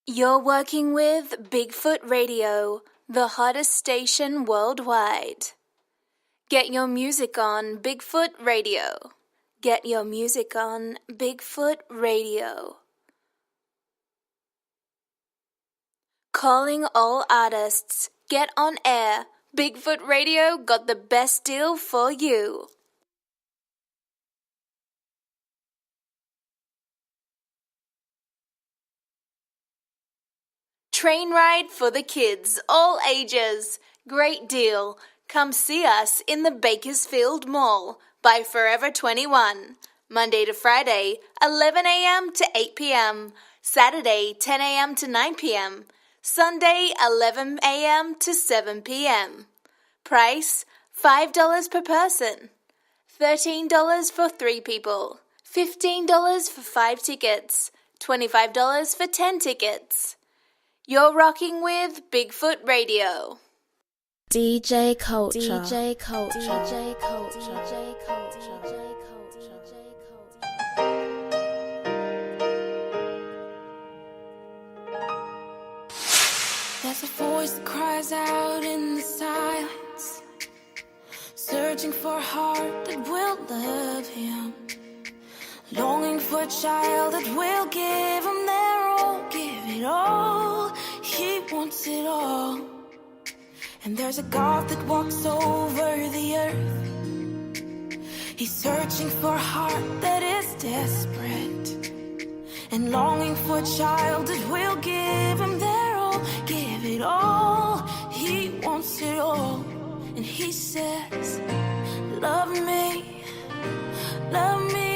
You're working with Bigfoot Radio, the hottest station worldwide. Get your music on Bigfoot Radio. Get your music on Bigfoot Radio. Calling all artists. Get on air. Bigfoot Radio got the best deal for you. Train ride for the kids, all ages. Great deal. Come see us in the Bakersfield Mall by Forever 21. Monday to Friday, 11 a.m. to 8 p.m. Saturday, 10 a.m. to 9 p.m. Sunday, 11 a.m. to 7 p.m. Price, $5 per person. $13 for 3 people. $15 for 5 tickets. $25 for 10 tickets. You're rocking with Bigfoot Radio. DJ Culture. DJ Culture. DJ Culture. DJ Culture. DJ Culture. There's a voice that cries out in the silence, searching for a heart that will love him, longing for a child that will give him their all, give it all. He wants it all. And there's a God that walks over the earth. He's searching for a heart that is desperate and longing for a child that will give him their all, give it all. He wants it all. And he says, love me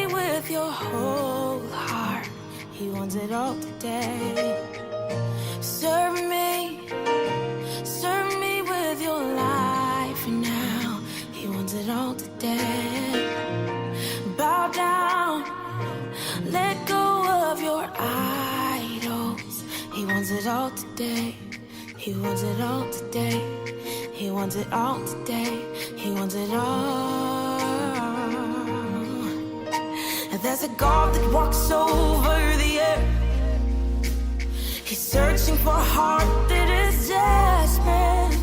with your whole heart. He wants it all today. Serve me with your life now. He wants it all today. Bow down, let go of your idols. He wants it all today. He wants it all today. He wants it all today. He wants it all. There's a God that walks over the earth. He's searching for a heart that is desperate,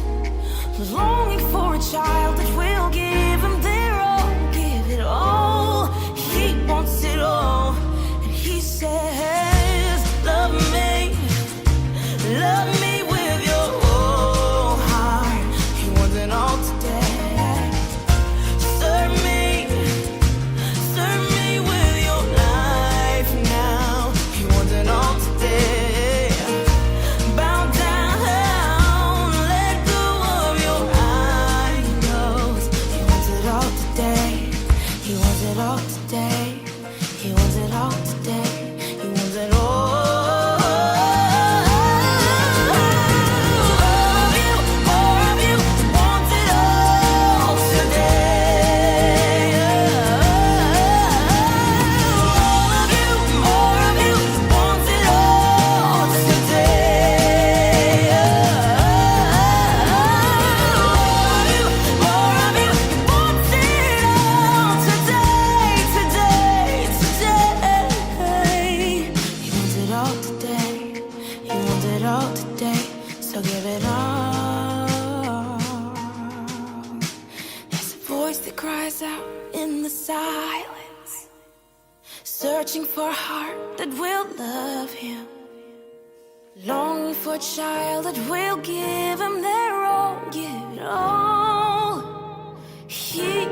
longing for a child that will give him their all, give it all. He wants it all. And he says, love me with your whole heart. He wants it all today. Serve me with your life now. He wants it all today. Bow down, let go of your idols. He wants it all today. He wants it all today. He wants it all today. He wants it all. Searching for a heart that will love him, longing for a child that will give him their all, give it all. He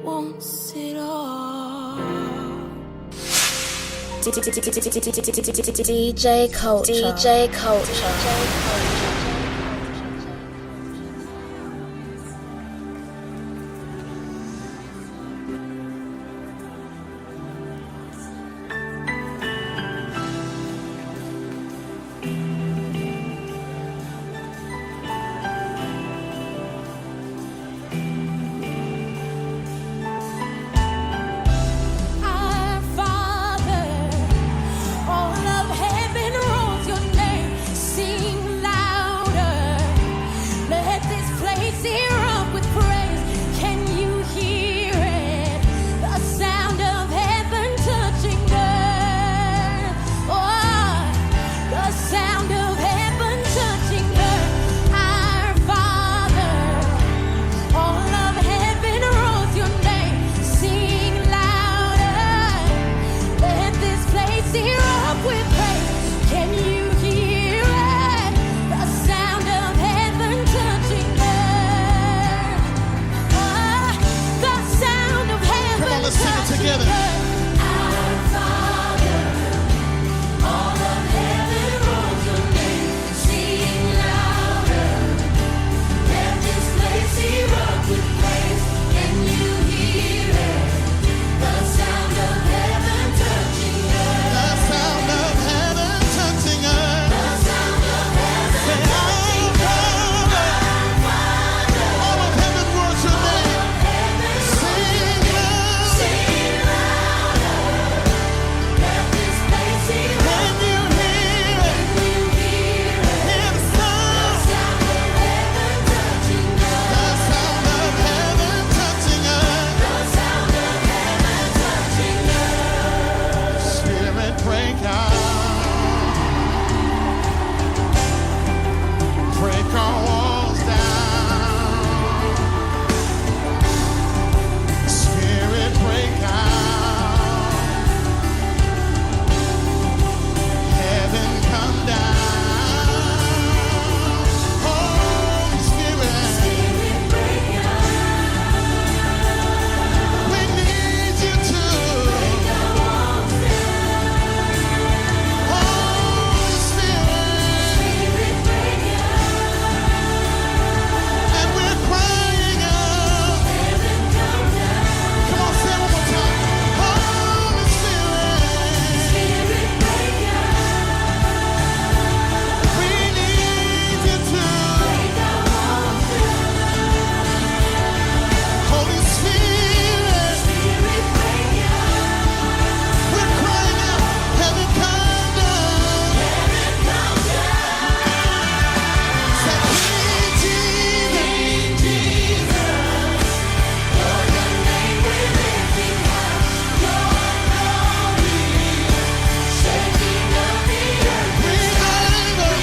wants it all. DJ Culture. DJ Culture. Our Father, all of heaven rolls your name. Sing loud. with praise. Can you hear it? The sound of heaven touching earth. The sound of heaven. Come on, let's sing it together. Our Father, all of heaven rolls your name. Sing louder. Let this place erupt with praise. Can you hear it? The sound of heaven touching earth. The sound of heaven touching earth. The sound of heaven Say, touching Our Father, all of heaven rolls your name. Sing loud. Sing louder. Let this place erupt. Can you hear it? Can you hear it? Hear the sound. Sound of heaven touching earth. The sound of heaven touching earth. The sound of heaven touching earth. Spirit break out. Break our walls down. Spirit break out. Heaven come down. Holy Spirit. Spirit break out. We need you to. The walls down. Holy Spirit. Spirit break out. And we're crying out. Heaven come down. Come on, say it one more time. Holy Spirit. Spirit break out. We need you to. The walls down. Holy Spirit. Spirit break out. We're crying out. Heaven come down. Heaven come down. Say, King Jesus. King Jesus, for your name we're lifting high. Your glory, shaking up the earth. Revival.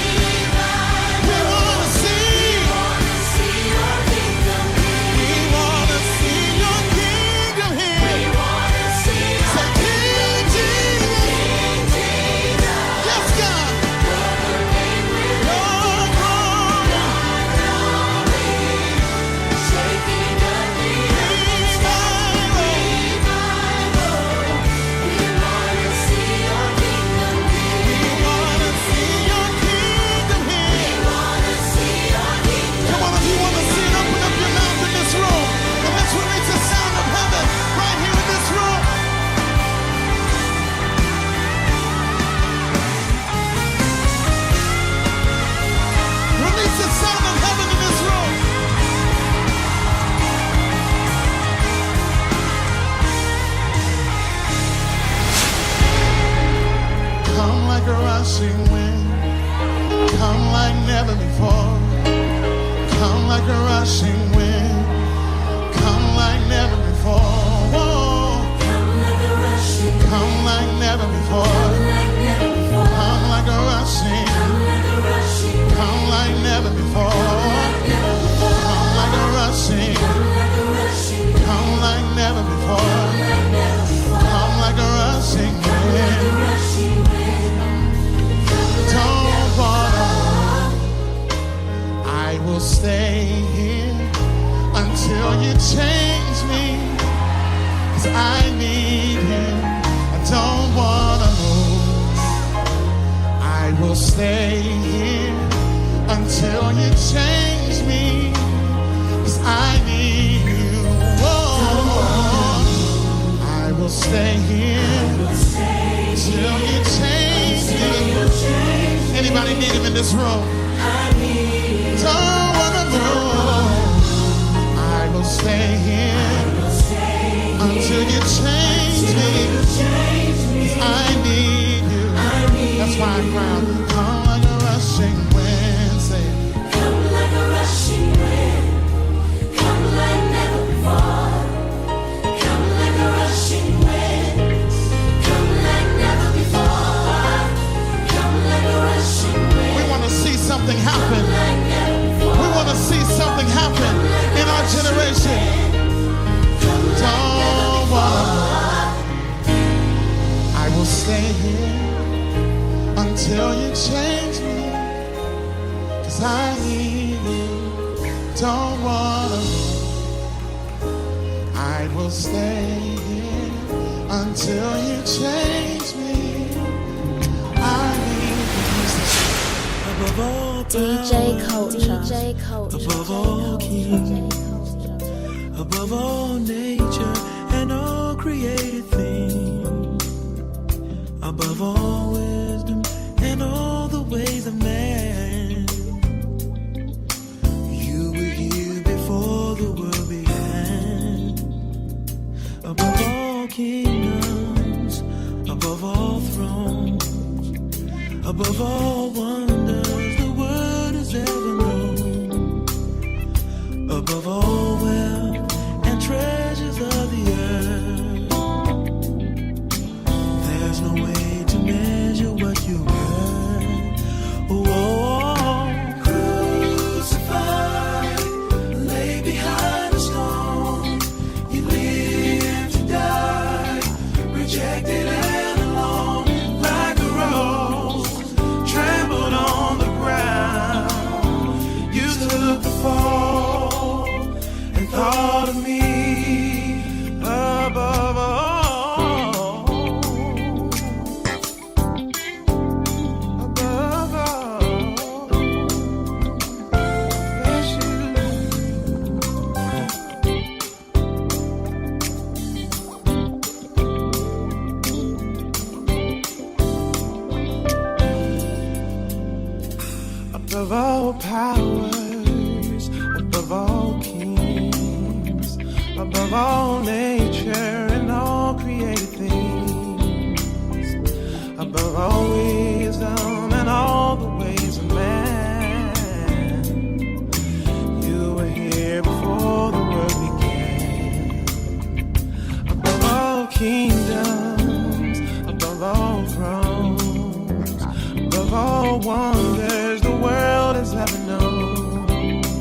We wanna see. Wanna see your kingdom here. We wanna see your kingdom We here. wanna see your Say, King Jesus. King Jesus, Yes, God. for your name we're Your glory. shaking up the earth. Revival. We wanna see your kingdom here. We wanna see your kingdom here. Wanna see your kingdom. Come on, if you want to see it, open up your mouth in this room. And let's release the sound of heaven right here in this room. Release the sound of heaven in this room. Come like a rushing wind. Come like never before. Come like a rushing wind. Come like never before. Whoa. Come like a rushing, Come like never before. like never before. Come like a rushing. Come like a rushing, Come like never before. never before. Come like a rushing. Come like a rushing, Come like never before. like never before. Come like a rushing wind. Rushing wind, Don't bother. I will stay here until you change me. 'Cause I need you. I don't wanna move. I will stay here until you change me. 'Cause I need you. Whoa. I will stay here till you change me. Anybody need him in this room? Don't wanna move. I will stay here until you change me. 'Cause I need you. That's why I cry. Come like a rushing wind. Say it. come like a rushing wind, come like never before. Come like a rushing wind, come like never before. Come like a rushing wind, We want to see something happen. like never before. We want to see something happen in our generation. Don't wanna until you change me, 'cause I need you. Don't wanna move. I will stay here until you change me. I need you. Above all DJ Culture. DJ Culture. above all kings, above all nature and all created things, above all wisdom and all the ways of man. You were here before the world began. Above all kingdoms, above all thrones, above all wonders the world has ever known, above all wealth and treasures of the earth. There's no way to measure what you're worth. Oh, crucified, lay behind a stone. You lived to die, rejected and alone, like a rose trampled on the ground. You took the fall and thought of me above all. Above all. Yes, you. Above all powers, above all kings, above all nature and all created things, above all wisdom and all the ways of man. You were here before the world began. Above all kingdoms, above all thrones, above all wonders the world has ever known,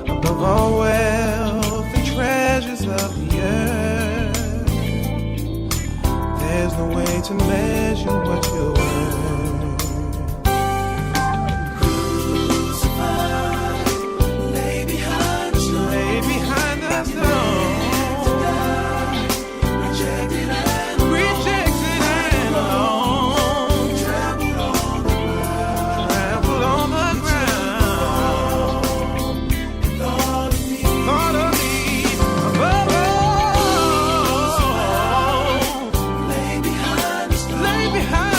above all wealth and treasures of the earth. There's no way to measure what you're worth. Crucified, lay behind the stone. Lay behind the stone. Rejected and alone. Trampled on the ground. Thought of me above all. Lay behind the stone. Lay behind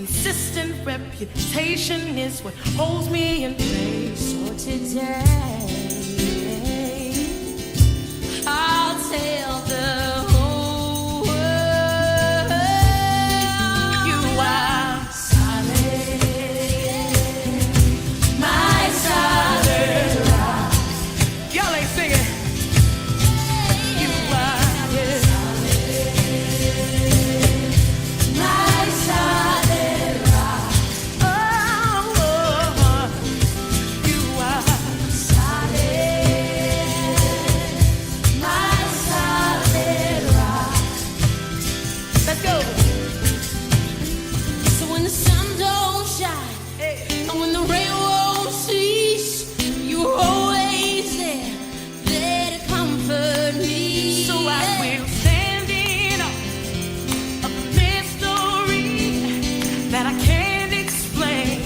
consistent reputation is what holds me in place. So today, I'll tell the whole world you are solid, my solid rock. Y'all ain't singing. You are my solid rock. Oh, you are solid, my solid rock. Let's go. So when the sun don't shine, and when the rain won't cease, you're always there to comfort me. So I will stand in awe of the mystery that I can't explain,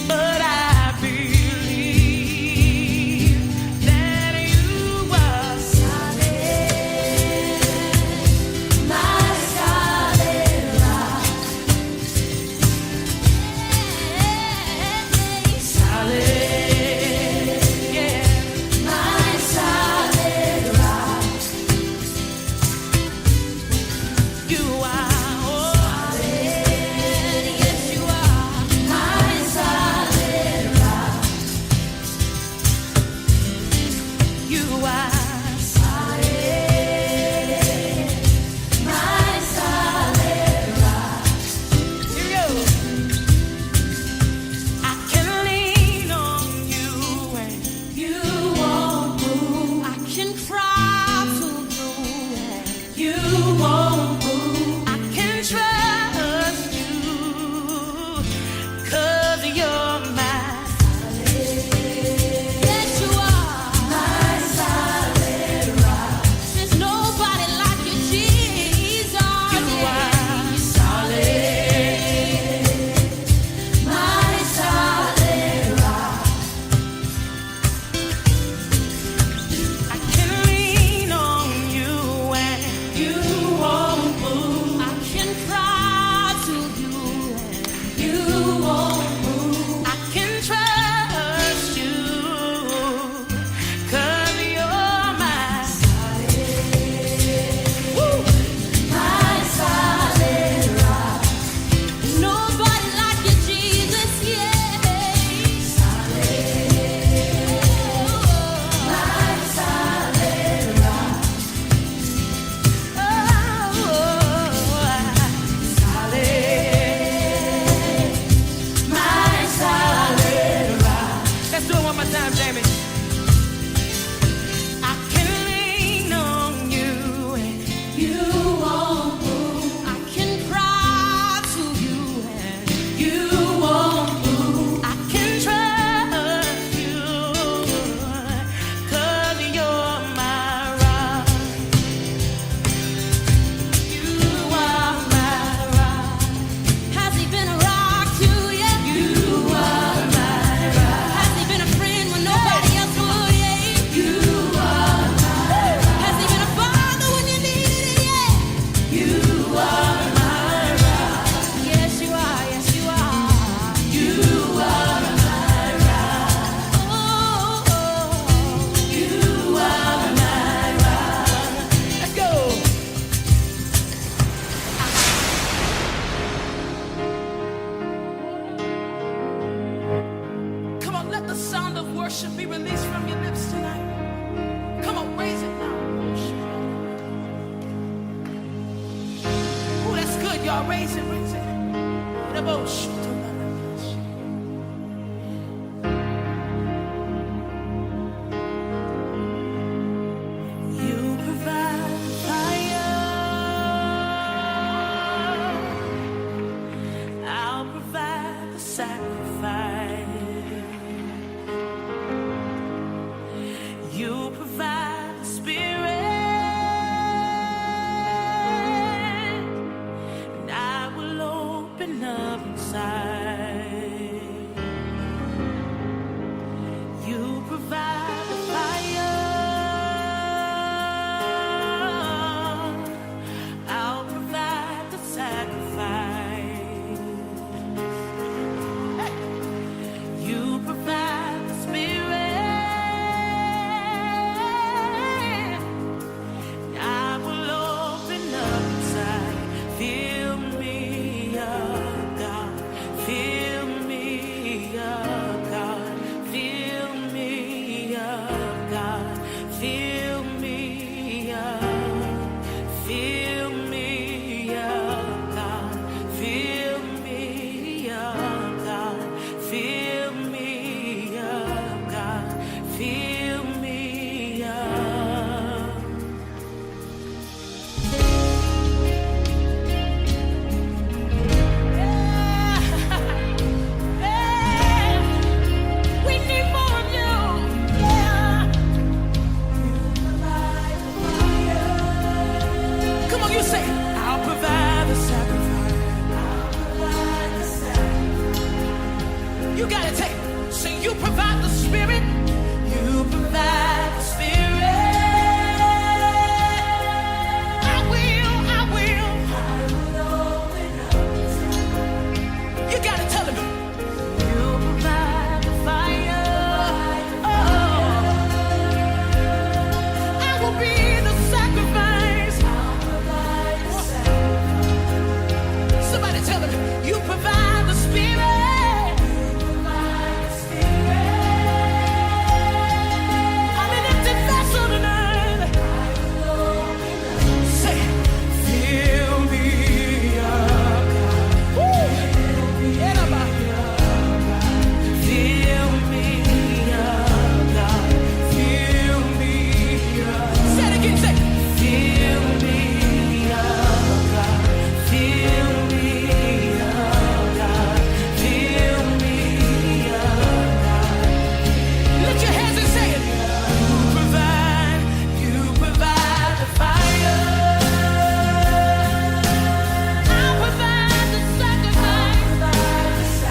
but I believe that you are solid, my solid rock. Solid, yeah, my solid rock. You are solid, yes you are, my solid rock. You are solid, my solid rock. Here we go. I can lean on you and you won't move. I can cry to you and you won't move. I can trust you 'cause you're my solid. Yes, you are my solid rock. There's nobody like you, Jesus. You are solid, my solid rock. I can lean on you and you won't move. I can cry to you and you won't move. I can trust you 'cause you're my solid. Woo! My solid rock. Nobody like you, Jesus, yeah. Solid, my solid rock. Oh, solid, my solid rock. Let's do it one more time, Jamie. I can lean on you and you won't move. I can cry to you and you won't move. I can trust you 'cause you're my rock. You are my rock. Has he been a rock to you? You are my rock. Has he been a friend when nobody else would? Yeah. You are my rock. Has he been a father when you needed it? Yeah. You are my rock. Yes, you are. Yes, you are. You are my rock. Oh, you are my rock. Let's go. Come on, let the sound of worship be released from your lips tonight. Come on, raise it now. Oh, that's good, y'all. Raise it, raise it. You provide fire. I'll provide the sacrifice. You provide the spirit, and I will open up inside. You provide the fire. I'll provide the sacrifice. You gotta take. Say you provide the Spirit. You provide the Spirit. I will. You gotta tell him. You provide the fire. I will be the sacrifice. Somebody tell him. You provide the Spirit. I'm an empty vessel tonight. Say, fill me up. Woo. Fill me up, God. Fill me up. Say it again, say, fill me up, God. Fill me up, God. Fill me up, God. Lift your hands and say it. You provide the fire. I'll provide the sacrifice.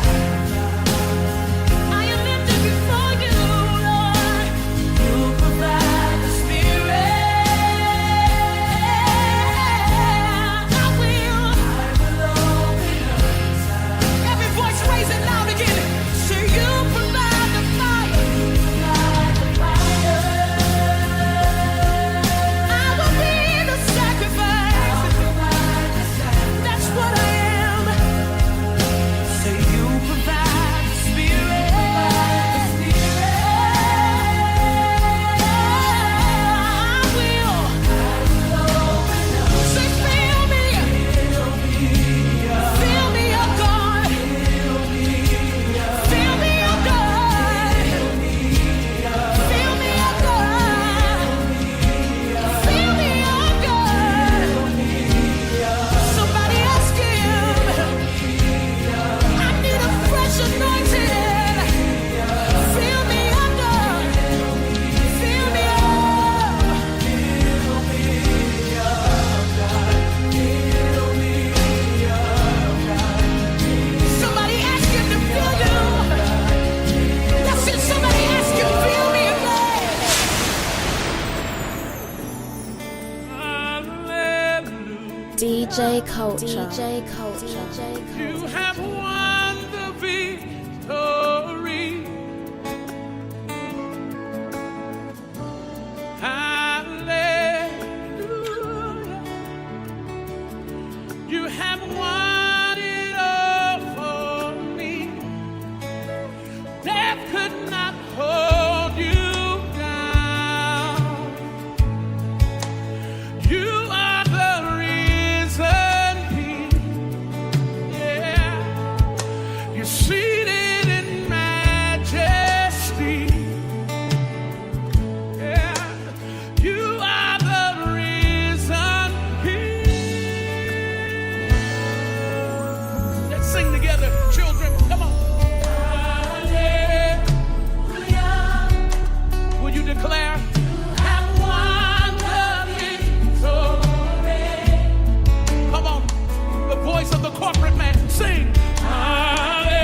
I am empty before you, Lord. You provide the Spirit. I will open up. Every voice raise it loud again. Say you provide the fire. I will be the sacrifice. That's what I am. Say you provide the Spirit. I will. Say fill me. Fill me up, God. Fill me up, God. Fill me up, God. Fill me up, God. Somebody ask him. I need a fresh anointing. Fill me up, God. Fill me up. Somebody ask him to fill you. That's it. Somebody ask him, fill me again. Hallelujah. DJ Culture. You have won the victory. Hallelujah. You have won it all for me. Death could not hold you down. You are the risen King. Yeah. You're seated in majesty. Yeah. You are the risen King. Let's sing together, children. Come on. Hallelujah. Will you declare? Have won the victory. Come on. The voice of the corporate man. Sing. Hallelujah.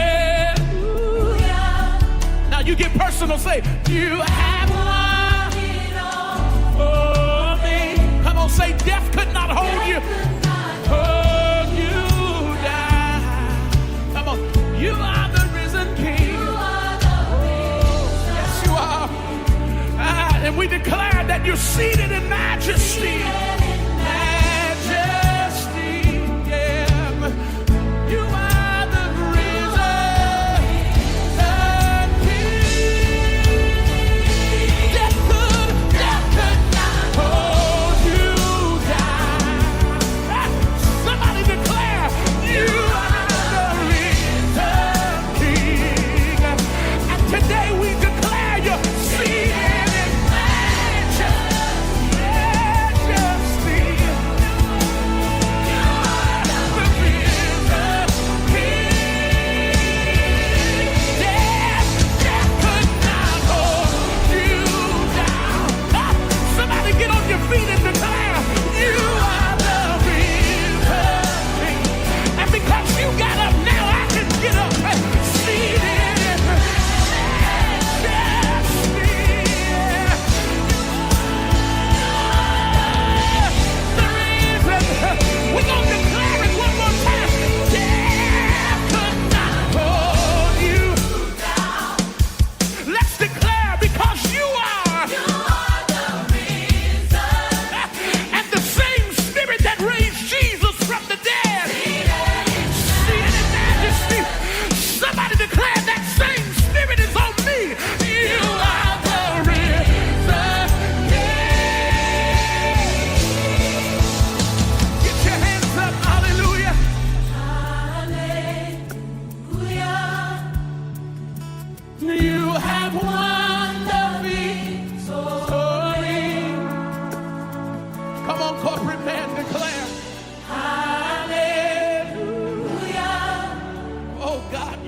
Now you get personal. Say, you have won it all for me. Come on, say, death could not hold you. Hold you down. Come on. You are the risen King. Yes, you are. And we declare that you're seated in majesty. Majesty, yeah. You are the risen King. Death could not hold you down. Somebody declare, you are the risen King. And today we declare you're seated in majesty.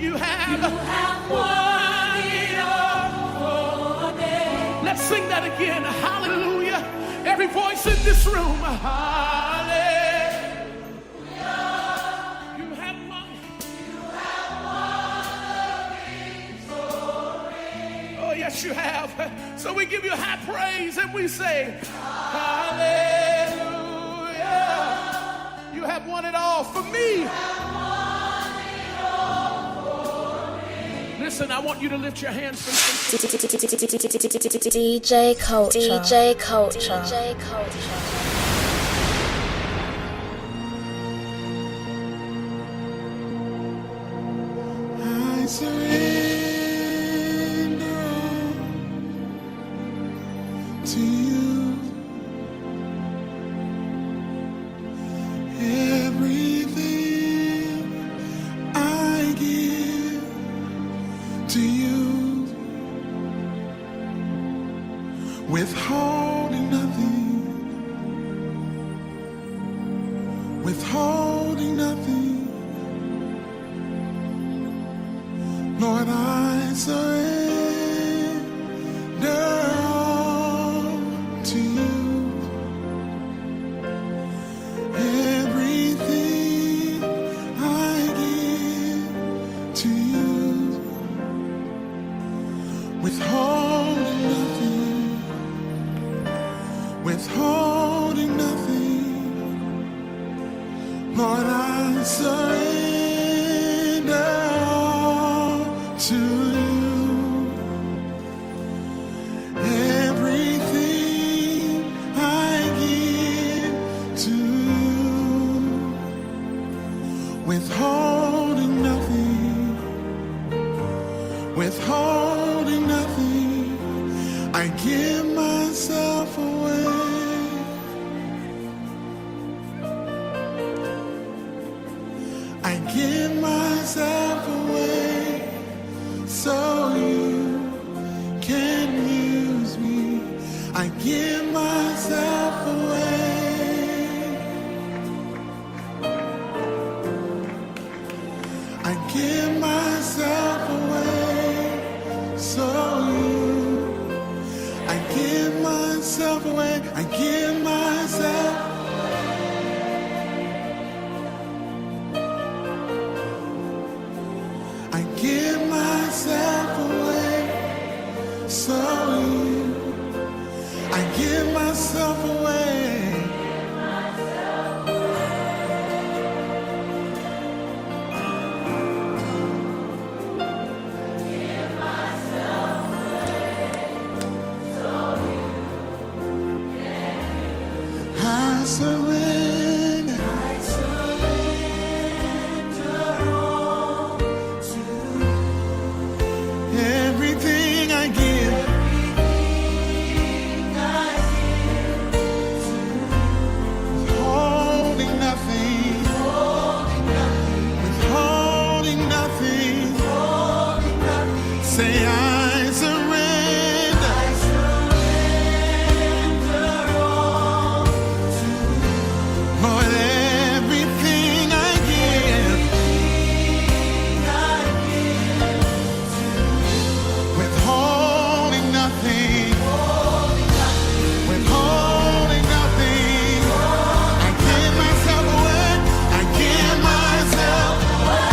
You have won it all for me. Let's sing that again. Hallelujah. Every voice in this room. Hallelujah. You have won. Oh, yes, you have. So we give you high praise and we say, hallelujah. You have won it all for me. Listen, I want you to lift your hands for DJ Culture. DJ Culture. DJ Culture. I surrender all to you. Everything I give to you, withholding nothing, withholding nothing. Lord, I surrender all to you. Everything I give to you, withholding nothing, withholding nothing. Lord, I surrender all to you. Everything I give to you, withholding nothing, withholding nothing. I give myself away. I give myself away so you can use me. I give myself away. I give myself away so you. I give myself away. I give myself. I give myself away so you. I give myself away. I surrender. Everything I give, holding nothing, withholding nothing. Say I surrender. Lord, everything I give, withholding nothing, withholding nothing. I give myself away. I give myself away.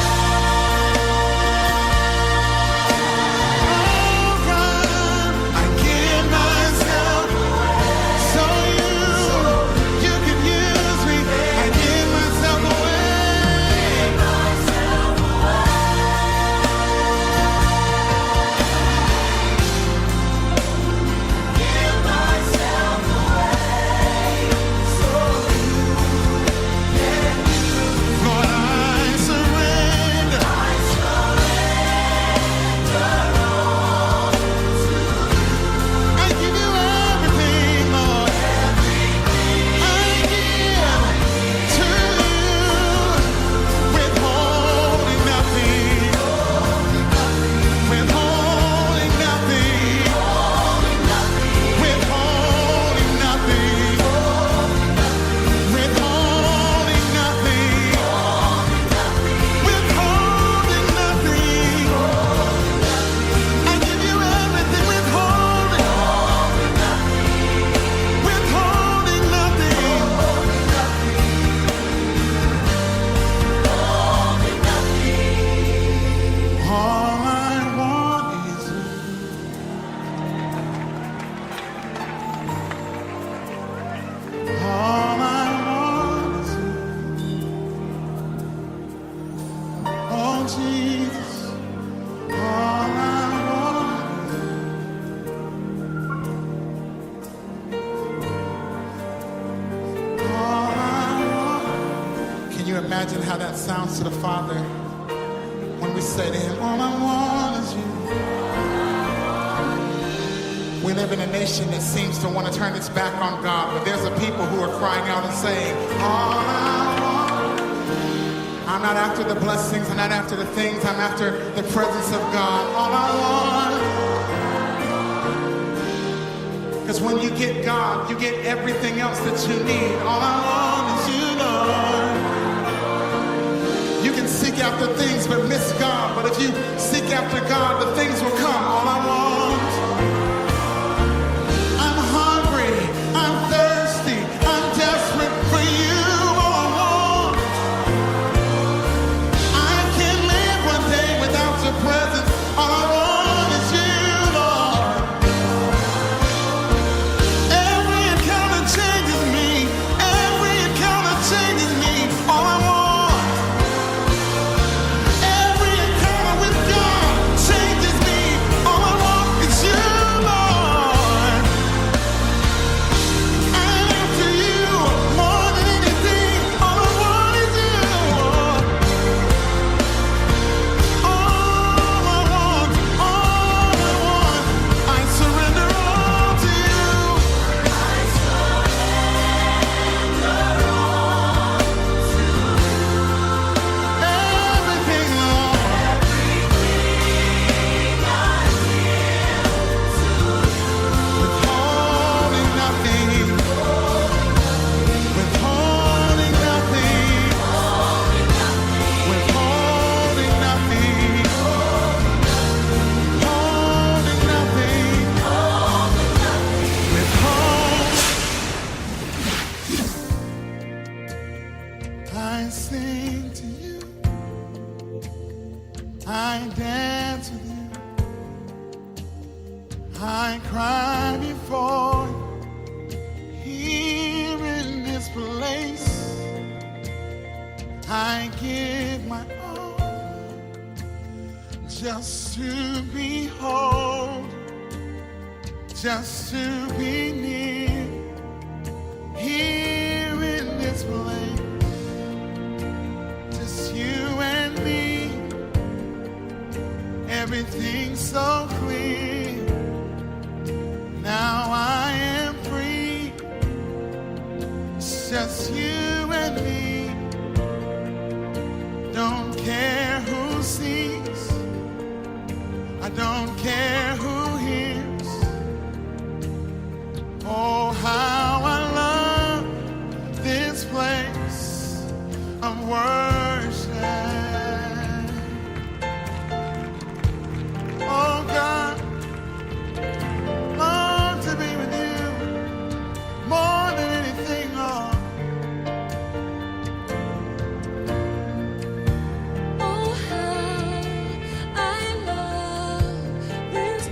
imagine how that sounds to the Father when we say to him, all I want is you. We live in a nation that seems to want to turn its back on God, but there's a people who are crying out and saying, all I want. I'm not after the blessings, I'm not after the things, I'm after the presence of God. All I want. Because when you get God, you get everything else that you need. All I want is you, Lord. You can seek after things but miss God, but if you seek after God, the things will come. All I want. I'm hungry, I'm thirsty, I'm desperate for you. All I want. I can't live one day without your presence. All I want is you, Lord. Every encounter changes me. Every encounter changes me. All I want. Every encounter with God changes me. All I want is you, Lord. I'm after you more than anything. All I want is you, Lord. All I want, I surrender all to you. Everything, Lord. Withholding nothing. Withholding nothing. Withholding nothing. Holding nothing. Withhold. I sing to you. I dance with you. I cry before you. Here in this place, I give my all just to behold, just to be near. Here in this place, just you and me. Everything's so clear. Now I am free. It's just you and me. Don't care who sees. I don't care who hears. Oh, how I love this place of worship. Oh God, long to be with you more than anything, Lord. Oh, how I love this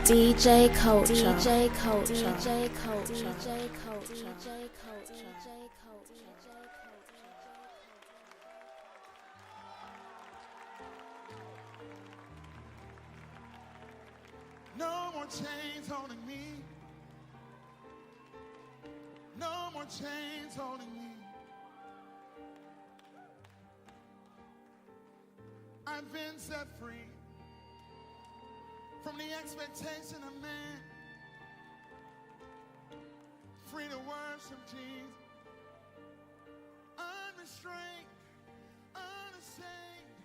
DJ Culture. DJ Culture. DJ Culture. DJ Culture. DJ Culture. No more chains holding me. No more chains holding me. I've been set free from the expectation of man. Free to worship Jesus. Unrestrained, unashamed,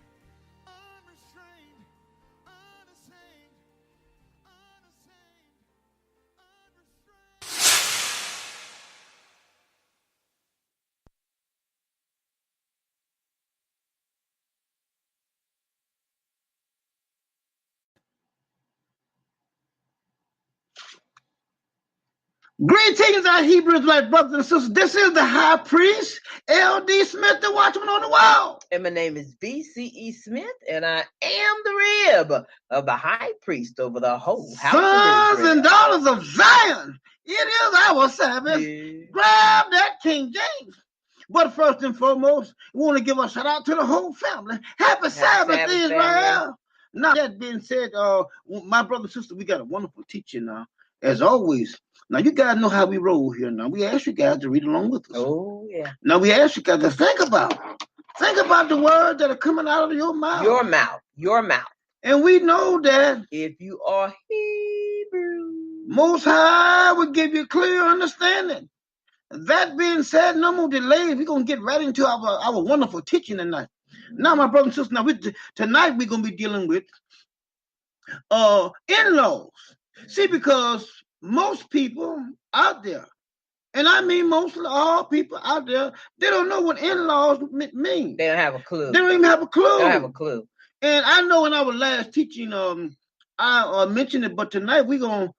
unrestrained, unashamed, unashamed, unrestrained. Greetings, our Hebrew Israelite brothers and sisters. This is the high priest, L.D. Smith, the watchman on the wall. And my name is B.C.E. Smith, and I am the rib of the high priest over the whole house Sons of Israel. and daughters of Zion, it is our Sabbath. Yeah. Grab that King James. But first and foremost, we want to give a shout out to the whole family. Happy Sabbath, Sabbath, Israel. family. Now, that being said, my brother and sister, we got a wonderful teacher now, as always. Now, you guys know how we roll here now. We ask you guys to read along with us. Oh, yeah. Now, we ask you guys to think about the words that are coming out of your mouth. Your mouth. Your mouth. And we know that If you are Hebrew. Most High will give you clear understanding. That being said, no more delays. We're going to get right into our wonderful teaching tonight. Now, my brothers and sisters, tonight we're going to be dealing with in-laws. See, because most people out there, and I mean mostly all people out there, they don't know what in-laws mean. They don't have a clue. They don't even have a clue. They don't have a clue. And I know in our last teaching, I mentioned it, but tonight we're gonna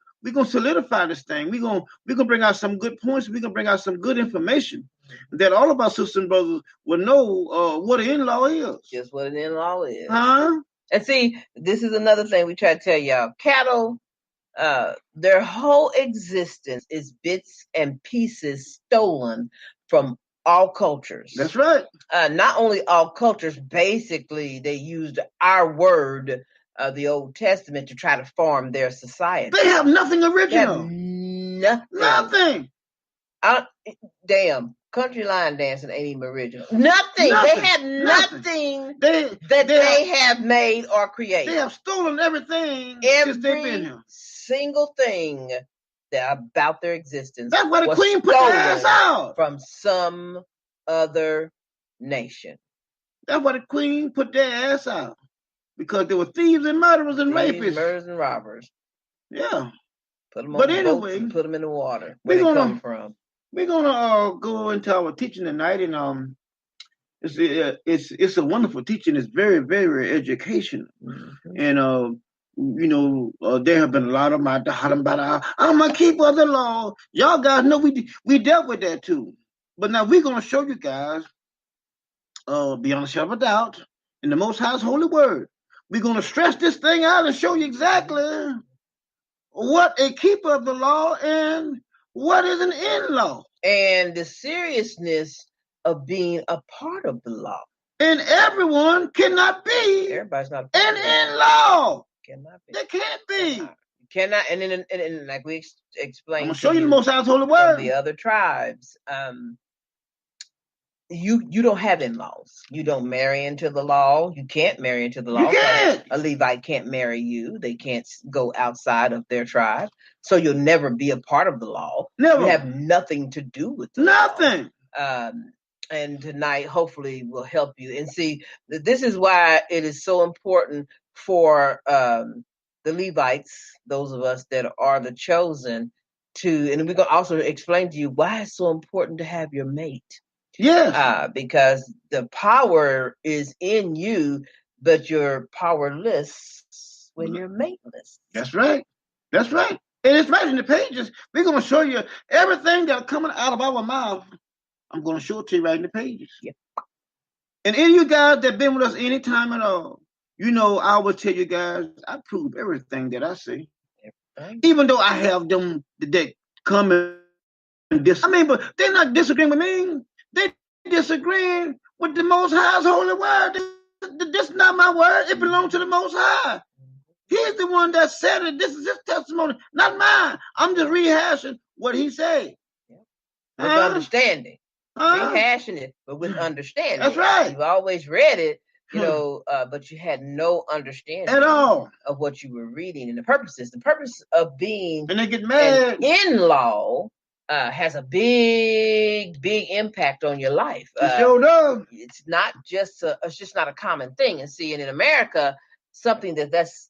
solidify this thing. We're gonna bring out some good points. We're gonna bring out some good information that all of our sisters and brothers will know what an in-law is. Just what an in-law is. Huh? And see, this is another thing we try to tell y'all. Cattle, their whole existence is bits and pieces stolen from all cultures. That's right. Not only all cultures, basically they used our word, the Old Testament, to try to form their society. They have nothing They have original. nothing. Nothing. Damn, country line dancing ain't even original. Nothing. They Nothing. have nothing They they have made or created. They have stolen everything since they've been Every here. single thing about their existence. That's why the was queen put their ass stolen out. from some other nation. That's why the queen put their ass out. Because they were thieves and murderers and Thieves, rapists. murderers, and robbers. Yeah. Put them But on boats anyway, and put them in the water. we're Where they gonna- come from. We're gonna go into our teaching tonight, and it's a wonderful teaching. It's very, very educational, Mhm. and there have been a lot of my I'm a keeper of the law. Y'all guys know we dealt with that too, but now we're gonna show you guys, beyond a shadow of a doubt, in the Most High's holy word, we're gonna stress this thing out and show you exactly what a keeper of the law and what is an in-law. And the seriousness of being a part of the law. And everyone cannot be Everybody's not an in-law. Cannot be. They can't be. Cannot. And then like we explained, I'm gonna to show you the Most High's holy from word. the other tribes. You don't have in-laws. You don't marry into the law. You can't marry into the law. You can't. A Levite can't marry you. They can't go outside of their tribe. So you'll never be a part of the law. Never. You have nothing to do with the Nothing. law. And tonight, hopefully, will help you. And see, this is why it is so important for the Levites, those of us that are the chosen, and we're going to also explain to you why it's so important to have your mate. Yes. Because the power is in you, but you're powerless when you're mateless. That's right. That's right. And it's right in the pages. We're gonna show you everything that's coming out of our mouth. I'm gonna show it to you right in the pages. Yep. And any of you guys that been with us any time at all, I will tell you guys, I prove everything that I say. Right. Even though I have them that come and but they're not disagreeing with me. They disagreeing with the Most High's holy word. This is not my word. It belongs to the Most High. He's the one that said it. This is his testimony, not mine. I'm just rehashing what he said. With understanding. Rehashing it, but with understanding. That's right. You've always read it, but you had no understanding at all of what you were reading and the purposes. The purpose of being and they get mad. an in-law has a big impact on your life. It's not just it's just not a common thing. And see, and in America, something that's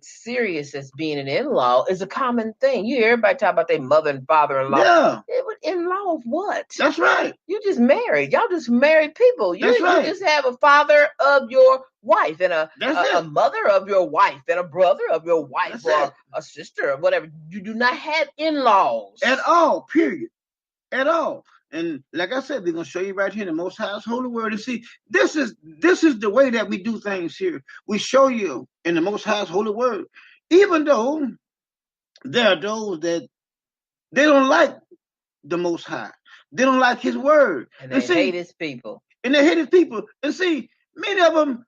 serious as being an in-law is a common thing. You hear everybody talk about their mother and father-in-law. Yeah. In-law of what? That's right. You just married. Y'all just married people. That's right. You just have a father of your wife and a mother of your wife and a brother of your wife or a sister or whatever. You do not have in-laws. At all, period. At all. And like I said, we're gonna show you right here in the Most High's holy word. And see, this is the way that we do things here. We show you in the Most High's holy word, even though there are those that they don't like the Most High, they don't like His word, and they hate His people. And they hate His people. And see, many of them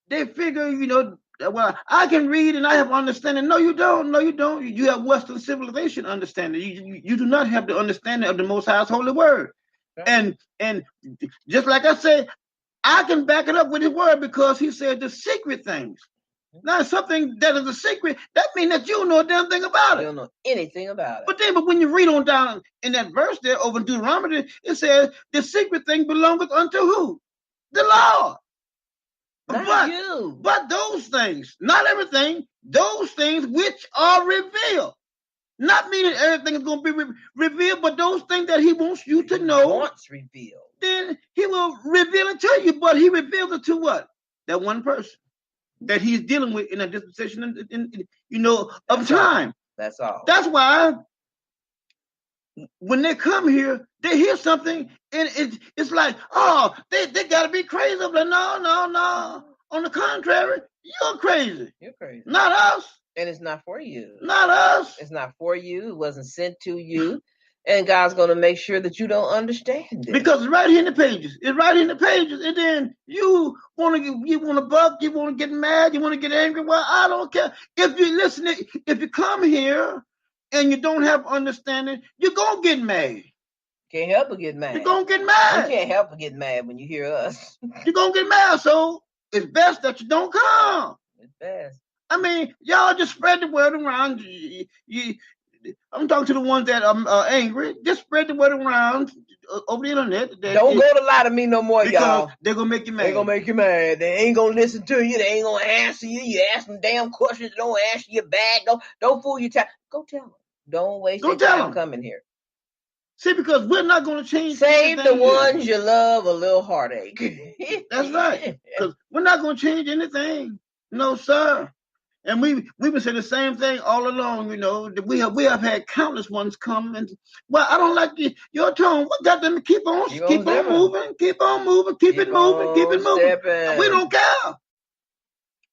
they figure, well, I can read and I have understanding. No, you don't. No, you don't. You have Western civilization understanding. You do not have the understanding of the Most High's holy word. Right. And just like I say, I can back it up with His word because He said the secret things. Now, something that is a secret, that means that you don't know a damn thing about it. You don't know anything about it. But when you read on down in that verse there over in Deuteronomy, it says the secret thing belongeth unto who? The Lord. But those things, not everything, those things which are revealed. Not meaning everything is going to be revealed, but those things that He wants you to know. Wants revealed. Then He will reveal it to you, but He revealed it to what? That one person that He's dealing with in a dispensation, of time. That's all. That's why when they come here, they hear something, and it's like, oh, they got to be crazy. I'm like, no. On the contrary, you're crazy. You're crazy. Not us. And it's not for you. Not us. It's not for you. It wasn't sent to you. And God's going to make sure that you don't understand it. Because it's right here in the pages. It's right in the pages. And then you want to buck, you want to get mad, you want to get angry. Well, I don't care. If you listen, if you come here and you don't have understanding, you're going to get mad. Can't help but get mad. You're going to get mad. You can't help but get mad when you hear us. You're going to get mad. So it's best that you don't come. It's best. I mean, y'all just spread the word around. I'm talking to the ones that are angry. Just spread the word around over the internet. Don't go to lie to me no more, y'all. They're going to make you mad. They're going to make you mad. They ain't going to listen to you. They ain't going to answer you. You ask them damn questions. They don't answer you back. Don't fool your time. Go tell them. Don't waste your time coming here. See, because we're not going to change. Save the ones you love a little heartache. That's right. Because we're not going to change anything. No, sir. And we've been saying the same thing all along, We have had countless ones come and, well, I don't like your tone. We got them to keep on moving, keep it moving, keep it moving. We don't care.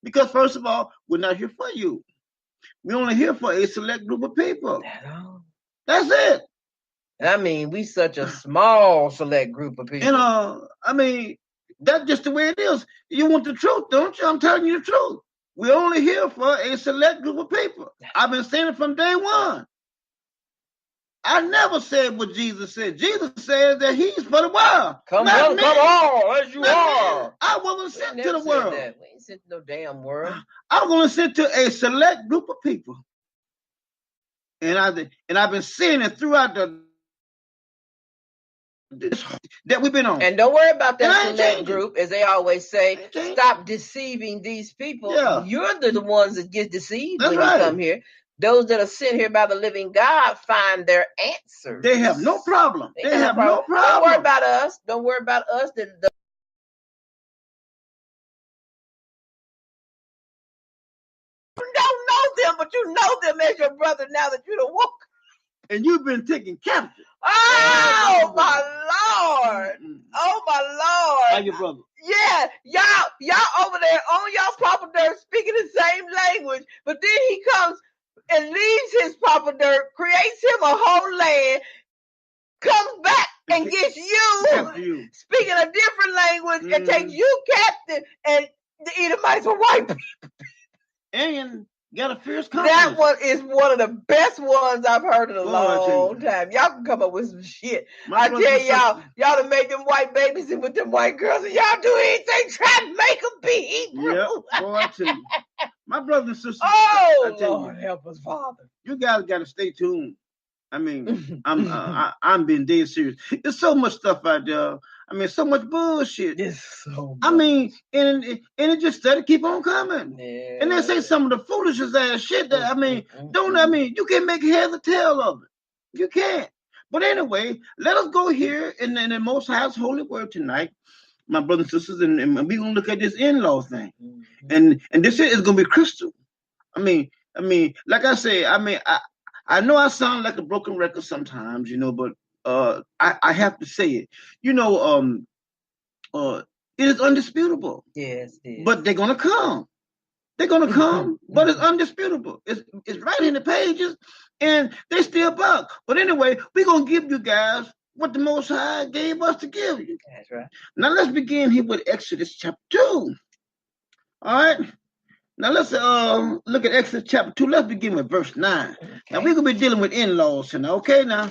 Because first of all, we're not here for you. We're only here for a select group of people. That's it. I mean, we such a small select group of people. I mean, that's just the way it is. You want the truth, don't you? I'm telling you the truth. We're only here for a select group of people. I've been saying it from day one. I never said what Jesus said. Jesus said that He's for the world. Come on, as you are. I wasn't sent to the world. We ain't sent to no damn world. I'm going to send to a select group of people. And I've been seeing it throughout that we've been on. And don't worry about that select group, as they always say. Stop deceiving these people. Yeah. You're the ones that get deceived when you come here. Those that are sent here by the living God find their answers. They have no problem. They have no problem. Don't worry about us. Don't worry about us. You don't know them, but you know them as your brother now that you don't walk. And you've been taken captive. Oh, my Lord. Oh, my Lord. How your brother? Yeah, y'all over there on y'all proper dirt speaking the same language, but then he comes and leaves his papa dirt, creates him a whole land, comes back and gets After you, you. speaking a different language, and takes you captive, and the Edomites are white people. And got a fierce That confidence. one is one of the best ones I've heard in a Boy, I tell you. long time. Y'all can come up with some shit. My I brothers tell and y'all, sisters- y'all to make them white babies and with them white girls, and y'all do anything, try to make them be Hebrew. Yep, boy, I tell you. My brothers and sisters, Oh, I tell Lord, you, help us, Father. you guys got to stay tuned. I mean, I'm being dead serious. There's so much stuff out there. I mean, so much bullshit. It's so I mean, and it just started keep on coming. yeah. And they say some of the foolishest ass shit that, I mean, you can't make heads or tail of it. You can't. But anyway, let us go here in the Most High's holy word tonight, my brothers and sisters, and we're going to look at this in-law thing. And this is going to be crystal. I mean, like I say, I know I sound like a broken record sometimes, but I have to say it. It is undisputable. Yes, it is. But they're gonna come. They're gonna come, but it's undisputable. It's right in the pages, and they still buck. But anyway, we're gonna give you guys what the Most High gave us to give you. That's right. Now let's begin here with Exodus chapter 2. All right. Now let's look at Exodus chapter 2. Let's begin with verse 9. Okay. Now we're gonna be dealing with in-laws tonight. Okay, now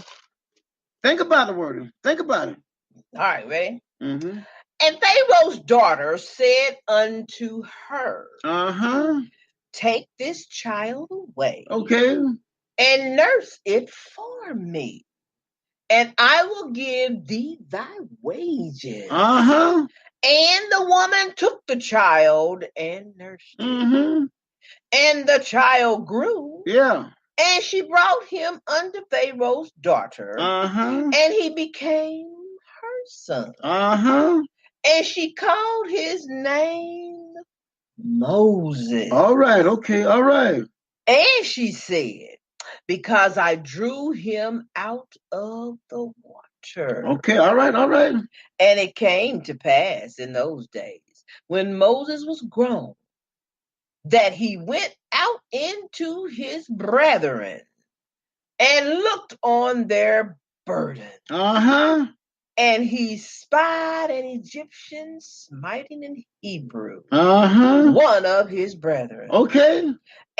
think about the word. Think about it. All right, ready? Mm-hmm. And Pharaoh's daughter said unto her, take this child away Okay. and nurse it for me, and I will give thee thy wages. And the woman took the child and nursed it. And the child grew. Yeah. And she brought him unto Pharaoh's daughter. And he became her son. And she called his name Moses. All right. Okay. All right. And she said, because I drew him out of the water. Okay. All right. All right. And it came to pass in those days, when Moses was grown, that he went out into his brethren and looked on their burden. And he spied an Egyptian smiting an Hebrew, one of his brethren. Okay.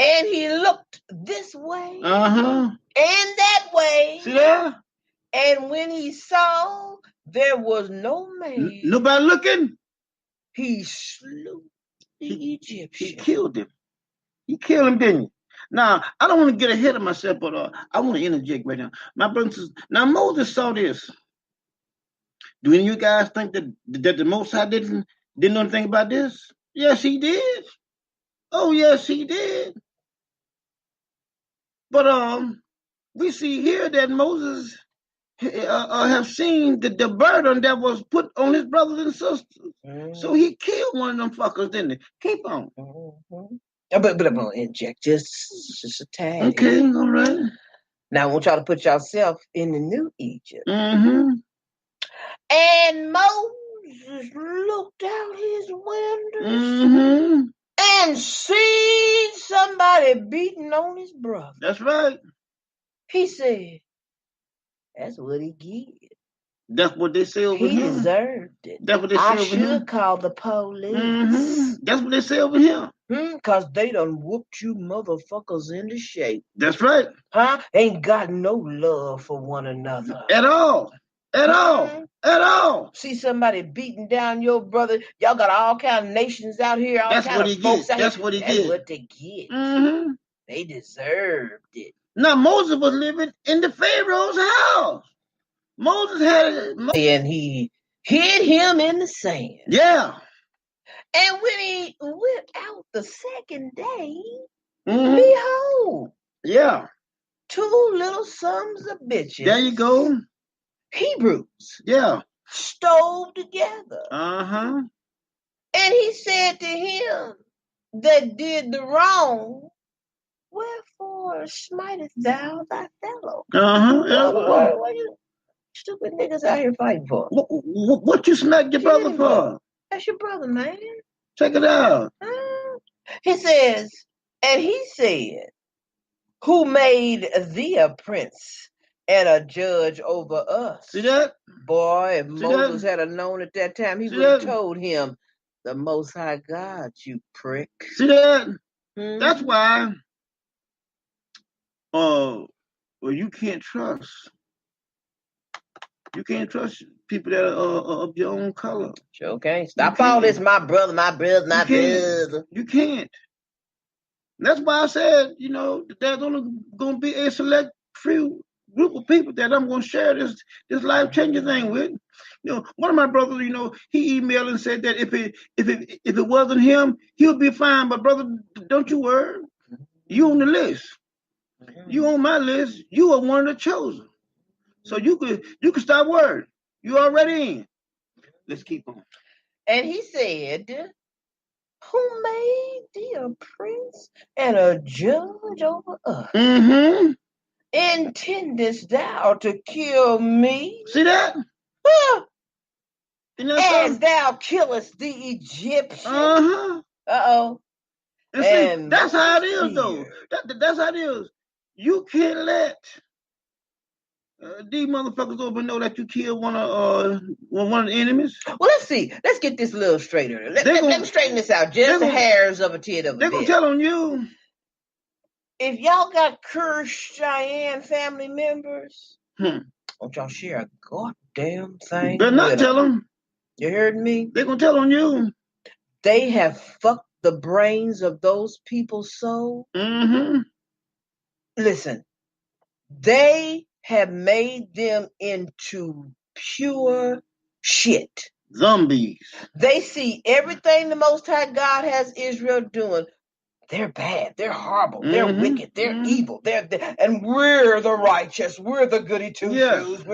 And he looked this way Uh-huh. and that way. See there? And when he saw there was no man, Nobody looking. he slew the Egyptian. He killed him. He killed him, didn't he? Now, I don't want to get ahead of myself, but I want to interject right now. My brothers, now Moses saw this. Do any of you guys think that the Most High didn't know anything about this? Yes, he did. Oh, yes, he did. But we see here that Moses have seen the burden that was put on his brothers and sisters. So he killed one of them fuckers, didn't he? Keep on. But I'm going to inject just a tad. Okay, all right. Now I want y'all to put yourself in the new Egypt. Mm-hmm. And Moses looked out his window Mm-hmm. and seen somebody beating on his brother. That's right. He said, that's what he did. That's what they say over He here. deserved it. That's what they say I over should here. call the police. Mm-hmm. That's what they say over here. Because they done whooped you motherfuckers into shape. That's right. Huh? Ain't got no love for one another. At all. At all. At all. See somebody beating down your brother. Y'all got all kind of nations out here. All That's kind what of he folks get. out That's here. what he That's get. what they get. Mm-hmm. They deserved it. Now Moses was living in the Pharaoh's house. Moses had And he hid him in the sand. yeah. And when he went out the second day, Mm-hmm. behold, Yeah. two little sons of bitches, There you go. Hebrews, Yeah. stove together. Uh-huh. And he said to him that did the wrong, wherefore smitest thou thy fellow? Uh-huh. What you stupid niggas out here fighting for? What you smacked your brother for? That's your brother, man. Check it out. He says, and he said, Who made thee a prince and a judge over us? See that? Boy, if See Moses that? had known at that time, he See would have that? told him, the Most High God, you prick. See that? Mhm. That's why well, you can't trust. You can't trust people that are of your own color. Sure can't. Stop You all can't. this, my brother, my brother, my You can't. brother. You can't. That's why I said, there's only going to be a select few group of people that I'm going to share this life-changing thing with. One of my brothers, he emailed and said that if it wasn't him, he'll be fine. But brother, don't you worry. You on the list. You on my list. You are one of the chosen. So you could stop worrying. You already in. Let's keep on. And he said, who made thee a prince and a judge over us? Mm-hmm. Intendest thou to kill me? See that? As thou killest the Egyptian? Uh-huh. Uh-oh. And see, that's how it is, though. That's how it is. You can't let these motherfuckers over know that you killed one of the enemies. Well, let's see. Let's get this a little straighter. Let me straighten this out. Just hairs of a tit of a bit. They're going to tell on you. If y'all got cursed Cheyenne family members, don't y'all share a goddamn thing. Better not tell them. You heard me? They're going to tell on you. They have fucked the brains of those people so. Mm-hmm. Listen, they have made them into pure shit. Zombies. They see everything the Most High God has Israel doing. They're bad. They're horrible. They're wicked. They're evil. And we're the righteous. We're the goody two-shoes.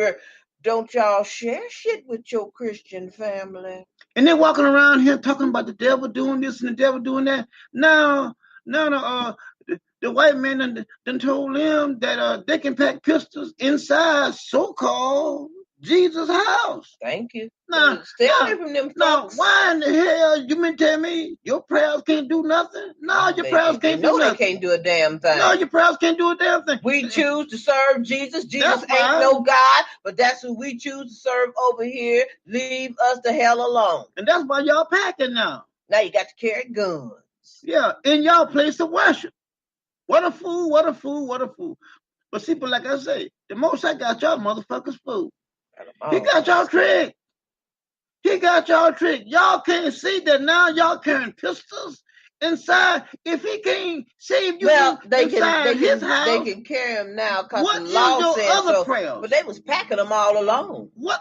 Don't y'all share shit with your Christian family. And they're walking around here talking about the devil doing this and the devil doing that. No, the white man done told them that they can pack pistols inside so-called Jesus' house. Thank you. Now, stay away from them folks. Why in the hell you mean tell me your prayers can't do nothing? No, your prayers can't do nothing. They can't do a damn thing. No, your prayers can't do a damn thing. We choose to serve Jesus. Jesus ain't no God, but that's who we choose to serve over here. Leave us the hell alone. And that's why y'all packing now. Now you got to carry guns. Yeah, in y'all place of worship. What a fool, what a fool, what a fool. But see, but like I say, the Most High got y'all motherfuckers fooled. He got y'all tricked. He got y'all tricked. Y'all can't see that now y'all carrying pistols inside. If he can't save you inside his house, they can carry them now because what the law says other so. Prayers? But they was packing them all along. What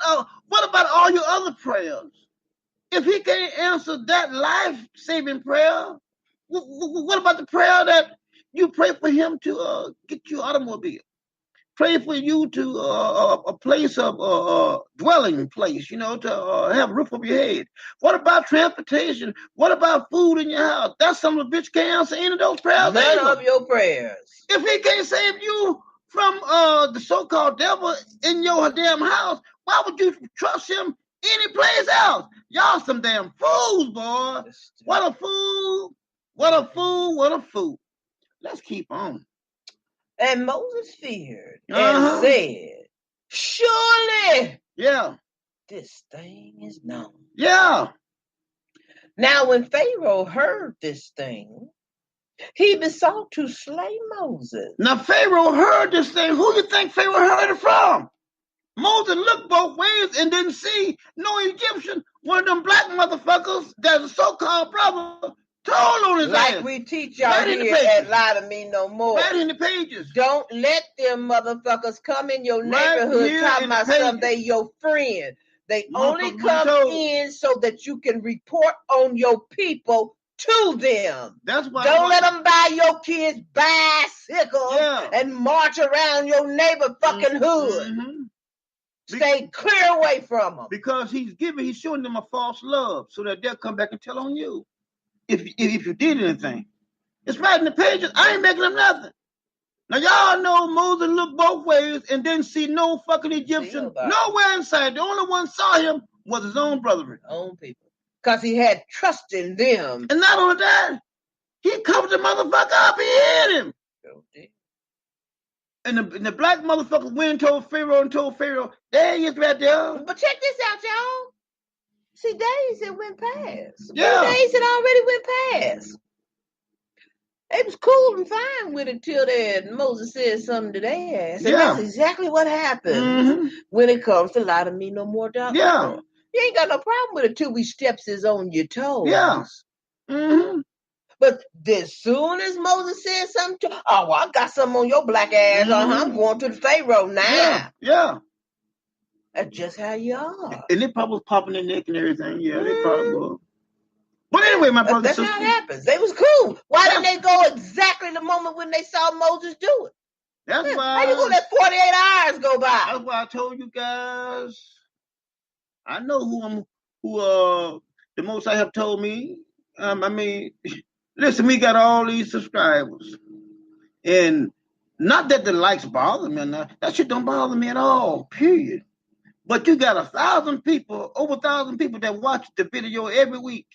about all your other prayers? If he can't answer that life-saving prayer, what about the prayer that you pray for him to get you an automobile? Pray for you to a place of dwelling place, to have a roof over your head. What about transportation? What about food in your house? That's something the bitch can't answer any of those prayers. None of your prayers. If he can't save you from the so-called devil in your damn house, why would you trust him any place else? Y'all some damn fools, boy. What a fool. What a fool. What a fool. Let's keep on. And Moses feared and said, surely this thing is known. Yeah. Now when Pharaoh heard this thing, he besought to slay Moses. Now Pharaoh heard this thing. Who you think Pharaoh heard it from? Moses looked both ways and didn't see no Egyptian. One of them black motherfuckers that's a so-called brother told on his ass. Like we teach y'all here at Lie to Me No More. Right in the pages. Don't let them motherfuckers come in your neighborhood talking about something they your friend. They only come in so that you can report on your people to them. That's why. Don't let them buy your kids bicycles and march around your neighbor fucking hood. Stay clear away from them. Because he's showing them a false love so that they'll come back and tell on you. If you did anything. It's right in the pages. I ain't making them nothing. Now, y'all know Moses looked both ways and didn't see no fucking Egyptian nowhere inside. The only one saw him was his own brethren. Own people. Because he had trust in them. And not only that, he covered the motherfucker up. He hit him. And the black motherfuckers went and told Pharaoh, there he is right there. But check this out, y'all. See, days that went past. Yeah. Days that already went past. They was cool and fine with it till Moses said something to their ass. And Yeah. that's exactly what happens when it comes to lie to me no more, doctor. Yeah. You ain't got no problem with it till we steps is on your toes. Yeah. Mm-hmm. But as soon as Moses said something to, oh, well, I got something on your black ass. I'm going to the Pharaoh now. Yeah. Yeah. That's just how you are. And they probably was popping their neck and everything. Yeah, they probably was. But anyway, my brother. That's how it happens. They was cool. Why didn't they go exactly the moment when they saw Moses do it? That's why. How you gonna let 48 hours go by? That's why I told you guys. I know who the most I have told me. I mean, listen, we got all these subscribers, and not that the likes bother me or not. That shit don't bother me at all. Period. But you got 1,000 people, over 1,000 people that watch the video every week,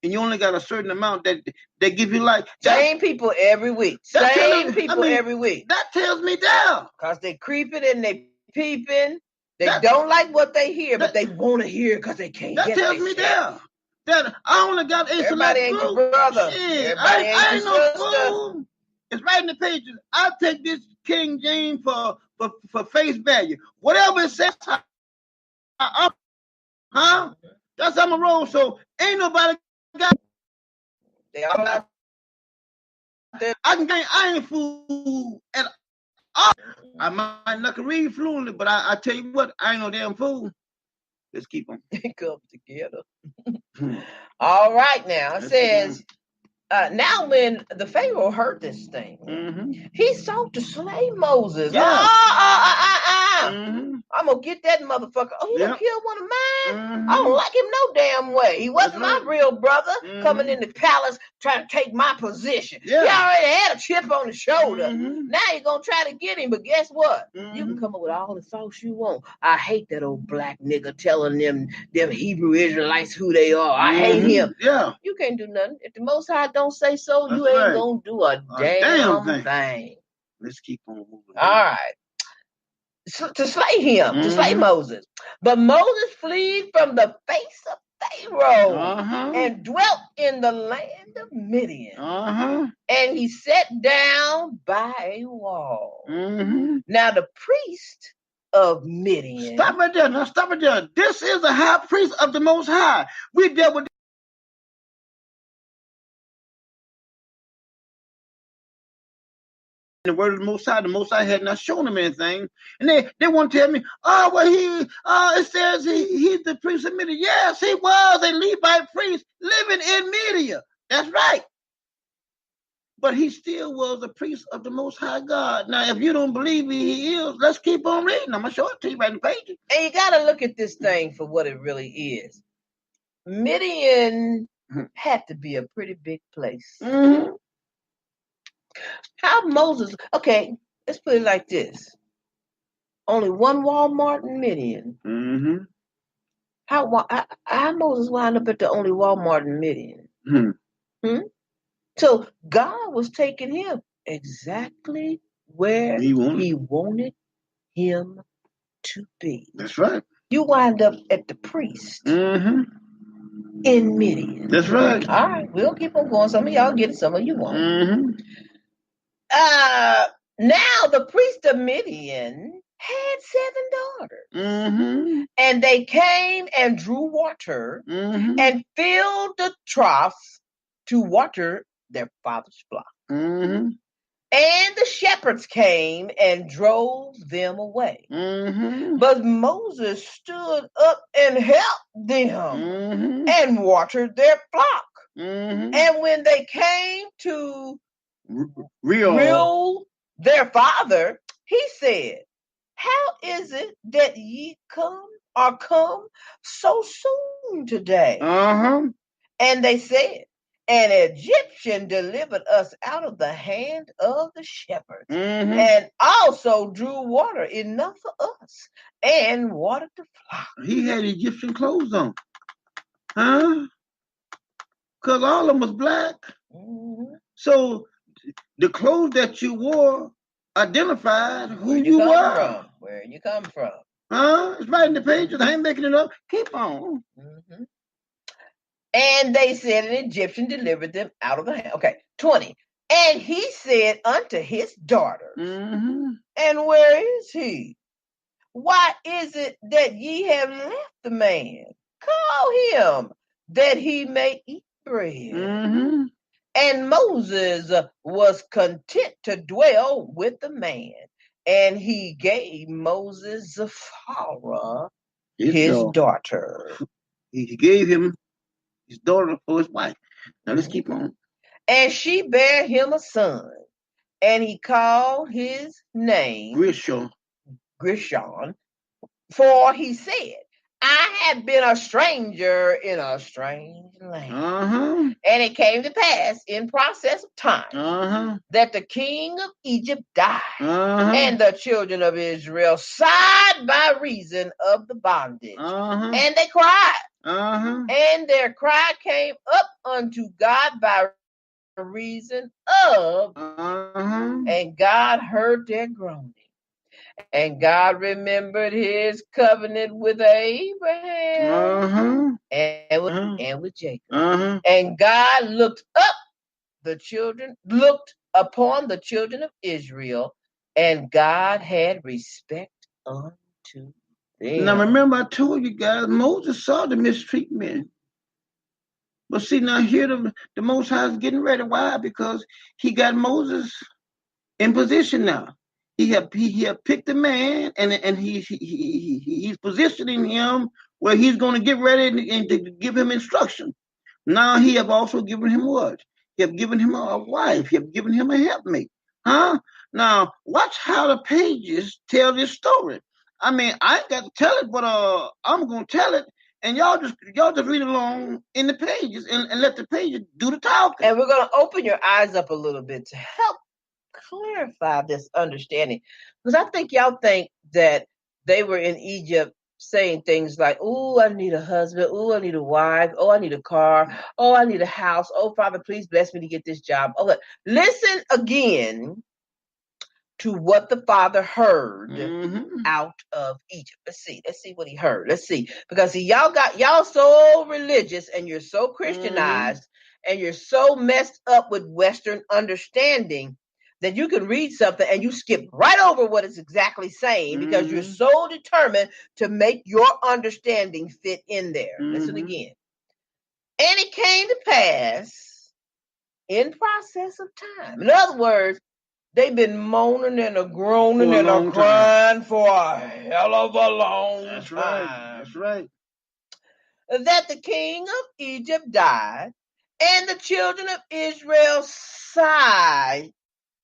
and you only got a certain amount that give you like. Same people every week. Same people every week. That tells me down. Because they creeping and they peeping. They don't like what they hear, but they want to hear because they can't that get tells me down. That I only got a Everybody ain't group. your brother. Shit, Everybody I ain't ain't your no sister. fool. It's right in the pages. I take this King James for face value. Whatever it says, that's how I'm a roll. So ain't nobody got. They all out there. I ain't fool at all. I might not can read fluently, but I tell you what, I ain't no damn fool. Let's keep on. It comes together. All right, now it says, now when the Pharaoh heard this thing, he sought to slay Moses. Yeah. I'm gonna get that motherfucker. Oh, he done killed one of mine. I Mm-hmm. don't like him no damn way. He wasn't That's my real brother coming Mhm. in the palace trying to take my position. Yeah. He already had a chip on his shoulder. Mhm. Now you're gonna try to get him, but guess what? You can Mhm. come up with all the sauce you want. I hate that old black nigga telling them Hebrew Israelites who they are. I hate him. Yeah. You can't do nothing. If the Most High don't say so, you That's ain't right. gonna do a damn damn thing. thing. Let's keep on moving. All right. To slay him, to slay Mhm. Moses. But Moses fled from the face of Pharaoh Uh-huh. and dwelt in the land of Midian. Uh-huh. And he sat down by a wall. Mm-hmm. Now the priest of Midian. Stop right there. Now stop right there. This is the high priest of the Most High. We dealt with the word of the Most High. The Most High had not shown him anything. And they want to tell me, oh, well, it says he's the priest of Midian. Yes, he was a Levite priest living in Midian. That's right. But he still was a priest of the Most High God. Now, if you don't believe he is, let's keep on reading. I'm going to show it to you right in the page. And you got to look at this thing for what it really is. Midian had to be a pretty big place. Mm-hmm. How Moses, okay, let's put it like this. Only one Walmart in Midian. Mm-hmm. How Moses wound up at the only Walmart in Midian? Hmm. So God was taking him exactly where He wanted. he wanted him to be. That's right. You wind up at the priest Mm-hmm. in Midian. That's right. All right, we'll keep on going. Some of y'all get it, some of you won't. Mm-hmm. Now the priest of Midian had 7 daughters, Mm-hmm. and they came and drew water Mm-hmm. and filled the trough to water their father's flock. Mm-hmm. And the shepherds came and drove them away. Mm-hmm. But Moses stood up and helped them Mm-hmm. and watered their flock. Mm-hmm. And when they came to Real. rule their father, he said, how is it that ye come so soon today? Uh-huh. And they said, an Egyptian delivered us out of the hand of the shepherds, Mm-hmm. and also drew water enough for us, and watered the flock. He had Egyptian clothes on. Huh? Because all of them was black. Mhm. So the clothes that you wore identified who Where you come were. from? Where you come from? Huh? It's right in the pages. I ain't making it up. Keep on. Mhm. And they said an Egyptian delivered them out of the hand. Okay, 20. And he said unto his daughters, Mm-hmm. and where is he? Why is it that ye have left the man? Call him, that he may eat bread. Mm-hmm. And Moses was content to dwell with the man, and he gave Moses Zipporah, his daughter. He gave him his daughter for his wife. Now let's keep on. And she bare him a son, and he called his name Gershon, for he said, I have been a stranger in a strange land. Uh-huh. And it came to pass in process of time Uh-huh. that the king of Egypt died, Uh-huh. and the children of Israel sighed by reason of the bondage. Uh-huh. And they cried, Uh-huh. and their cry came up unto God by reason of, Uh-huh. and God heard their groaning. And God remembered his covenant with Abraham Uh-huh. and with Jacob. Uh-huh. And God looked upon the children of Israel, and God had respect unto them. Now remember, I told you guys, Moses saw the mistreatment. But see, now here the Most High is getting ready. Why? Because he got Moses in position now. He have picked a man, and he's positioning him where he's going to get ready and to give him instruction. Now he have also given him what? He have given him a wife. He have given him a helpmate. Huh? Now watch how the pages tell this story. I mean, I ain't got to tell it, but I'm gonna tell it, and y'all just read along in the pages and let the pages do the talking. And we're gonna open your eyes up a little bit to help clarify this understanding, because I think y'all think that they were in Egypt saying things like, oh, I need a husband, oh, I need a wife, oh, I need a car, oh, I need a house, oh, Father, please bless me to get this job. Oh, look, listen again to what the father heard out of Egypt. Let's see what he heard. Let's see, because see, y'all so religious, and you're so Christianized, and you're so messed up with Western understanding that you can read something and you skip right over what it's exactly saying, because you're so determined to make your understanding fit in there. Listen again. And it came to pass in process of time. In other words, they've been moaning and a groaning and a crying for a hell of a long time. That's right. That the king of Egypt died, and the children of Israel sighed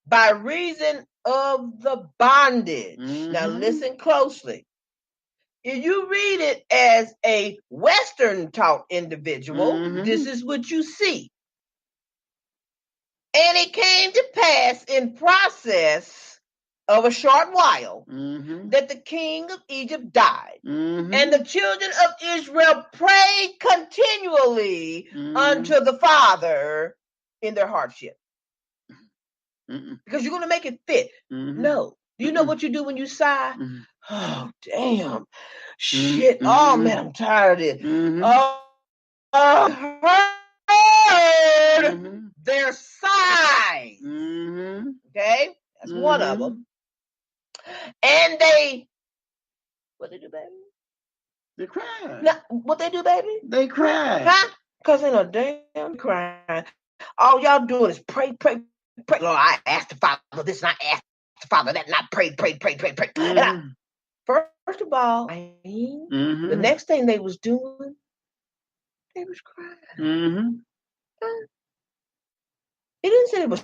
by reason of the bondage. Now listen closely. If you read it as a Western taught individual, this is what you see. And it came to pass in process of a short while that the king of Egypt died, and the children of Israel prayed continually unto the Father in their hardship. Because you're going to make it fit. No. Do you know what you do when you sigh? Oh, damn. Shit. Oh, man, I'm tired of it. Heard their sighs. Okay? That's one of them. And what they do, baby? They cry. Now, what they do, baby? They cry. Huh? Because they no damn crying. All y'all doing is pray. Lord, I asked the Father this, and I asked the Father that, and I prayed. First of all, the next thing they was doing, they was crying. He didn't say they was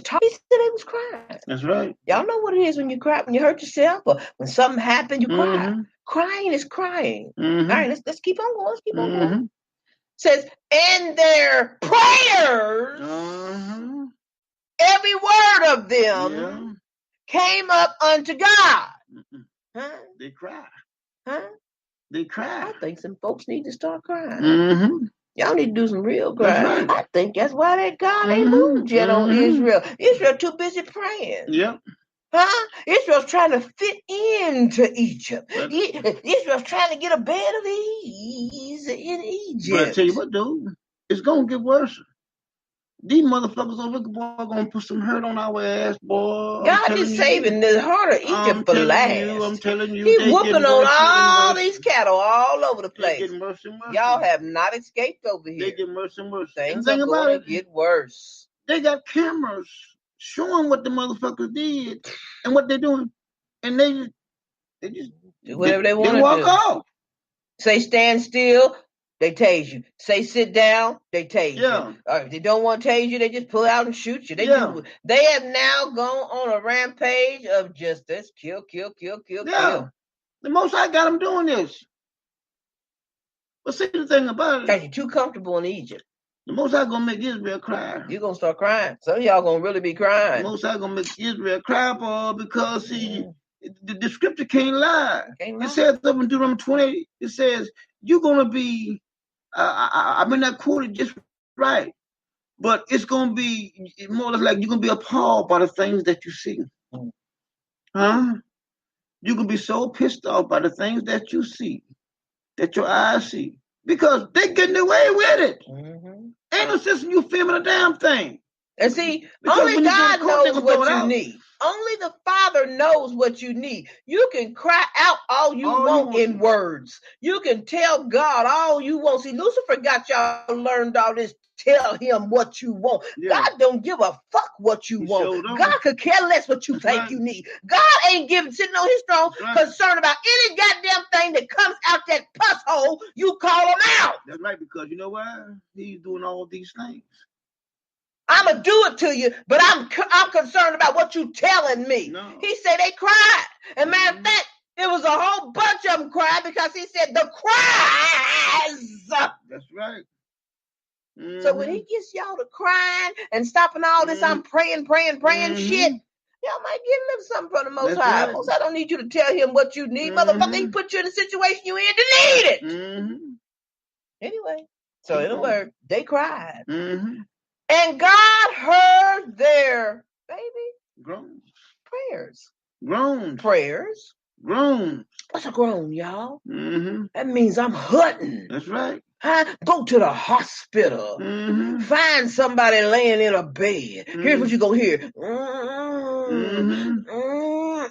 talking, he said they was crying. That's right. Y'all know what it is when you cry, when you hurt yourself, or when something happened, you cry. Crying is crying. All right, let's keep on going. Let's keep on going. Says, and their prayers, every word of them came up unto God. Huh? They cry. Huh? They cry. I think some folks need to start crying. Y'all need to do some real crying. Right. I think that's why that God ain't moved yet on Israel. Israel too busy praying. Yep. Huh? Israel's trying to fit into Egypt. But- Israel's trying to get a bed of ease in Egypt. But I tell you what, dude, it's gonna get worse. These motherfuckers over there, boy, gonna put some hurt on our ass, boy. God is saving the heart of Egypt for last. I'm telling you, He's they whooping getting on worse all and worse. these cattle all over the They place. getting worse and worse. Y'all have not escaped over They here. get worse and worse. And Things the thing are about going to it, get worse. they got cameras showing what the motherfuckers did and what they're doing, and they just Do whatever they want to walk do. off. Say stand still, they tase you. Say sit down, they tase Yeah. you. Or if they don't want to tase you, they just pull out and shoot you. They have now gone on a rampage of just this kill. Yeah. The most I got them doing this. But see the thing about it, Because you're too comfortable in Egypt. the most I gonna make Israel cry. You're going to start crying. Some of y'all going to really be The crying. most I gonna make Israel cry for because see the scripture can't lie. Can't It lie. says up in Deuteronomy 28, it says you're gonna be I may not quote it just right, but it's gonna be more or less like you're gonna be appalled by the things that you see. Mm. Huh? You can be so pissed off by the things that you see, that your eyes see, because they getting away with it. Mhm. Ain't no sense in you filming a damn thing. And see, Because only when you God get caught, they knows gonna throw what it you out. need. Only the Father knows what you need. You can cry out all you All you want want. in words. You can tell God all you want. See, Lucifer got y'all learned all this. Tell him what you want. Yeah. God don't give a fuck what you He want. sure don't. God could care less what you That's think right. you need. God ain't sitting on his throne That's right. concerned about any goddamn thing that comes out that puss hole. You call him out. That's right, because you know why? He's doing all these things. I'ma do it to you, but I'm concerned about what you telling me. No. He said they cried. And matter of Mhm. fact, it was a whole bunch of them cried because he said the cries. That's right. So when he gets y'all to crying and stopping all this, I'm praying Mhm. shit, y'all might get a little something from the Most That's High. right. Most High don't need you to tell him what you need. Mhm. Motherfucker, he put you in the situation you in to need it. Mm-hmm. Anyway, so in a Mhm. word, they cried. Mm-hmm. And God heard their Groans. prayers. Groans. Prayers. Groans. What's a groan, y'all? Mm-hmm. That means I'm hurting. That's right. Huh? Go to the hospital. Mm-hmm. Find somebody laying in a bed. Here's what Mhm. you're going to hear.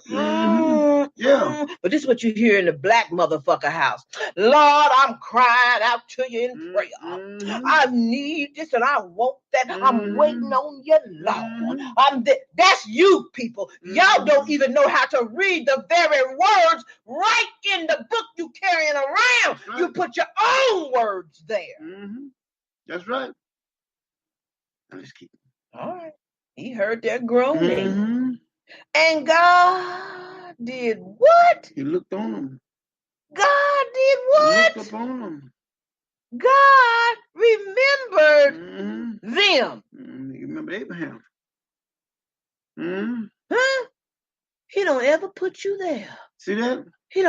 Mhm. Yeah. But this is what you hear in the black motherfucker house. Lord, I'm crying out to you in prayer. Mhm. I need this and I want that. I'm Mhm. waiting on you, Lord. Mhm. That's you people. Y'all Mhm. don't even know how to read the very words right in the book you carrying around. That's right. You put your own words there. Mm-hmm. That's right. Now let's keep. All right. He heard their groaning. Mm-hmm. And God did what? He looked on them. God did He what? looked upon them. God remembered Mm-hmm. them. You remember Abraham? Mm-hmm. Huh? He don't ever put you there. See that? He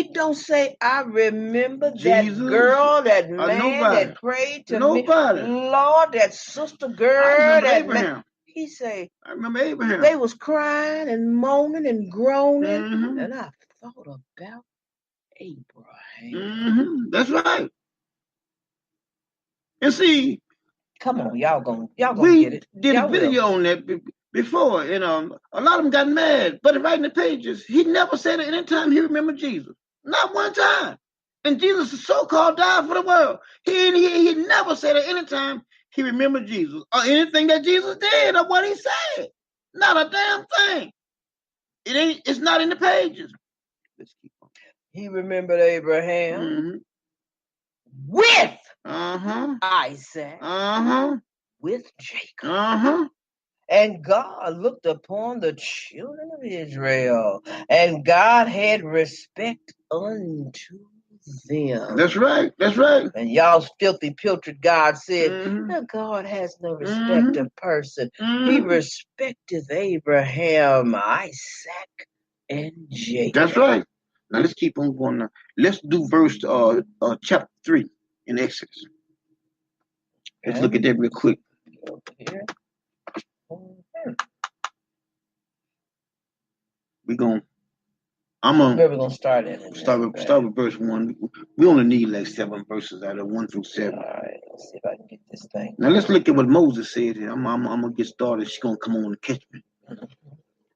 don't say, I remember Jesus, that girl, that man nobody. that prayed to Nobody. me. Lord, that sister girl, I remember that Abraham. man. He say, I remember Abraham. they was crying and moaning and groaning. Mhm. And I thought about Abraham. Mm-hmm. That's right. And see, Come on, y'all gonna we get it. did Y'all a video will. on that before, and a lot of them got mad. But right in the pages, he never said at any time he remembered Jesus. Not one time. And Jesus so-called died for the world. He never said at any time he remembered Jesus or anything that Jesus did or what he said. Not a damn thing. It's not in the pages. Let's keep on. He remembered Abraham Mm-hmm. with Uh-huh. Isaac, Uh-huh. with Jacob. Uh-huh. And God looked upon the children of Israel, and God had respect unto them. That's right. That's right. And y'all's filthy, pilchard God said, Mhm. "Now God has no respect of person. He Mhm. respecteth Abraham, Isaac, and Jacob." That's right. Now let's keep on going now. Let's do verse chapter 3 in Exodus. Let's look at that real quick. Over here. Mhm. I'm gonna Where we gonna start at? start with verse 1. We only need like 7 verses out of 1 through 7. All right, let's see if I can get this thing. Now let's look at what Moses said here. I'm gonna get started. She's gonna come on and catch me.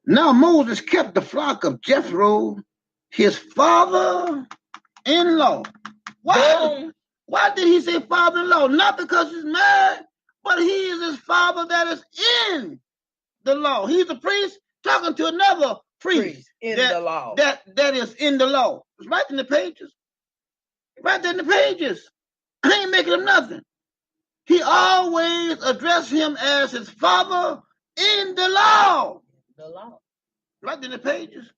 Now Moses kept the flock of Jethro, his father-in-law. Why did he say father-in-law? Not because he's mad, but he is his father that is in the law. He's a priest talking to another priest in the law. That is in the law. It's right in the pages. Right there in the pages. I ain't making him nothing. He always addressed him as his father in the law. The law. Right in the pages.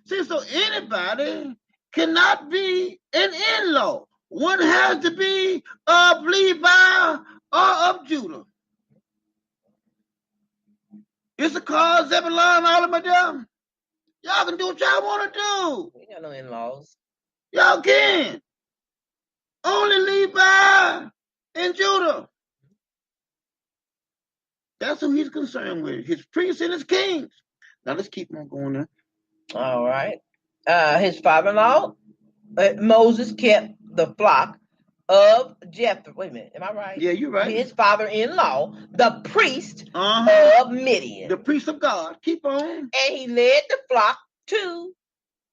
See, so anybody cannot be an in-law. One has to be of Levi or of Judah. Issachar, Zebulun, all of them. Y'all can do what y'all want to do. We got no in-laws. Y'all can. Only Levi and Judah. That's who he's concerned with. His priests and his kings. Now let's keep on going there. All right. His father-in-law, Moses, kept the flock of Jethro. Wait a minute, am I right? Yeah, you're right. His father-in-law, the priest of Midian. The priest of God. Keep on. And he led the flock to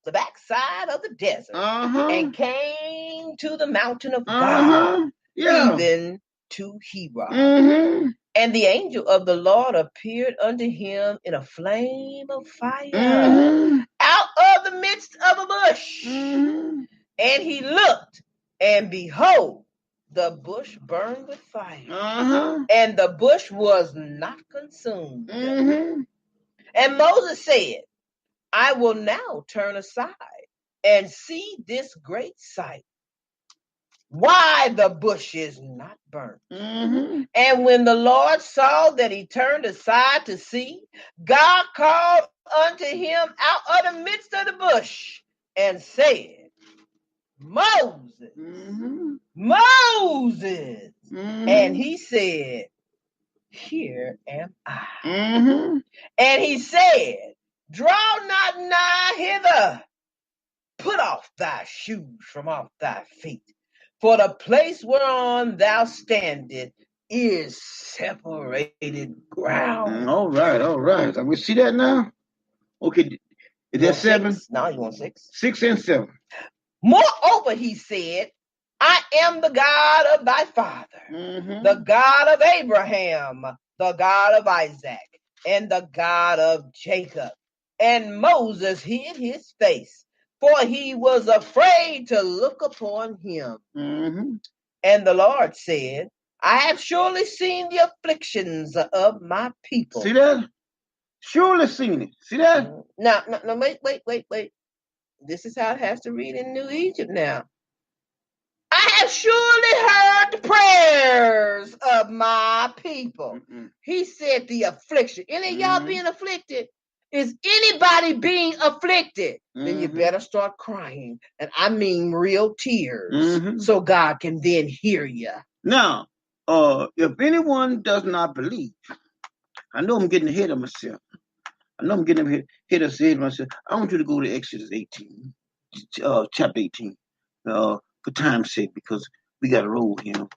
the backside of the desert and came to the mountain of God, even to Hebron. And the angel of the Lord appeared unto him in a flame of fire out of the midst of a bush. And he looked, and behold, the bush burned with fire, and the bush was not consumed. And Moses said, I will now turn aside and see this great sight, why the bush is not burnt. And when the Lord saw that he turned aside to see, God called unto him out of the midst of the bush and said, Moses, Moses. And he said, here am I. And he said, draw not nigh hither. Put off thy shoes from off thy feet. For the place whereon thou standest is separated ground. All right. We see that now? Okay. Is that 7? No, you want 6? 6 and 7. Moreover, he said, I am the God of thy father, the God of Abraham, the God of Isaac, and the God of Jacob. And Moses hid his face, for he was afraid to look upon him. And the Lord said, I have surely seen the afflictions of my people. See that? Surely seen it. See that? No, wait. This is how it has to read in New Egypt now. I have surely heard the prayers of my people. He said the affliction. Any of y'all being afflicted? Is anybody being afflicted? Then you better start crying. And I mean real tears. So God can then hear you. Now, if anyone does not believe, I know I'm getting ahead of myself. I want you to go to Exodus 18, chapter 18, for time's sake, because we got to roll here.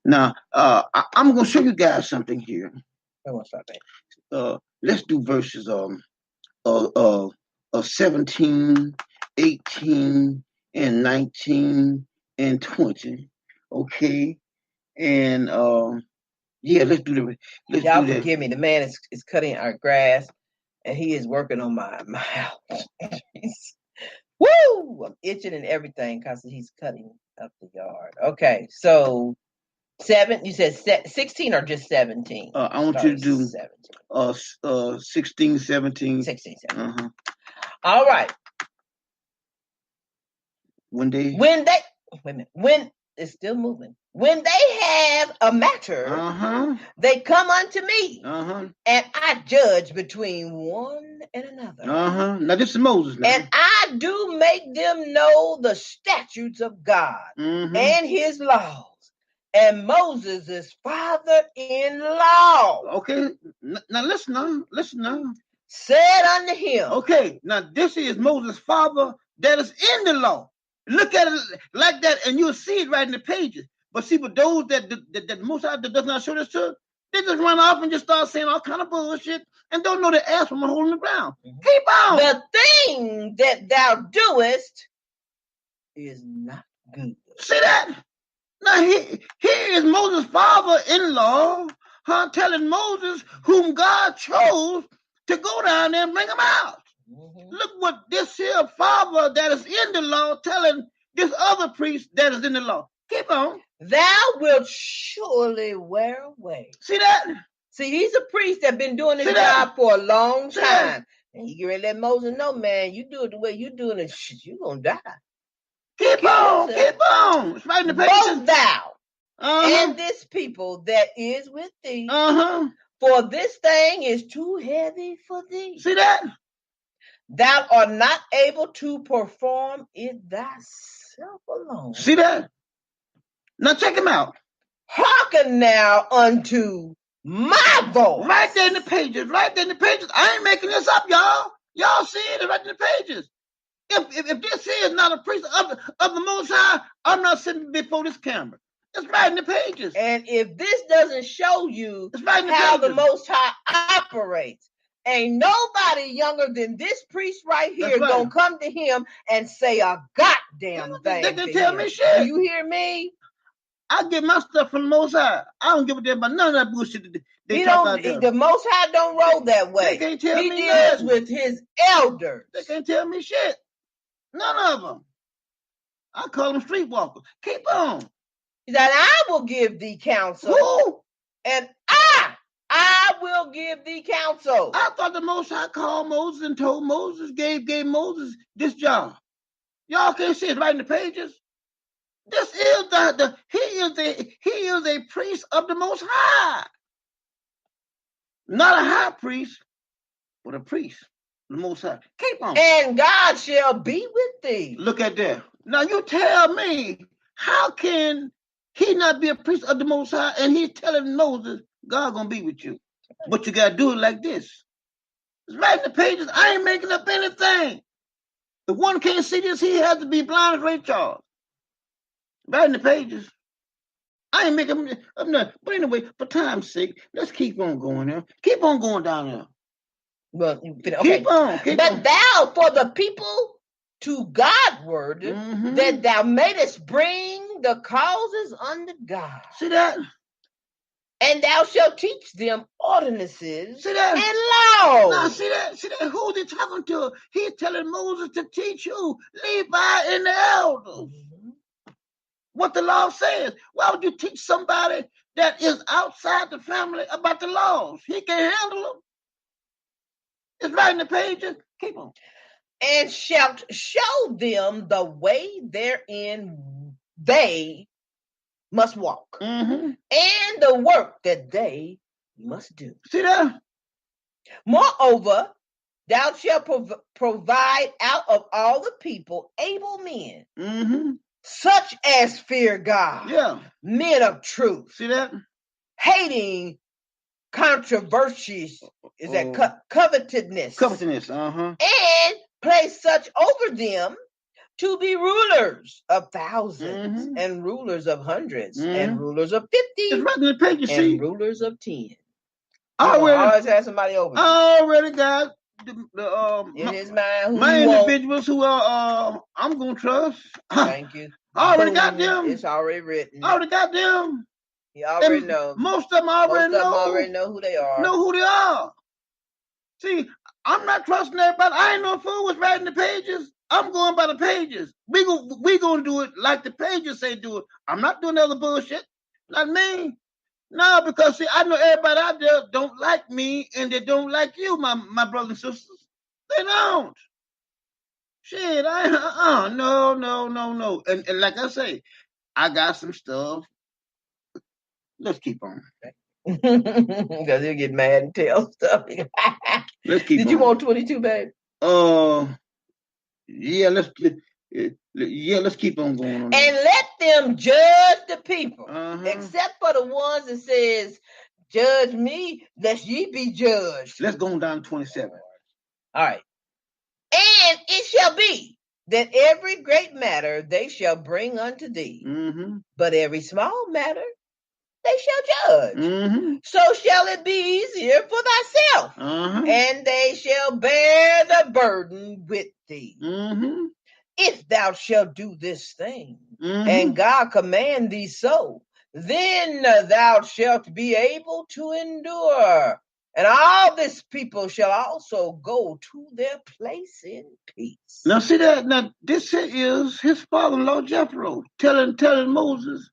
Now, I'm going to show you guys something here. Let's do verses 17, 18, and 19, and 20. Okay? And let's do that. Y'all forgive me. The man is cutting our grass, and he is working on my house. Woo! I'm itching and everything because he's cutting up the yard. Okay, so 7. You said 16 or just 17? I want you to do 17. 16, 17. 16, 17. All right. When it's still moving. When they have a matter, they come unto me, and I judge between one and another. Now this is Moses now. And I do make them know the statutes of God and his laws. And Moses is father-in-law. Okay, now listen now. said unto him. Okay, now this is Moses' father that is in the law. Look at it like that, and you'll see it right in the pages. But see, but those that Most High that does not show this to, they just run off and just start saying all kind of bullshit and don't know the ass from a hole in the ground. Keep on. The thing that thou doest is not good. See that? Now here is Moses' father-in-law, telling Moses whom God chose to go down there and bring him out. Look what this here father that is in the law telling this other priest that is in the law. Keep on. Thou wilt surely wear away. See that? See, he's a priest that's been doing this See that? job for a long See that? time. And he can let Moses know, man, you do it the way you doing it, shit, you gonna die. Keep on. Keep on. It's right in the pages. Both thou Uh-huh. and this people that is with thee, Uh-huh. for this thing is too heavy for thee. See that? Thou art not able to perform it thyself alone. See that? Now check him out. Hearken now unto my voice. Right there in the pages. Right there in the pages. I ain't making this up, y'all. Y'all see it right in the pages. If this here is not a priest of the Most High, I'm not sitting before this camera. It's right in the pages. And if this doesn't show you It's right in the how the pages. Most High operates, ain't nobody younger than this priest right here That's right. gonna come to him and say a goddamn thing. They can to tell him. me shit. Do you hear me? I get my stuff from the Most High. I don't give a damn about none of that bullshit that they He talk don't. out there. The Most High don't roll that way. They can't tell He me deals nothing. with his elders. They can't tell me shit. None of them. I call them streetwalkers. Keep on. He said, "I will give thee counsel, Who? and I will give thee counsel." I thought the Most High called Moses and told Moses, gave Moses this job. Y'all can't see it right in the pages. This is he is a priest of the Most High. Not a high priest, but a priest of the Most High. Keep on. And God shall be with thee. Look at that. Now you tell me, how can he not be a priest of the Most High and he's telling Moses, God gonna be with you. But you gotta do it like this. It's right in the pages. I ain't making up anything. If one can't see this, he has to be blind as Ray Charles. Right in the pages. I ain't making up nothing. But anyway, for time's sake, let's keep on going there. Keep on going down there. Well, okay. Keep on. But thou for the people to Godward, Mhm. that thou mayest bring the causes unto God. See that? And thou shalt teach them ordinances See that? and Now, laws. see that? Who's he talking to? He's telling Moses to teach you, Levi and the elders, what the law says. Why would you teach somebody that is outside the family about the laws? He can't handle them. It's right in the pages. Keep on. And shalt show them the way therein they must walk, Mm-hmm. and the work that they must do. See that? Moreover, thou shalt provide out of all the people able men, Mm-hmm. such as fear God, Yeah. men of truth, See that? hating controversies, is that covetousness, Covetousness. Uh-huh. and place such over them to be rulers of thousands, Mhm. and rulers of hundreds, Mhm. and rulers of It's 50, right in the pages. and See? rulers of 10. I You already, always have somebody over you I already got in his mind who my you want. individuals who are I'm gonna trust. Thank you. I already got Boom. them. It's already written. I already got them. You already And know. Most of them already Most of them know. already know who they are. Know who they are. See, I'm not trusting everybody. I ain't no fool was writing the pages. I'm going by the pages. We gonna do it like the pages say do it. I'm not doing other bullshit. Not me. No, because see, I know everybody out there don't like me and they don't like you, my brothers and sisters. They don't. Shit, no. And like I say, I got some stuff. Let's keep on. Because he'll get mad and tell stuff. Let's keep on. Did you want 22, babe? Yeah, let's keep on going on. And let them judge the people, Uh-huh. except for the ones that says, judge me, lest ye be judged. Let's go on down to 27. All right. And it shall be that every great matter they shall bring unto thee, but every small matter they shall judge. So shall it be easier for thyself, and they shall bear the burden with thee. If thou shalt do this thing, and God command thee so, then thou shalt be able to endure. And all this people shall also go to their place in peace. Now see that? Now this is his father-in-law Jethro telling Moses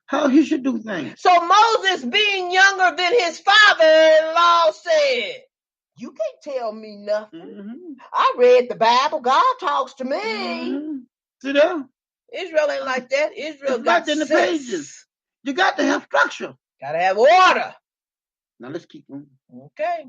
how he should do things. So Moses, being younger than his father-in-law, said, you can't tell me nothing. I read the Bible. God talks to me. See that? Israel ain't like that. Israel It's got right in the sense. pages. You got to have structure. Got to have order. Now let's keep on. Okay.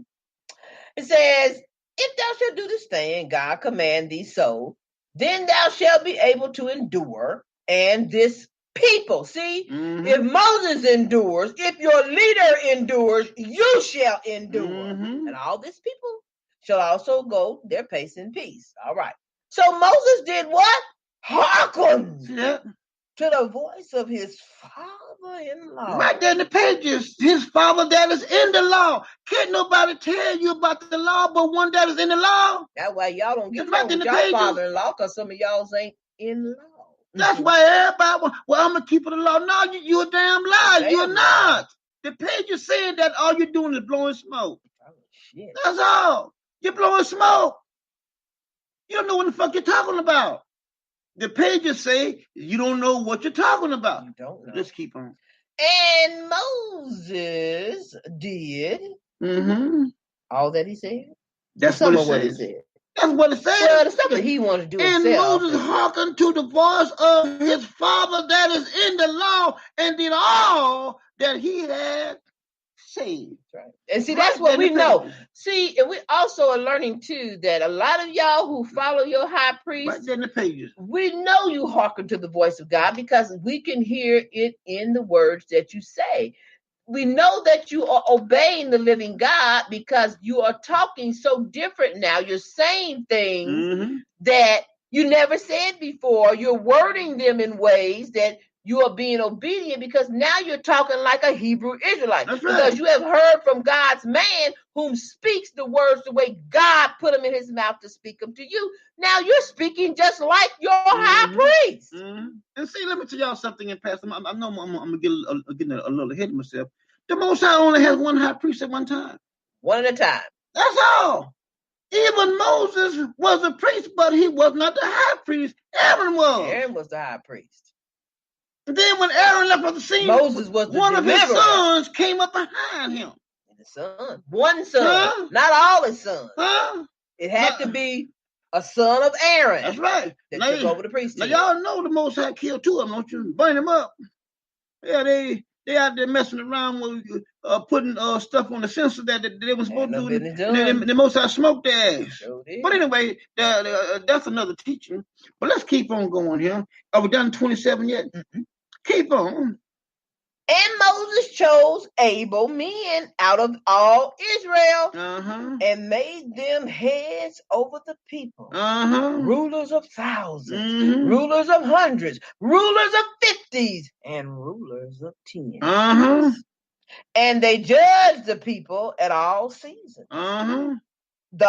It says, if thou shalt do this thing, and God command thee so, then thou shalt be able to endure, and this people. See, if Moses endures, if your leader endures, you shall endure. And all this people shall also go their pace in peace. All right. So Moses did what? Hearken to the voice of his father-in-law. Right there in the pages, his father that is in the law. Can't nobody tell you about the law but one that is in the law. That's why y'all don't get right along in with the y'all pages. father-in-law, because some of y'all ain't in law. That's why everybody, well, I'm going to keep it the law. No, you're a damn liar. You're not. The pages saying that all you're doing is blowing smoke. Oh, shit. That's all. You're blowing smoke. You don't know what the fuck you're talking about. The pages say you don't know what you're talking about. You don't know. Let's keep on. And Moses did all that he said. That's some what of what he says. said. That's what it says. Well, the stuff that he wanted to do And himself. Moses hearkened to the voice of his father that is in the law and did all that he had said. Right. And see, that's what we know. See, and we also are learning too that a lot of y'all who follow your high priest, Right there in the pages. we know you hearken to the voice of God because we can hear it in the words that you say. We know that you are obeying the living God because you are talking so different now. You're saying things that you never said before. You're wording them in ways that you are being obedient because now you're talking like a Hebrew Israelite. That's right. Because you have heard from God's man whom speaks the words the way God put them in his mouth to speak them to you. Now you're speaking just like your high priest. And see, let me tell y'all something in past. I know I'm going to get a little ahead of myself. The Most High only has one high priest at one time. One at a time. That's all. Even Moses was a priest, but he was not the high priest. Aaron was. Aaron was the high priest. And then when Aaron left on the scene, Moses was the one of his deliverer. sons came up behind him. The son. One son. Not all his sons. It had to be a son of Aaron. That's right. That Now, took over the priesthood. Now y'all know the Most High killed two of them, don't you? Burn them up. Yeah, they out there messing around with putting stuff on the census that they were supposed to do. The Most High smoked their ass. Sure did. But anyway, that's another teaching. But let's keep on going here. Are we done 27 yet? Keep on. And Moses chose able men out of all Israel and made them heads over the people, rulers of thousands, rulers of hundreds, rulers of 50s, and rulers of 10s. And they judged the people at all seasons. The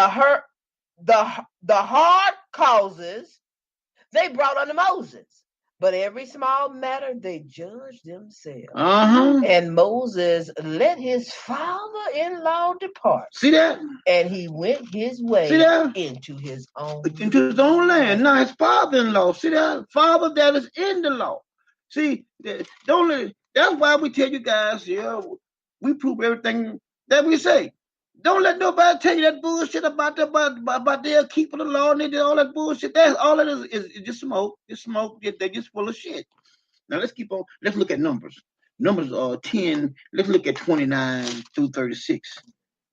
hard causes they brought unto Moses. But every small matter they judged themselves. And Moses let his father-in-law depart. See that? And he went his way into his own land. Now his father-in-law. See that? Father that is in the law. See, that's why we tell you guys, we prove everything that we say. Don't let nobody tell you that bullshit about they're keeping the law and they did all that bullshit. That's all it is just smoke. It's smoke. They're just full of shit. Now let's keep on. Let's look at Numbers. Numbers 10. Let's look at 29 through 36.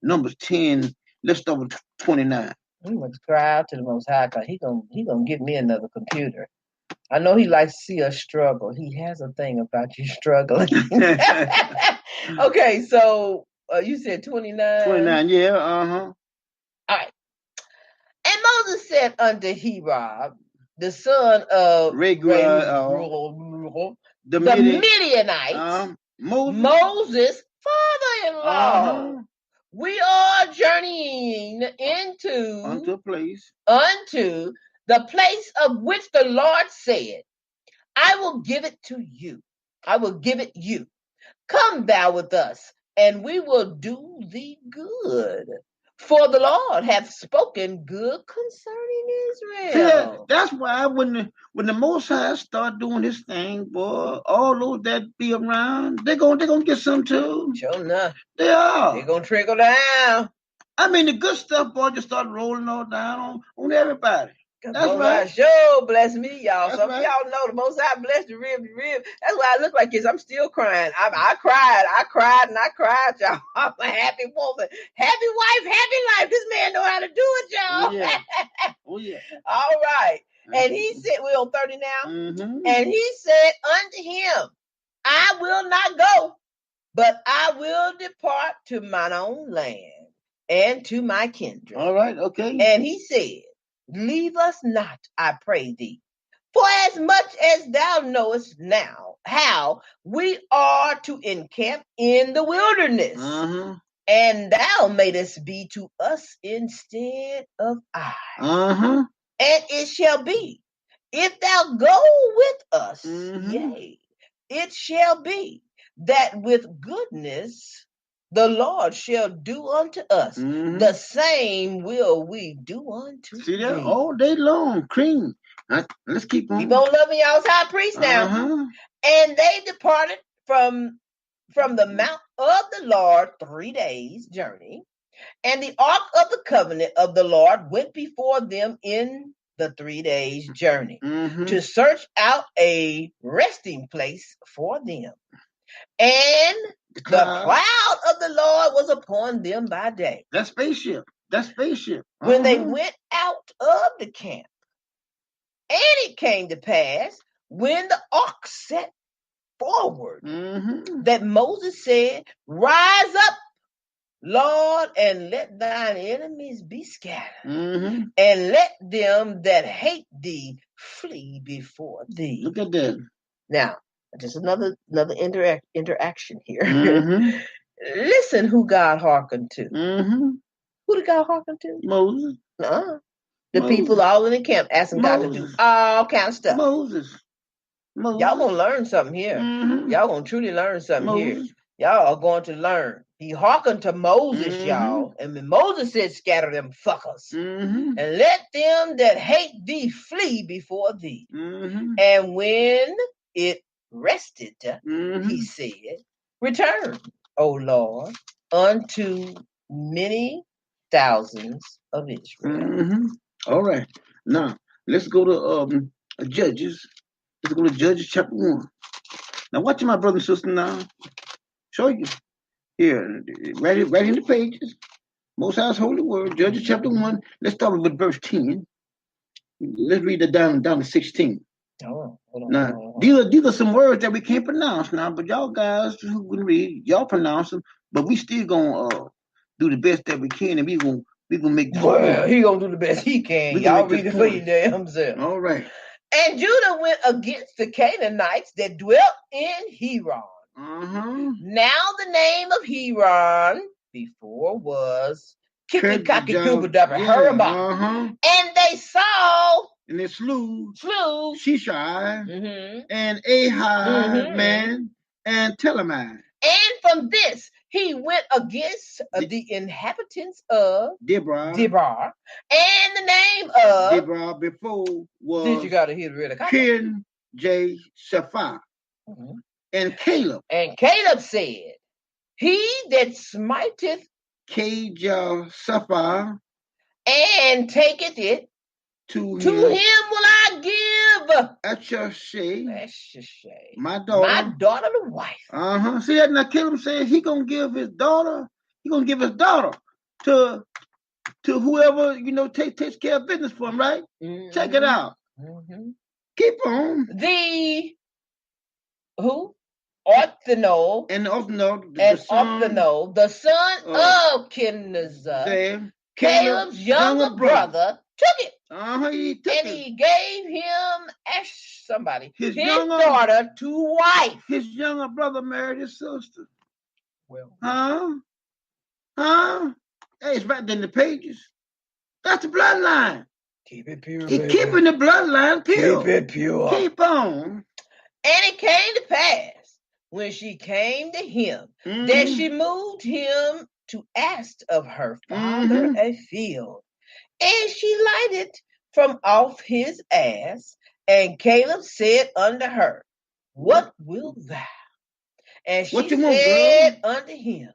Numbers 10. Let's start with 29. We want to cry out to the Most High because he gonna give me another computer. I know he likes to see us struggle. He has a thing about you struggling. Okay, so you said 29? 29, yeah, All right. Moses said unto Herob, the son of Reuel, the Midian- Midianites, Moses. Moses' father-in-law. Uh-huh. We are journeying into Unto a place. unto the place of which the Lord said, I will give it to you. I will give it you. Come thou with us, and we will do thee good. For the Lord hath spoken good concerning Israel. See, that's why when the Most High start doing his thing, boy, all those that be around, they're gonna get some too. Sure enough. They are. They're going to trickle down. I mean, the good stuff, boy, just start rolling all down on everybody. That's Most right. High sure bless me, y'all. That's Some right. of y'all know the Most High bless the rib. That's why I look like this. I'm still crying. I cried, y'all. I'm a happy woman, happy wife, happy life. This man know how to do it, y'all. Oh, yeah. Oh, yeah. All right. And he said, we're on 30 now. Mm-hmm. And he said unto him, I will not go, but I will depart to mine own land and to my kindred. All right, okay. And he said, leave us not, I pray thee, for as much as thou knowest now how we are to encamp in the wilderness, Uh-huh. and thou madest be to us instead of I. Uh-huh. And it shall be, if thou go with us, Mhm. yea, it shall be that with goodness the Lord shall do unto us. Mhm. The same will we do unto See that? thee. All day long, cream. Let's keep on. Keep on loving y'all's high priest now. Uh-huh. And they departed from the mount of the Lord 3 days' journey. And the ark of the covenant of the Lord went before them in the 3 days' journey Mm-hmm. to search out a resting place for them. And the cloud of the Lord was upon them by day. That spaceship. When they Uh-huh. went out of the camp. And it came to pass when the ark set forward Mm-hmm. that Moses said, rise up, Lord, and let thine enemies be scattered, Mm-hmm. and let them that hate thee flee before thee. Look at that. Now, just another interaction here. Mm-hmm. Listen who God hearkened to. Mm-hmm. Who did God hearken to? Moses. The Moses. people all in the camp asking God to do Moses. all kind of stuff. Moses. Y'all gonna learn something here. Mm-hmm. Y'all gonna truly learn something here. Moses. Y'all are going to learn. He hearkened to Moses, Mhm. y'all. And when Moses said, scatter them fuckers. Mm-hmm. And let them that hate thee flee before thee. Mm-hmm. And when it rested, Mm-hmm. he said, return, O Lord, unto many thousands of Israel. Mm-hmm. All right. Now, let's go to Judges. Let's go to Judges chapter 1. Now, watch my brother and sister now. Show you. Here, right in the pages. Most High's Holy Word, Judges chapter 1. Let's start with verse 10. Let's read it down to 16. Oh, hold on, Now, hold on. these are some words that we can't pronounce now, but y'all guys who can read, y'all pronounce them, but we still gonna do the best that we can, and we gonna make this Well, point. he gonna do the best he can. We gonna Y'all make read this it for point. you damn self. All right. And Judah went against the Canaanites that dwelt in Hebron. Uh-huh. Now the name of Hebron before was Kippy-Cocky-Cooper-Dupper, Herba. Uh-huh. And they saw, And they slew Shishai, Shishai and Ahai, Mhm. man, and Telemai, and from this he went against the inhabitants of Deborah. Debar. And the name of, Deborah before was since you got to hear the real Ken J. Shaphat. Mhm. And Caleb, And Caleb said, he that smiteth Kajah Sapha, and taketh it, to to him, him will I give Achashai, my my daughter. daughter the wife. Uh-huh. See that? Now Caleb said he gonna give his daughter. He gonna give his daughter to whoever takes care of business for him, right? Check it out. Mhm. Keep on. The who? Othniel And Othniel, and the son Othniel, the son of Kenazah, Sam, Caleb's younger brother, took it. He took And it. he gave him his younger- daughter to wife. His younger brother married his sister. Well, Huh? Hey, it's right in the pages. That's the bloodline. keep it pure. He's baby. keeping the bloodline pure. Keep it pure. Keep on. And it came to pass when she came to him that she moved him to ask of her father a field. And she lighted from off his ass. And Caleb said unto her, What wilt thou? And she What you want, said unto him,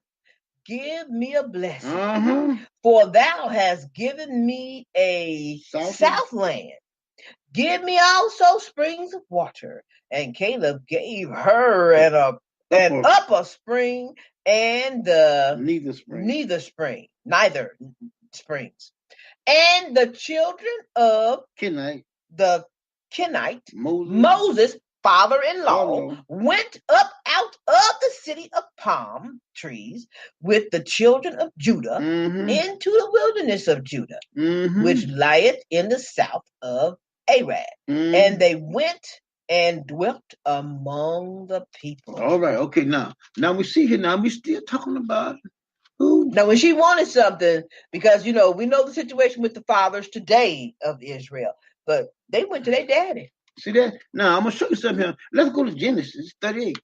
Give me a blessing, for thou hast given me a southland. Give me also springs of water. And Caleb gave her an upper spring and neither springs. And the children of the Kenite, Moses' father-in-law, went up out of the city of palm trees with the children of Judah into the wilderness of Judah, which lieth in the south of Arad. And they went and dwelt among the people. All right, okay, now we see here, now we still talking about who? Now, when she wanted something, because, we know the situation with the fathers today of Israel, but they went to their daddy. See that? Now, I'm going to show you something here. Let's go to Genesis 38.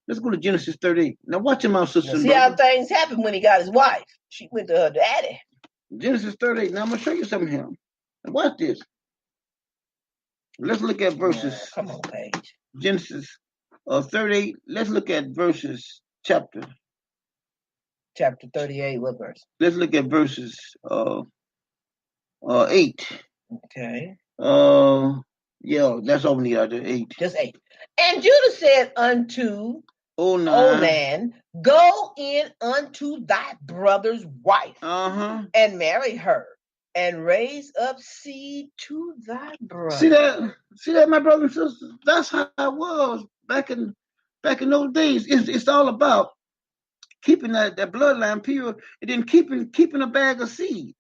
Let's go to Genesis 38. Now, watch him out, sister. Now, see how things happen when he got his wife. She went to her daddy. Genesis 38. Now, I'm going to show you something here. Now, watch this. Let's look at verses. Come on, Paige. Genesis 38. Let's look at verses, chapter 38, what verse? Let's look at verses 8. Okay. Yeah, that's all we need out there, 8. Just 8. And Judah said unto Onan, Go in unto thy brother's wife, and marry her, and raise up seed to thy brother. See that, my brother and sisters? That's how it was back in those days. It's all about keeping that bloodline pure, and then keeping a bag of seed.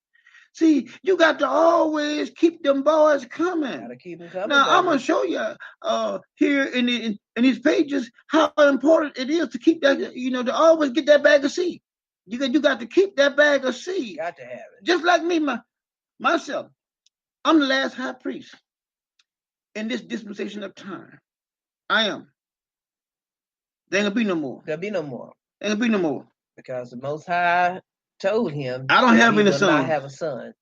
See, you got to always keep them boys coming. Gotta keep them coming. Now, I'm gonna show you here in these pages how important it is to keep that. To always get that bag of seed. You got to keep that bag of seed. Got to have it. Just like me, myself, I'm the last high priest in this dispensation of time. I am. There ain't gonna be no more. There'll be no more. Ain't gonna be no more. Because the Most High told him, I don't have any son. son. Not have a son.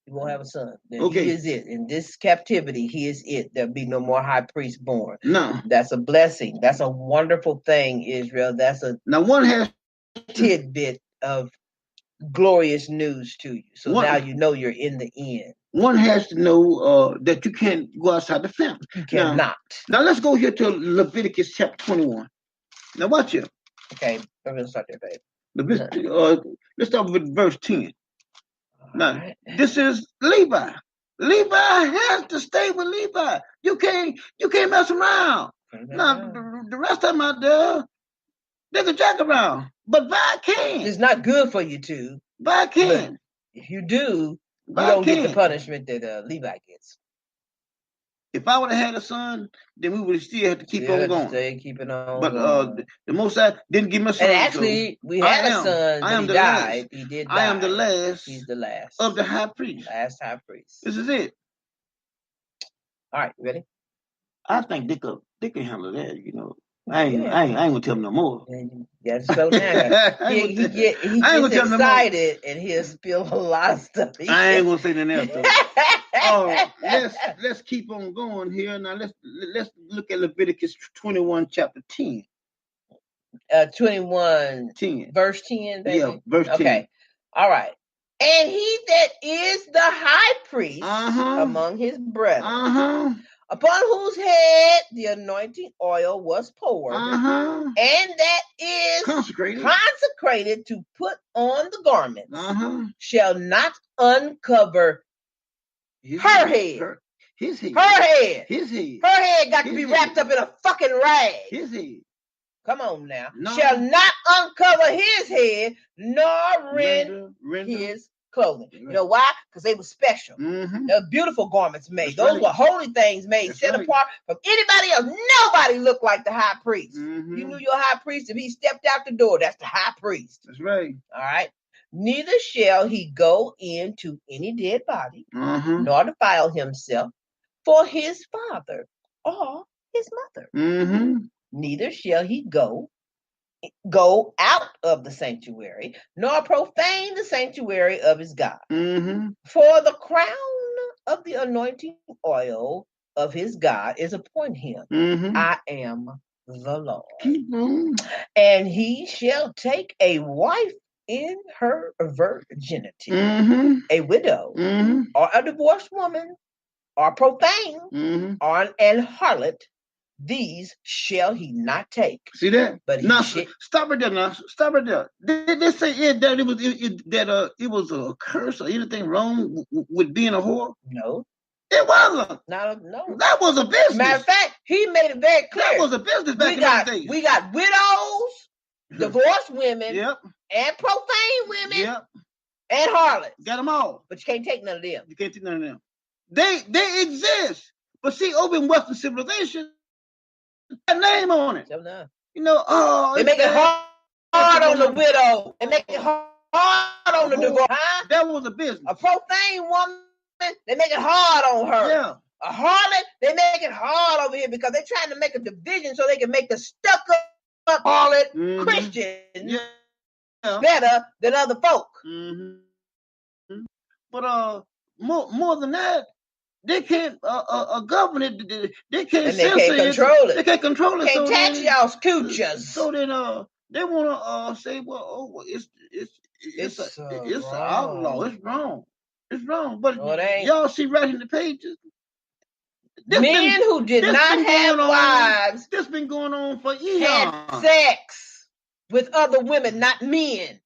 He won't have a son. Then Okay. He is it. In this captivity, he is it. There'll be no more high priest born. No. That's a blessing. That's a wonderful thing, Israel. That's a one tidbit of glorious news to you. So now you know you're in the end. One has to know that you can't go outside the family. You cannot. Now let's go here to Leviticus chapter 21. Now watch here. Okay, I'm going to start there, babe. Let's start with verse 10. Now, this is Levi. Levi has to stay with Levi. You can't mess around. Now, the rest of them out there, they can jack around. But Vi can. It's not good for you to. Vi can. If you do, you Vi don't get can. the punishment that Levi gets. If I would have had a son, then we would still have to keep on going. Stay keeping on. But the Most High didn't give me a son. And actually, we had a son, but he died. He did die. I am the last. He's the last of the high priest. Last high priest. This is it. All right, you ready? I think they can handle that. I ain't gonna tell him no more. You gotta slow down. he gets excited and he'll spill a lot of stuff. I ain't gonna say nothing else though. Let's keep on going here. Now let's look at Leviticus 21 chapter 10. 21 10. Verse 10, baby? Yeah, verse 10. Okay. All right. And he that is the high priest among his brethren, upon whose head the anointing oil was poured, and that is consecrated to put on the garments, shall not uncover her head. His head. Her head. His head. Her head got to be wrapped up in a fucking rag. His head. Come on now. No. Shall not uncover his head, nor rend Render his clothing. You know why? Because they were special. Mm-hmm. There were beautiful garments made. That's Those right. were holy things made, That's set right. apart from anybody else. Nobody looked like the high priest. Mhm. You knew your high priest, if he stepped out the door, that's the high priest. That's right. All right. Neither shall he go into any dead body, Mm-hmm. nor defile himself for his father or his mother. Mm-hmm. Neither shall he go out of the sanctuary, nor profane the sanctuary of his God. Mm-hmm. For the crown of the anointing oil of his God is upon him. Mm-hmm. I am the Lord. Keep on. And he shall take a wife in her virginity, Mm-hmm. a widow, Mm-hmm. or a divorced woman, or profane, Mm-hmm. or an harlot. These shall he not take. See that? But he now should- stop it there. Now stop it there. Did they say that it was a curse or anything wrong with being a whore? No, It wasn't. no. That was a business. Matter of fact, he made it very clear. That was a business back we in got the day. we got widows, divorced women, Yep. and profane women, Yep. and harlots. Got them all. But you can't take none of them. You can't take none of them. They exist. But see, over in Western civilization, a name on it. So no. You know, They make it hard on the widow. They make it hard on the divorce. Huh? That was a business. A profane woman, they make it hard on her. Yeah. A harlot, they make it hard over here because they're trying to make a division so they can make the stuck-up harlot Mhm. Christians Yeah. better than other folk. Mm-hmm. But more than that, they can't govern it. They can't And they censor can't control it. They can't control it. Can't so tax then- y'all's coochers. So then they want to say, well, it's an outlaw. It's wrong. It's wrong. But No, it ain't. y'all see right in the pages. Men who did this not been have going on- wives This been going on for had eons. sex with other women, not men,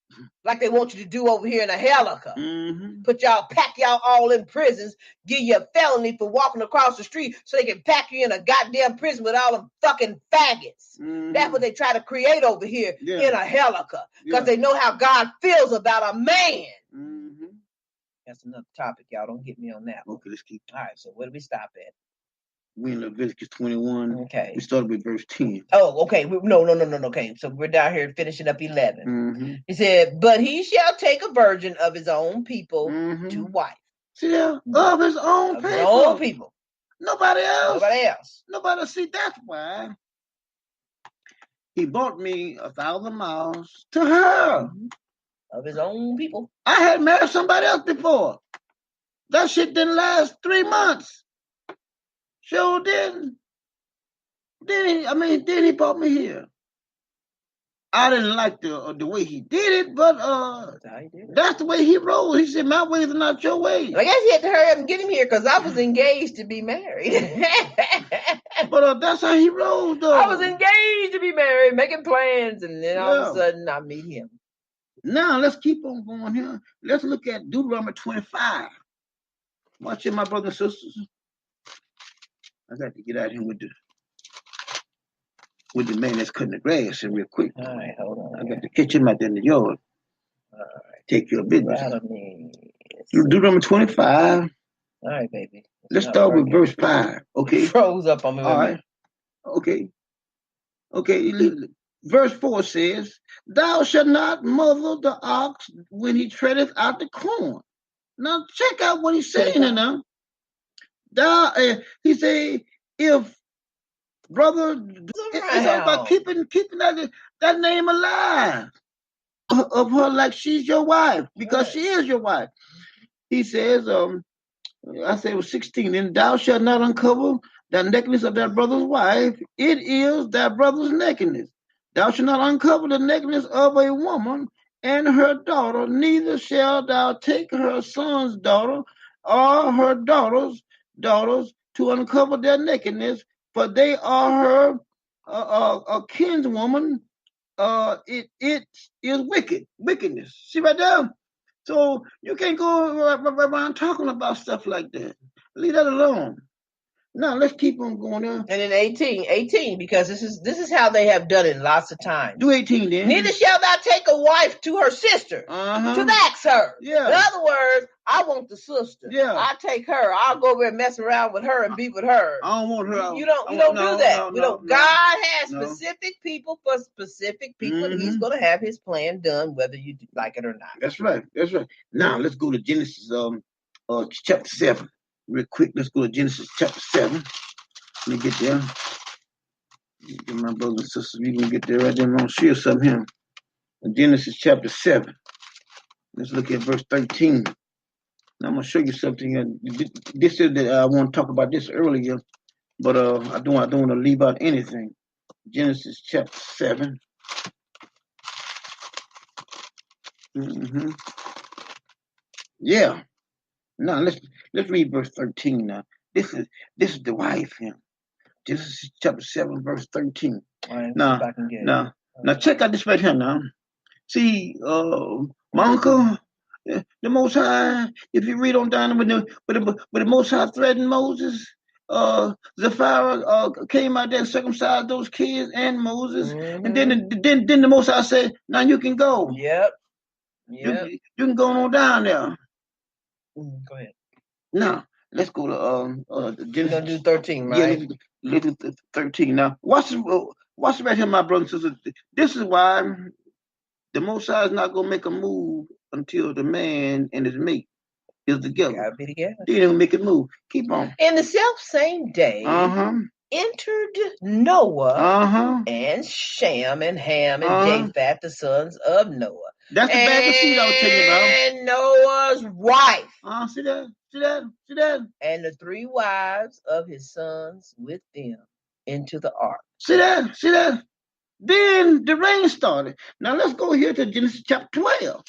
like they want you to do over here in a helica. Mm-hmm. Pack y'all all in prisons, give you a felony for walking across the street so they can pack you in a goddamn prison with all them fucking faggots. Mm-hmm. That's what they try to create over here Yeah. in a helica because Yeah. they know how God feels about a man. Mm-hmm. That's another topic, y'all. Don't get me on that one. Okay, let's keep. All right, so where do we stop at? We in Leviticus 21. Okay. We started with verse 10. Oh, okay. No. Okay, so we're down here finishing up 11. Mm-hmm. He said, but he shall take a virgin of his own people Mm-hmm. to wife. See there? Of his own Of people. his own people. Nobody else. Nobody else. Nobody. See, that's why he brought me 1,000 miles to her. Of his own people. I had married somebody else before. That shit didn't last 3 months. Sure didn't. Then he brought me here. I didn't like the way he did it, but That's how he did it. that's the way he rolled. He said, "My ways are not your ways." I guess he had to hurry up and get him here because I was engaged to be married. But that's how he rolled, though. I was engaged to be married, making plans, and then all of Yeah. a sudden I meet him. Now let's keep on going here. Let's look at Deuteronomy 25. Watch it, my brothers and sisters. I got to get out here with the man that's cutting the grass here real quick. All right, hold on. I got to catch him out there in the yard. All right. Take your business. Right on me. Deuteronomy 25. All right, baby. Let's start with verse 5. Okay. Froze up on me. All right. Okay. Verse 4 says, "Thou shalt not muzzle the ox when he treadeth out the corn." Now check out what he's saying here now. He say, if brother, it's all about keeping that name alive of her like she's your wife, because she is your wife. He says, I say it was 16, "And thou shalt not uncover the nakedness of thy brother's wife. It is thy brother's nakedness. Thou shalt not uncover the nakedness of a woman and her daughter, neither shalt thou take her son's daughter or her daughter's daughters to uncover their nakedness, for they are her a kinswoman. It is wickedness." See right there? So you can't go around talking about stuff like that. Leave that alone. Now let's keep on going there. And then 18, because this is how they have done it lots of times. Do 18 then. Neither shall thou take a wife to her sister to vex her. Yeah. In other words, I want the sister. Yeah. I take her. I'll go over and mess around with her and be with her. I don't want her. You don't do that. God has No. specific people for specific people. And He's Mhm. going to have His plan done, whether you like it or not. That's right. That's right. Now let's go to Genesis chapter 7. Real quick, let's go to Genesis chapter 7. Let me get there. Get my brothers and sisters, we can get there right there. I'm going to share something here. In Genesis chapter 7. Let's look at verse 13. Now I'm going to show you something. This is that I want to talk about this earlier, but I don't want to leave out anything. Genesis chapter 7. Yeah. Now let's read verse 13 now. This is the wife here. Genesis chapter 7, verse 13. All right, Now, now check out this right here now. See, my uncle, the Most High, if you read on down when the Most High threatened Moses, Zipporah came out there and circumcised those kids and Moses, and then the Most High said, "Now you can go. Yep. You can go on down there." Go ahead. Now let's go to We're Genesis. gonna do 13, right? Yeah, let's do 13. Now watch right here, my brothers and sisters. This is why the Most High is not gonna make a move until the man and his mate is together. Gotta be together. They don't make it move. Keep on. In the self same day, entered Noah and Shem and Ham and Japheth, the sons of Noah. That's the bag of seed I was telling you about. And Noah's wife. See that? And the 3 wives of his sons with them into the ark. See that? Then the rain started. Now let's go here to Genesis chapter 12.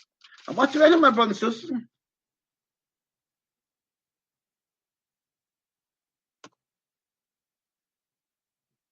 I want you right here, my brothers and sisters.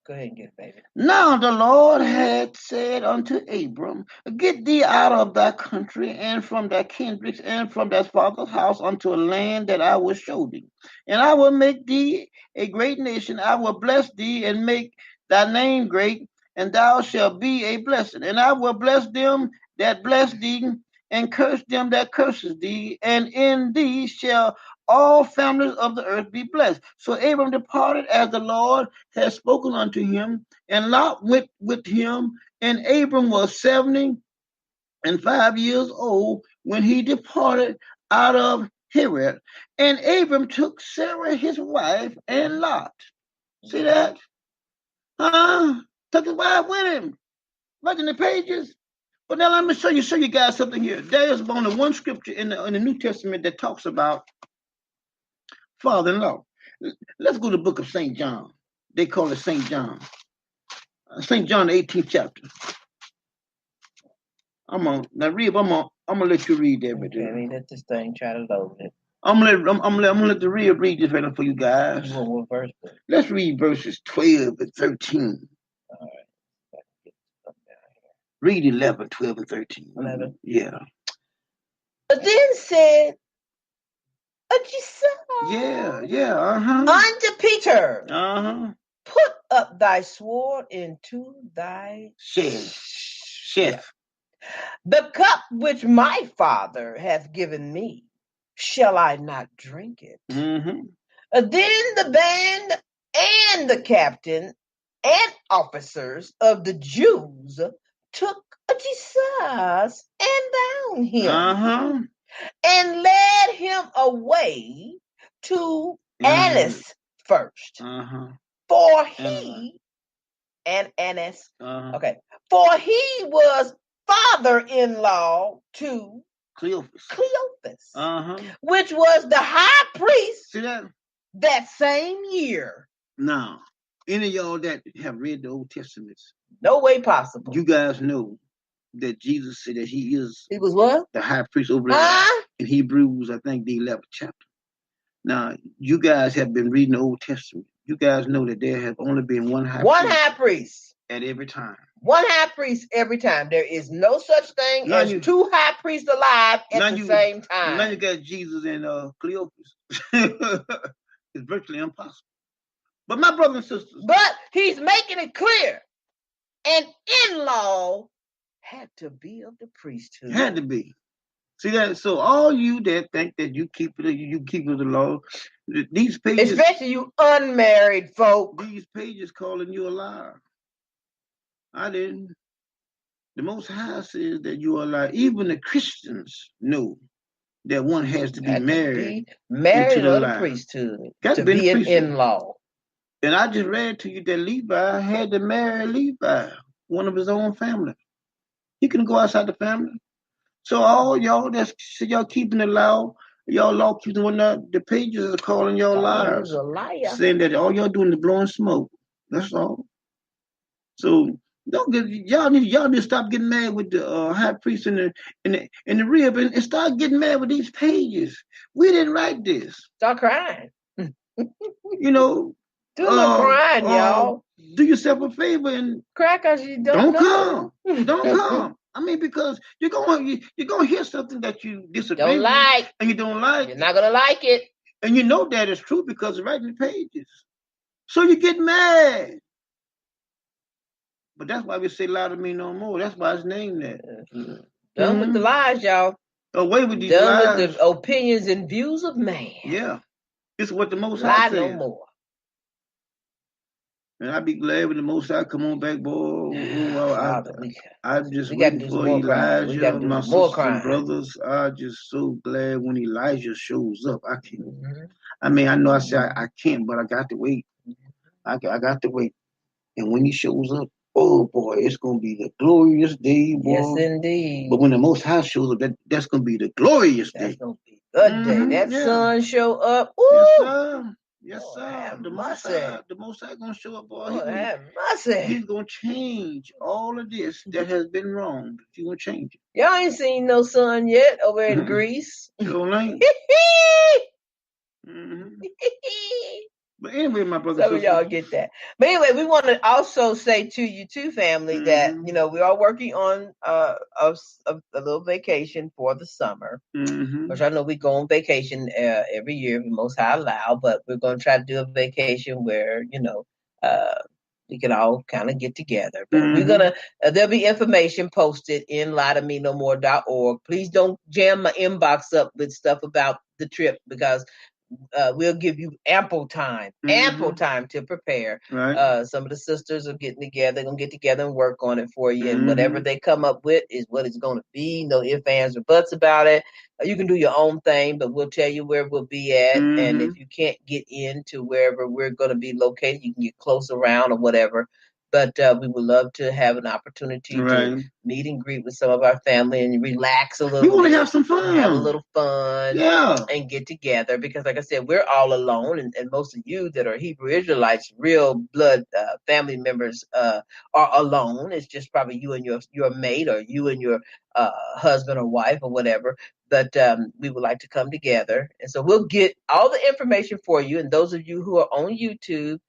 Go ahead and get it, baby. Now the Lord had said unto Abram, "Get thee out of thy country and from thy kindreds and from thy father's house unto a land that I will show thee. And I will make thee a great nation. I will bless thee and make thy name great, and thou shalt be a blessing. And I will bless them that bless thee, and curse them that curses thee. And in thee shall all families of the earth be blessed." So Abram departed as the Lord had spoken unto him, and Lot went with him. And Abram was 75 years old when he departed out of Haran. And Abram took Sarah his wife and Lot. See that? Took his wife with him. Right in the pages. But now let me show you guys something here. There's only one scripture in the New Testament that talks about father-in-law. Let's go to the book of St. John. They call it St. John. St. John, the 18th chapter. I'm gonna let you read that right there. Okay, let this thing try to load it. I'm gonna let the read this right now for you guys. You want what verse? Let's read verses 12 and 13. All right. Read 11, 12, and 13. 11? Yeah. But then said Ajisa unto Peter, put up thy sword into thy sheath. The cup which my father hath given me, shall I not drink it? Then the band and the captain and officers of the Jews took Jesus and bound him and led him away to Annas first. For he for he was father-in-law to Cleophas, which was the high priest. See that? That same year. Now, any of y'all that have read the Old Testament, no way possible. You guys know that Jesus said that he was what? The high priest over there in Hebrews, I think the 11th chapter. Now, you guys have been reading the Old Testament. You guys know that there have only been one high priest at every time. One high priest every time. There is no such thing as 2 high priests alive at the same time. Now you got Jesus and Cleophas. It's virtually impossible. But my brothers and sisters, But he's making it clear. An in-law had to be of the priesthood. had to be. See that? So all you that think that you keep the law, these pages, Especially you unmarried folk. these pages calling you a liar. I didn't. The Most High says that you are a liar. Even the Christians know that one has to be Had to married. be married into the or the line. priesthood Got to to be in be the an priesthood. in-law. And I just read to you that Levi had to marry Levi, one of his own family. He couldn't go outside the family. So all y'all y'all keeping the law, y'all law keeping one up, the pages are calling y'all liars, He's a liar. saying that all y'all doing is blowing smoke. That's all. So y'all need to stop getting mad with the high priest and the rib and start getting mad with these pages. We didn't write this. Start crying. You know. Do a little crying, y'all. Do yourself a favor and Cry because you don't know. come. Don't come. I mean, because you're gonna hear something that you disagree Don't with like. and you don't like, You're not gonna like it. and you know that it's true because it's right in the pages. So you get mad. But that's why we say lie to me no more. That's why it's named that. Done with the lies, y'all. Away with these Done lies. with the opinions and views of man. Yeah. It's what the Most Lie High no says. more. And I'd be glad when the Most High come on back, boy. Father, I'm just we gotta waiting do for some more crying. We gotta Elijah, do my some more sisters and crying. brothers. I'm just so glad when Elijah shows up. I can't. Mhm. I mean, I know I say I can't, but I got to wait. I got to wait. And when he shows up, oh boy, it's gonna be the glorious day, boy. Yes, indeed. But when the Most High shows up, that's gonna be the glorious That's day. gonna be a good day. Mhm, That yeah. sun show up. Ooh, Yes, sir. Yes, Lord, sir. have The mercy. Most High gonna show up, boy. Lord, have mercy. He's gonna change all of this that has been wrong. He's gonna change it. Y'all ain't seen no sun yet over in Mhm. Greece. Sure ain't. Mhm. But anyway, my brother. Some of y'all get that. But anyway, we want to also say to you too, family, that Mhm. you know we are working on a little vacation for the summer. Mm-hmm. Which I know we go on vacation every year, the Most High allow, but we're going to try to do a vacation where we can all kind of get together. But we're gonna there'll be information posted in lietomemomore.org. Please don't jam my inbox up with stuff about the trip because we'll give you ample time to prepare. Right. Some of the sisters are getting together. They're going to get together and work on it for you. And whatever they come up with is what it's going to be. No ifs, ands, or buts about it. You can do your own thing, but we'll tell you where we'll be at. And if you can't get into wherever we're going to be located, you can get close around or whatever. But we would love to have an opportunity to meet and greet with some of our family and relax a little. We want to have some fun. Have a little fun. Yeah. And get together because, like I said, we're all alone. And most of you that are Hebrew Israelites, real blood family members are alone. It's just probably you and your mate or you and your husband or wife or whatever. But we would like to come together. And so we'll get all the information for you. And those of you who are on YouTube,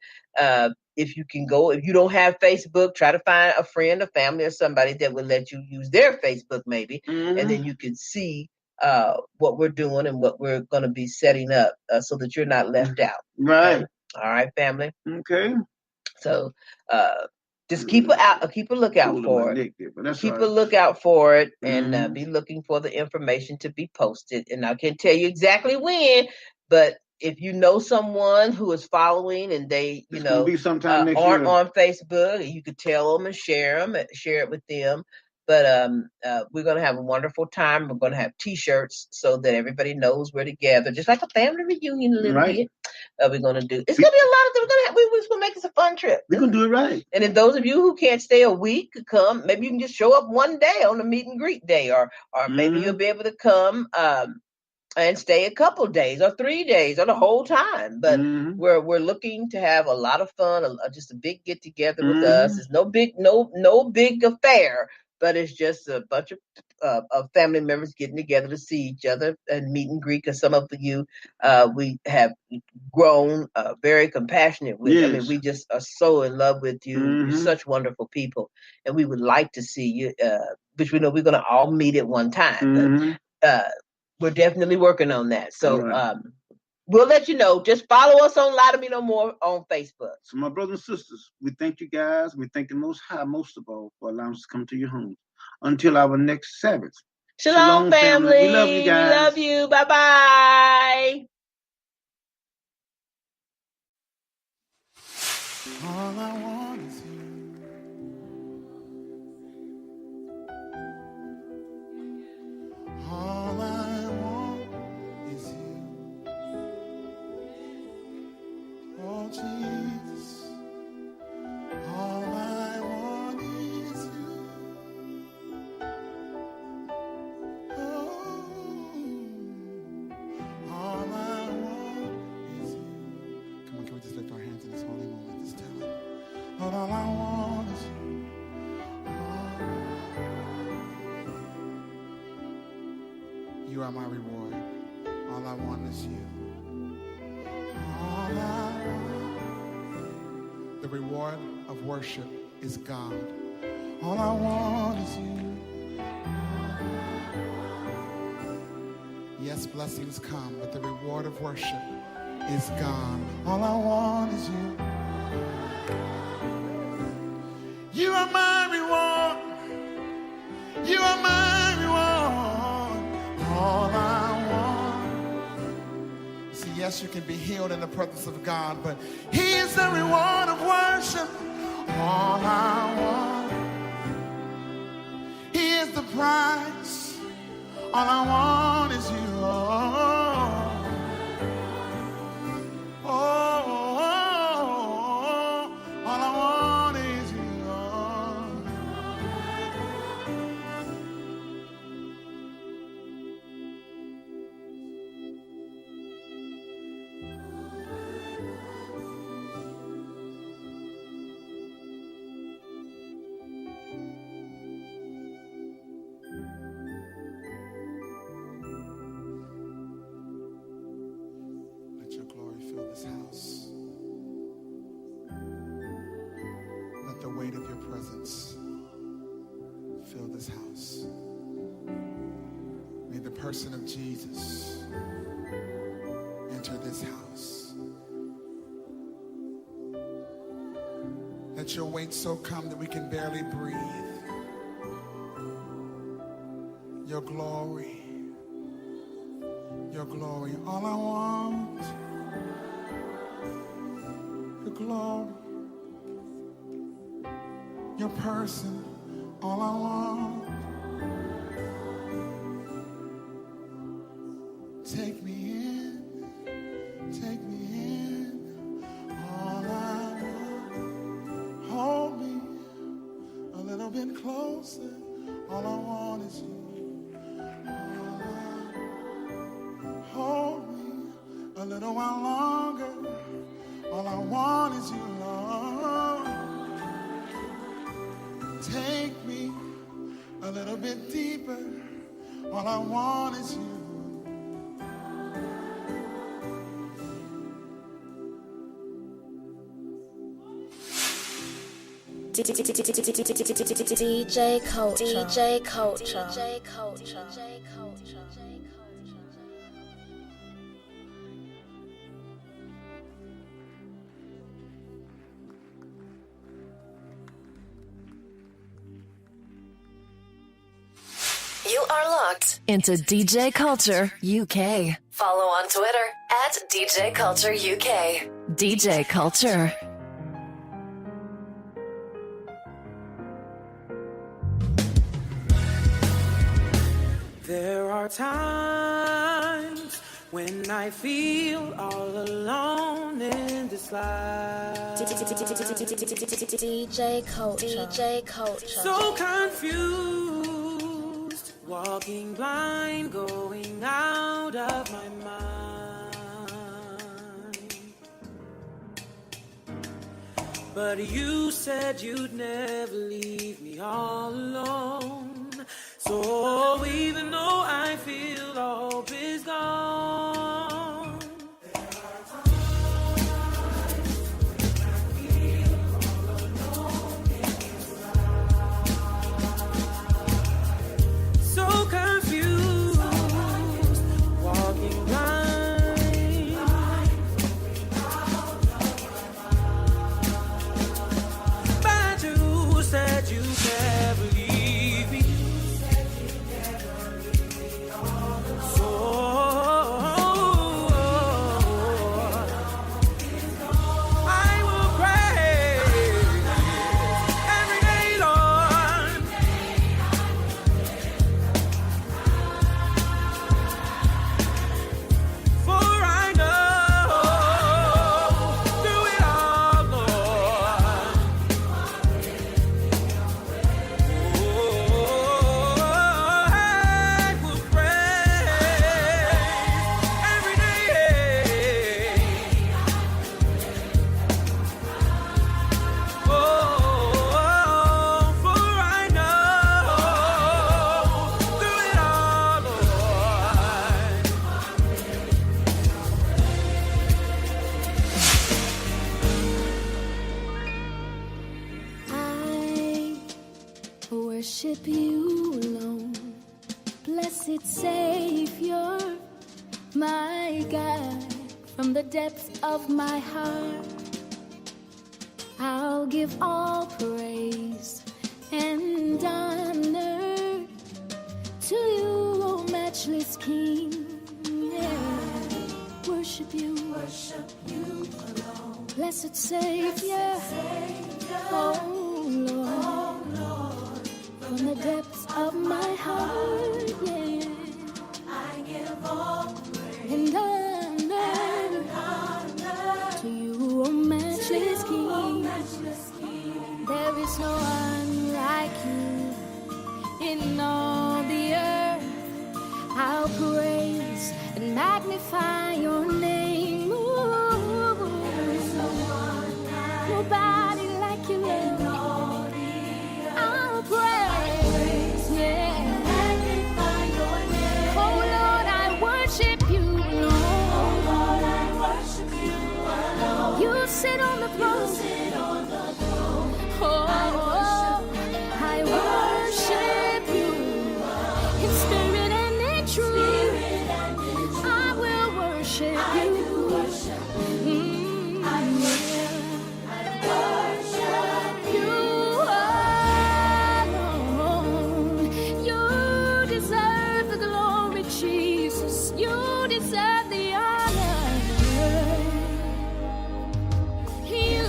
if you can go, if you don't have Facebook, try to find a friend, a family, or somebody that will let you use their Facebook maybe. And then you can see what we're doing and what we're going to be setting up so that you're not left out. Right. Okay? All right, family. Okay. So just keep a lookout for it. Keep a lookout for it and be looking for the information to be posted. And I can't tell you exactly when, but if you know someone who is following and they, aren't on Facebook, you could tell them and share it with them. But we're going to have a wonderful time. We're going to have T-shirts so that everybody knows we're together, just like a family reunion a little bit. We're going to do. It's going to be a lot of things. We're going to make this a fun trip. We're going to do it right. And if those of you who can't stay a week could come, maybe you can just show up one day on the meet and greet day, or maybe you'll be able to come and stay a couple days or 3 days or the whole time. But we're looking to have a lot of fun, just a big get together with us. It's no big affair, but it's just a bunch of family members getting together to see each other and meet and greet. Because some of you we have grown very compassionate with. Yes. I mean, we just are so in love with you. You're such wonderful people, and we would like to see you. Which we know we're going to all meet at one time. But, we're definitely working on that. So we'll let you know. Just follow us on Lie to Me No More on Facebook. So my brothers and sisters, we thank you guys. We thank the Most High most of all for allowing us to come to your homes. Until our next Sabbath. Shalom, family. We love you guys. We love you. Bye-bye. All I want is you. All I want is you. Oh, Jesus. All I want is you. Oh, all I want is you. Come on, can we just lift our hands in this holy moment? Just tell him. Lord, all I want is you. You are my reward. All I want is you. All I want. The reward of worship is God. All I want is you. Yes, blessings come, but the reward of worship is God. All I want is you. You are my reward. You are my reward. All I want. See, yes, you can be healed in the presence of God, but He is the reward of worship. All I want. He is the price. All I want is you. All I want is you. Let your glory fill this house. Let the weight of your presence fill this house. May the person of Jesus enter this house. Let your weight so come that we can barely breathe. Your glory. Your glory. All I want. Your glory. Your person. All I want. Take me in. Take me in. All I want. Hold me a little bit closer. All I want is you. Hold me a little while longer. All I want is you, Lord. Take me a little bit deeper. All I want is you. DJ Culture. DJ Culture. DJ Culture. DJ Culture. You are locked into DJ Culture UK. Follow on Twitter at DJ Culture UK. DJ Culture. There are times when I feel all alone in this life. DJ Culture. DJ Culture. So confused, walking blind, going out of my mind. But you said you'd never leave me all alone. So even though I feel all hope is gone, there are times when I feel all alone in this life. So confused, walking blind, Blessed Savior, my God, from the depths of my heart, I'll give all praise and honor to you, O matchless King. Yeah. Worship you alone. Blessed Savior, oh Lord, from the depths of my heart, yeah, I give all praise and honor to you, O matchless King. There is no one like you in all the earth. I'll praise and magnify your name. Ooh, there is no one like nobody like you, Lord. I'll praise, yeah, magnify your name. Oh Lord, I worship you, Lord. Oh Lord, I worship you alone. You sit on the throne. Oh, I worship you in spirit and in truth. I will worship you. I worship you alone. You deserve the glory, Jesus. You deserve the honor. You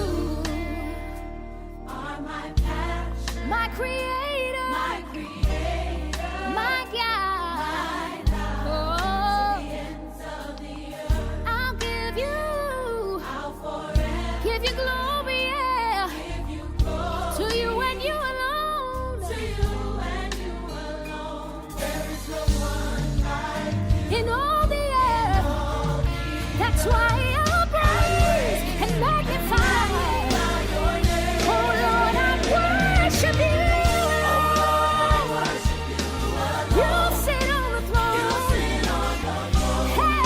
are my passion, my creator, my God. Oh, I'll give you, I'll forever give you glory, yeah, to you and you alone, There is no one like you in all the earth. That's why I'll praise and magnify your name. Oh Lord, I worship you. You sit on the throne. Hey,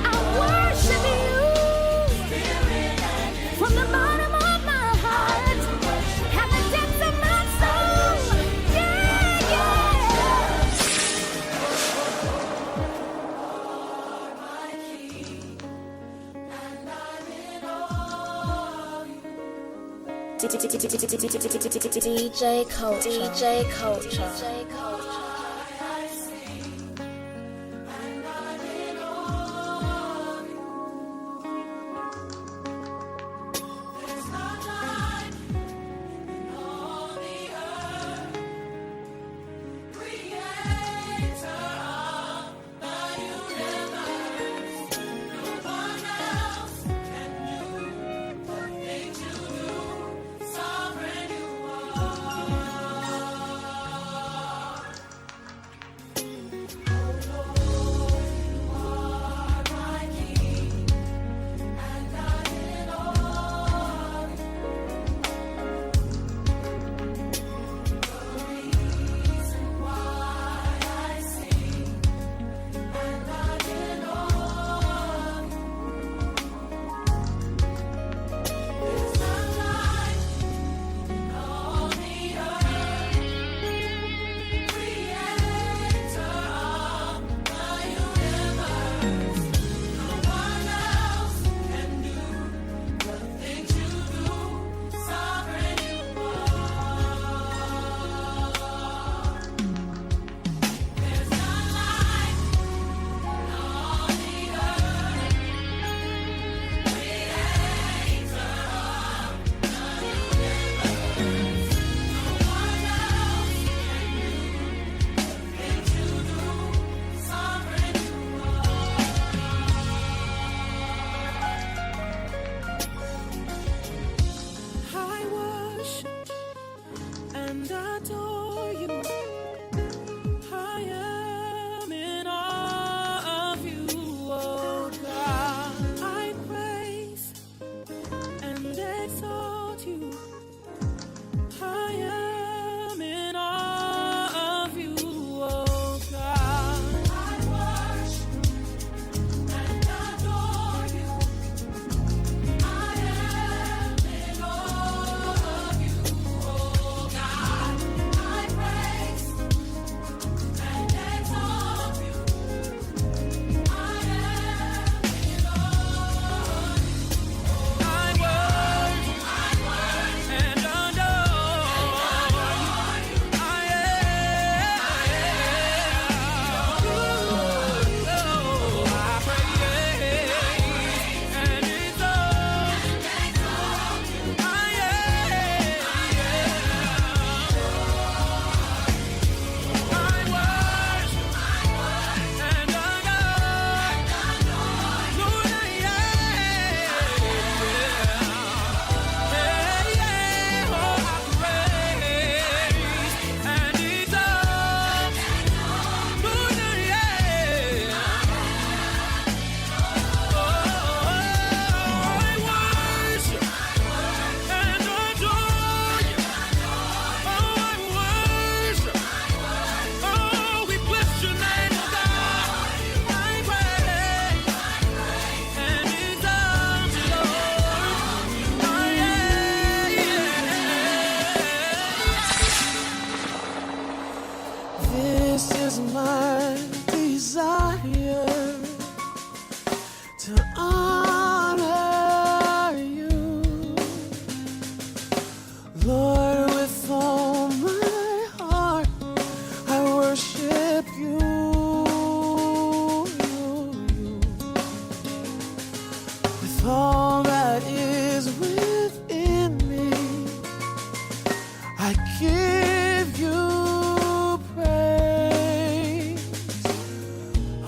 I worship you from the bottom of my heart and the depths of my soul. Yeah, yeah. DJ Culture. This is my desire to honor you, Lord, with all my heart. I worship you. With all that is within me, I give you praise.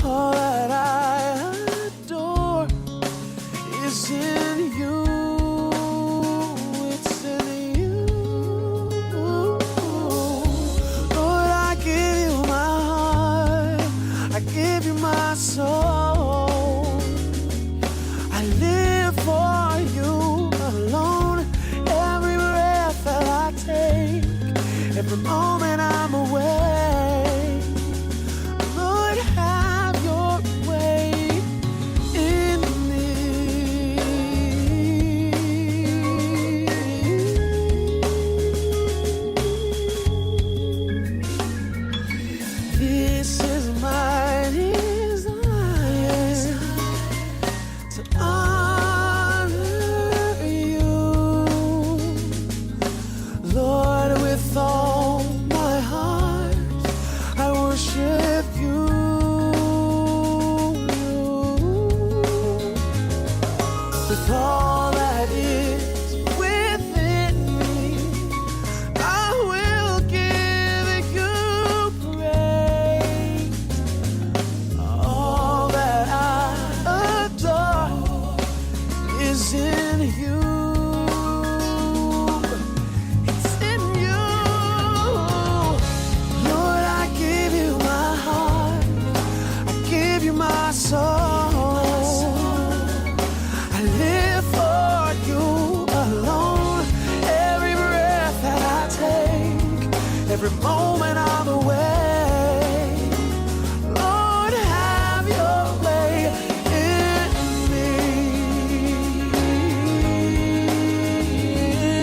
All that I adore is in you. It's in you. Lord, I give you my heart. I give you my soul. I live for you alone. Every breath that I take, every moment I'm away. Lord, have your way in me. This is my desire to honor you, Lord, with all my heart. I worship you. With all that is within me, I will give you praise. All that I adore is in you. It's in you. Lord, I give you my heart. I give you my soul. I live for you alone. Every breath that I take, every moment I'm away. Lord, have your way in me.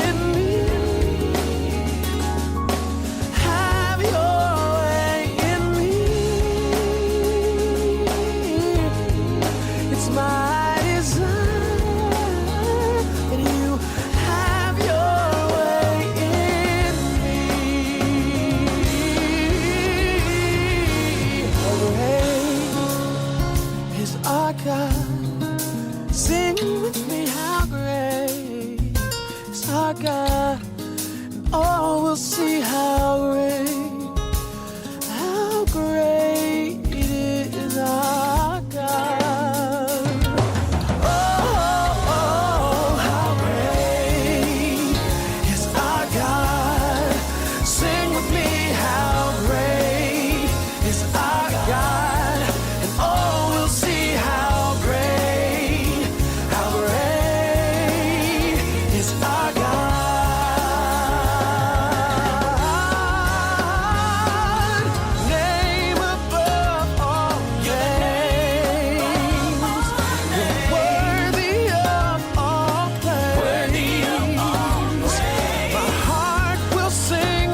In me. Have your way in me. It's my desire that you have your way in me. Great is our God. Sing with me, how great is our God. Oh, we'll see how great is our God. Oh, how great is our God. Sing with me, how great is our God. And oh, we'll see how great is our God. Name above all names. You're worthy of all praise. My heart will sing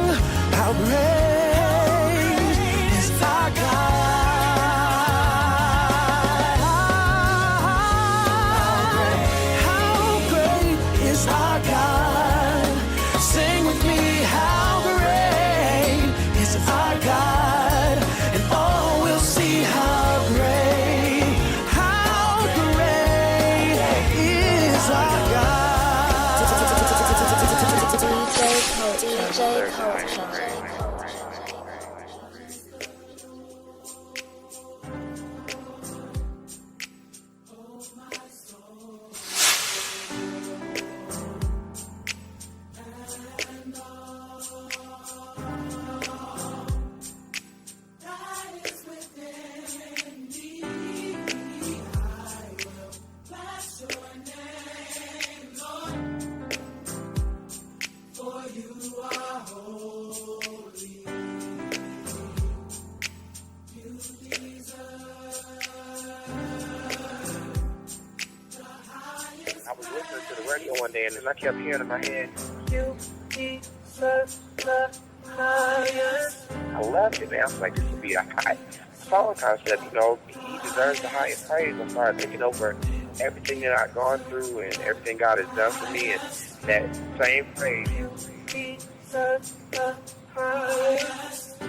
how great is our God. How great is our God. Sing with me, how great is our God. And oh, we'll see how great is our God. DJ Culture. I was listening to the radio one day, and then I kept hearing in my head, "You deserve the highest." I I loved it, man. I was like, this would be a high song concept, you know. He deserves the highest praise. I started thinking over everything that I've gone through and everything God has done for me, and that same phrase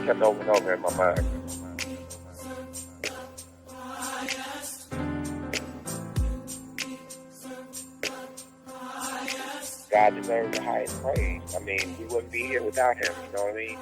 kept over and over in my mind. God deserves the highest praise. I mean, we wouldn't be here without him, you know what I mean?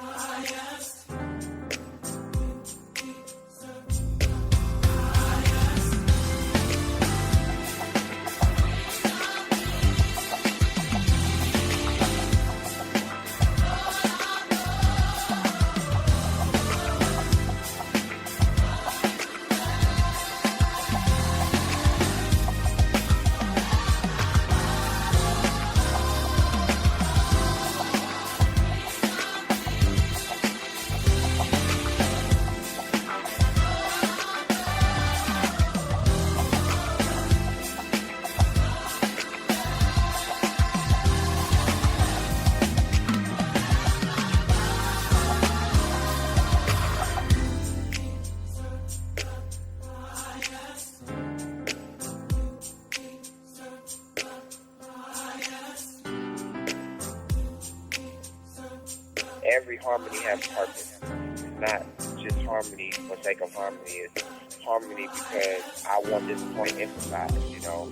Every harmony has purpose. It's not just harmony for the sake of harmony. It's harmony because I want this point emphasized, you know.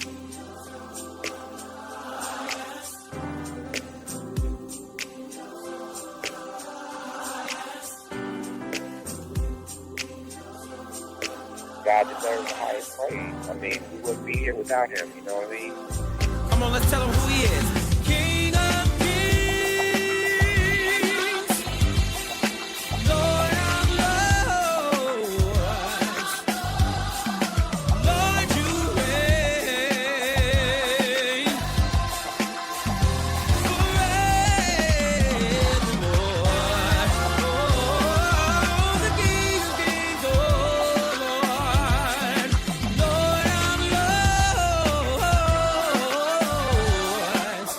God deserves the highest praise. I mean, we wouldn't be here without him, you know what I mean? Come on, let's tell him who he is. King of kings, Lord of lords, Lord, you reign forevermore. Oh, the King of kings, oh Lord, Lord of lords.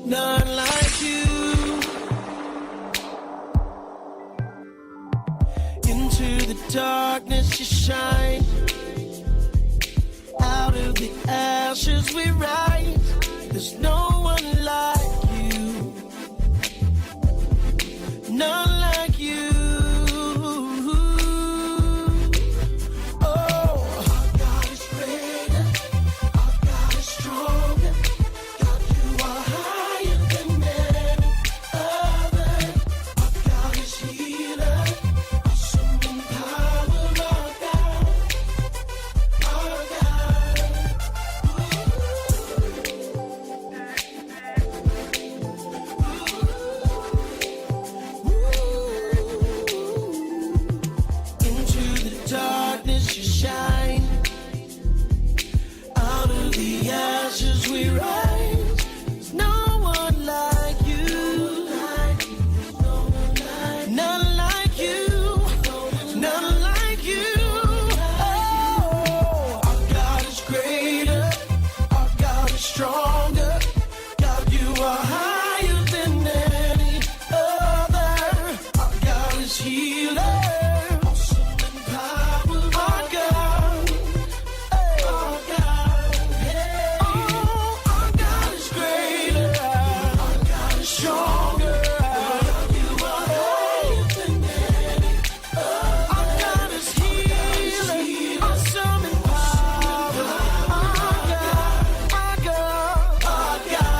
None like you. Into the darkness you shine. Out of the ashes we rise. There's no one like you. None like you. Oh, our God is greater. Our God is stronger. God, you are higher than any other. Our God is healer. Awesome in power. Our God. Our God. Into the darkness you shine. Out of the ashes we rise. There's no one like you. None like you. None like you. Oh, our God is greater. Our God is stronger. God, you are higher than any other. Our God is healer. Awesome in power. Our God. Our God. Oh, our God is greater. Our God is stronger. God, you are higher than any other. Our God is healer. Awesome in power. Our God. Our God. Our God.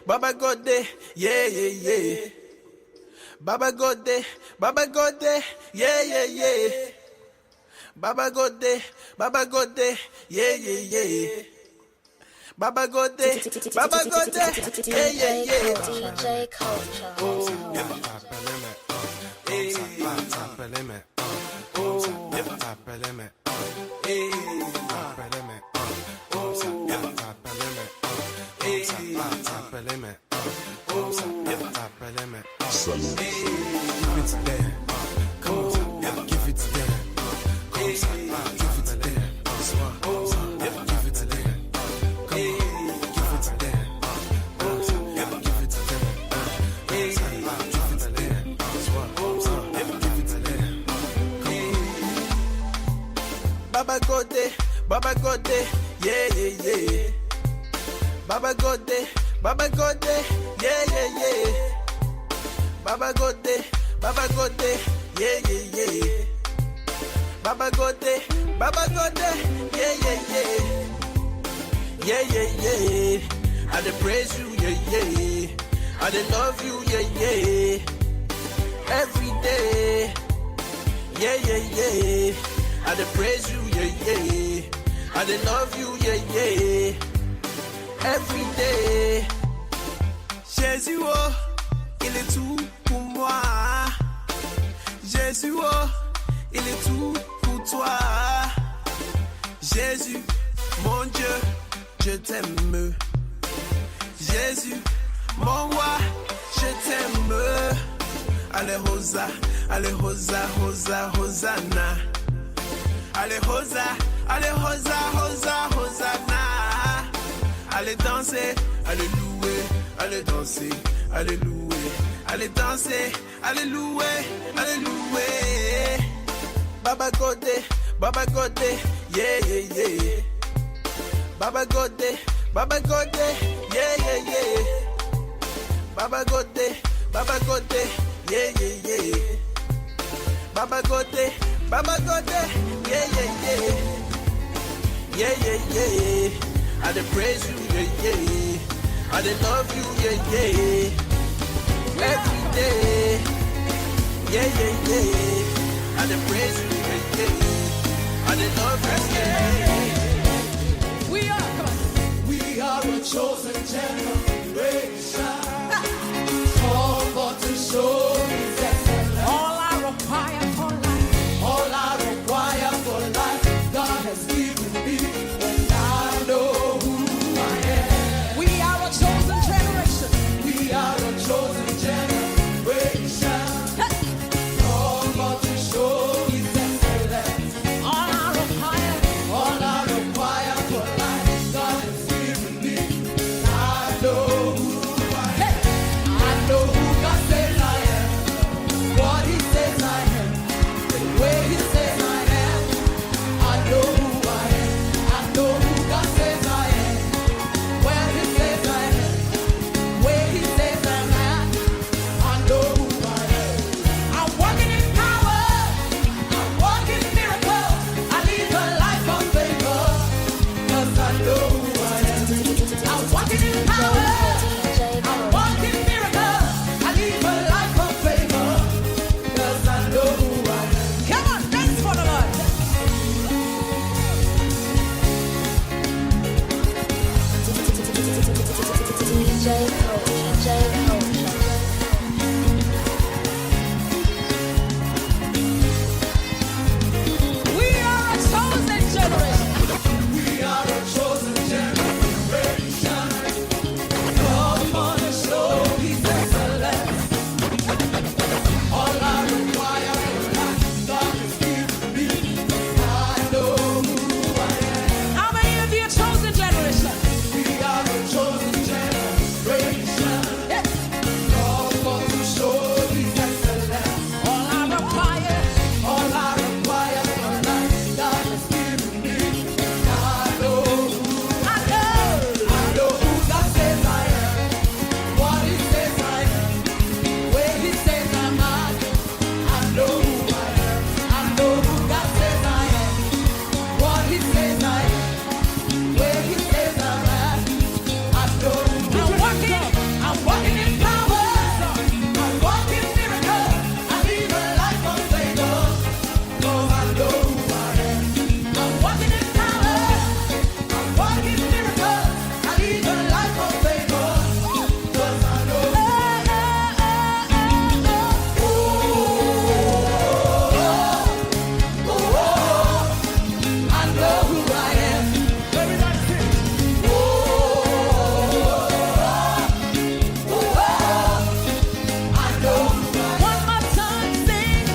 Baba Gode, yeah, yeah, yeah. Baba Gode, yeah, yeah, yeah. Baba Gode, yeah, yeah, yeah. Baba Gode, yeah, yeah, yeah. DJ Culture. Baba Gode, yeah, yeah, yeah. Baba Gode, yeah, yeah, yeah. Baba Gode, yeah, yeah, yeah. Baba Gode, yeah, yeah, yeah. Yeah, yeah, yeah. I dey praise you, yeah, yeah. I dey love you, yeah, yeah. Every day, yeah, yeah, yeah. I dey praise you, yeah, yeah. I dey love you, yeah, yeah. Every day. Jésus, oh, il est tout pour moi. Jésus, oh, il est tout pour toi. Jésus, mon Dieu, je t'aime. Jésus, mon roi, je t'aime. Allez, Rosa, allez, Rosa, Rosa, Hosanna. Allez, Rosa, allez, Rosa, Rosa, Hosanna. Allez danser, allez louer, allez danser, allez louer, allez danser, allez louer, allez louer. Baba Gode, yeah, yeah, yeah. Baba Gode, yeah, yeah, yeah. Baba Gode, yeah, yeah, yeah. Baba Gode, yeah, yeah, yeah. Yeah, yeah, yeah. I dey praise you, yeah, yeah. I dey love you, yeah, yeah. Every day, yeah, yeah, yeah. I dey praise you, yeah, yeah. I dey love you, yeah. We are a chosen generation, called for to show His excellence. All I require for life, God has given me, and I know who I am. We are a chosen generation. We are a chosen generation, called for to show His excellence. All I require for life, God has given me, and I know who I am. I know who God says I am, what He says I am, the way He says I am. I know who I am. I know who God says I am, where He says I am, where He says I'm at. I know who I am. I'm walking in power. I'm walking in miracles. I live a life of favor, 'cause I know who I am. I'm walking in power. I'm walking in miracles. I live a life of favor, 'cause I know who I am. Come on, dance for the Lord. We are a chosen generation. We are a chosen generation. Come on and show His excellence. All I require for life, God has given me. I know who I am. How many of you are chosen generation? We are a chosen generation. Yes. Come on to show His excellence. All I require for life, God has given me. I know who God says I am, what He says I am, where He says I'm at. I know who I am. I know who God says I am, what He says I am, where He says I'm at. I know who I'm walking in power. I'm walking in miracles. I live a life of favor. Oh, I know who I am. I'm walking in power. I'm walking in miracles. I live a life of favor. 'Cause I know who I I know who I am. Everybody sing. I know who I am. One more time, sing.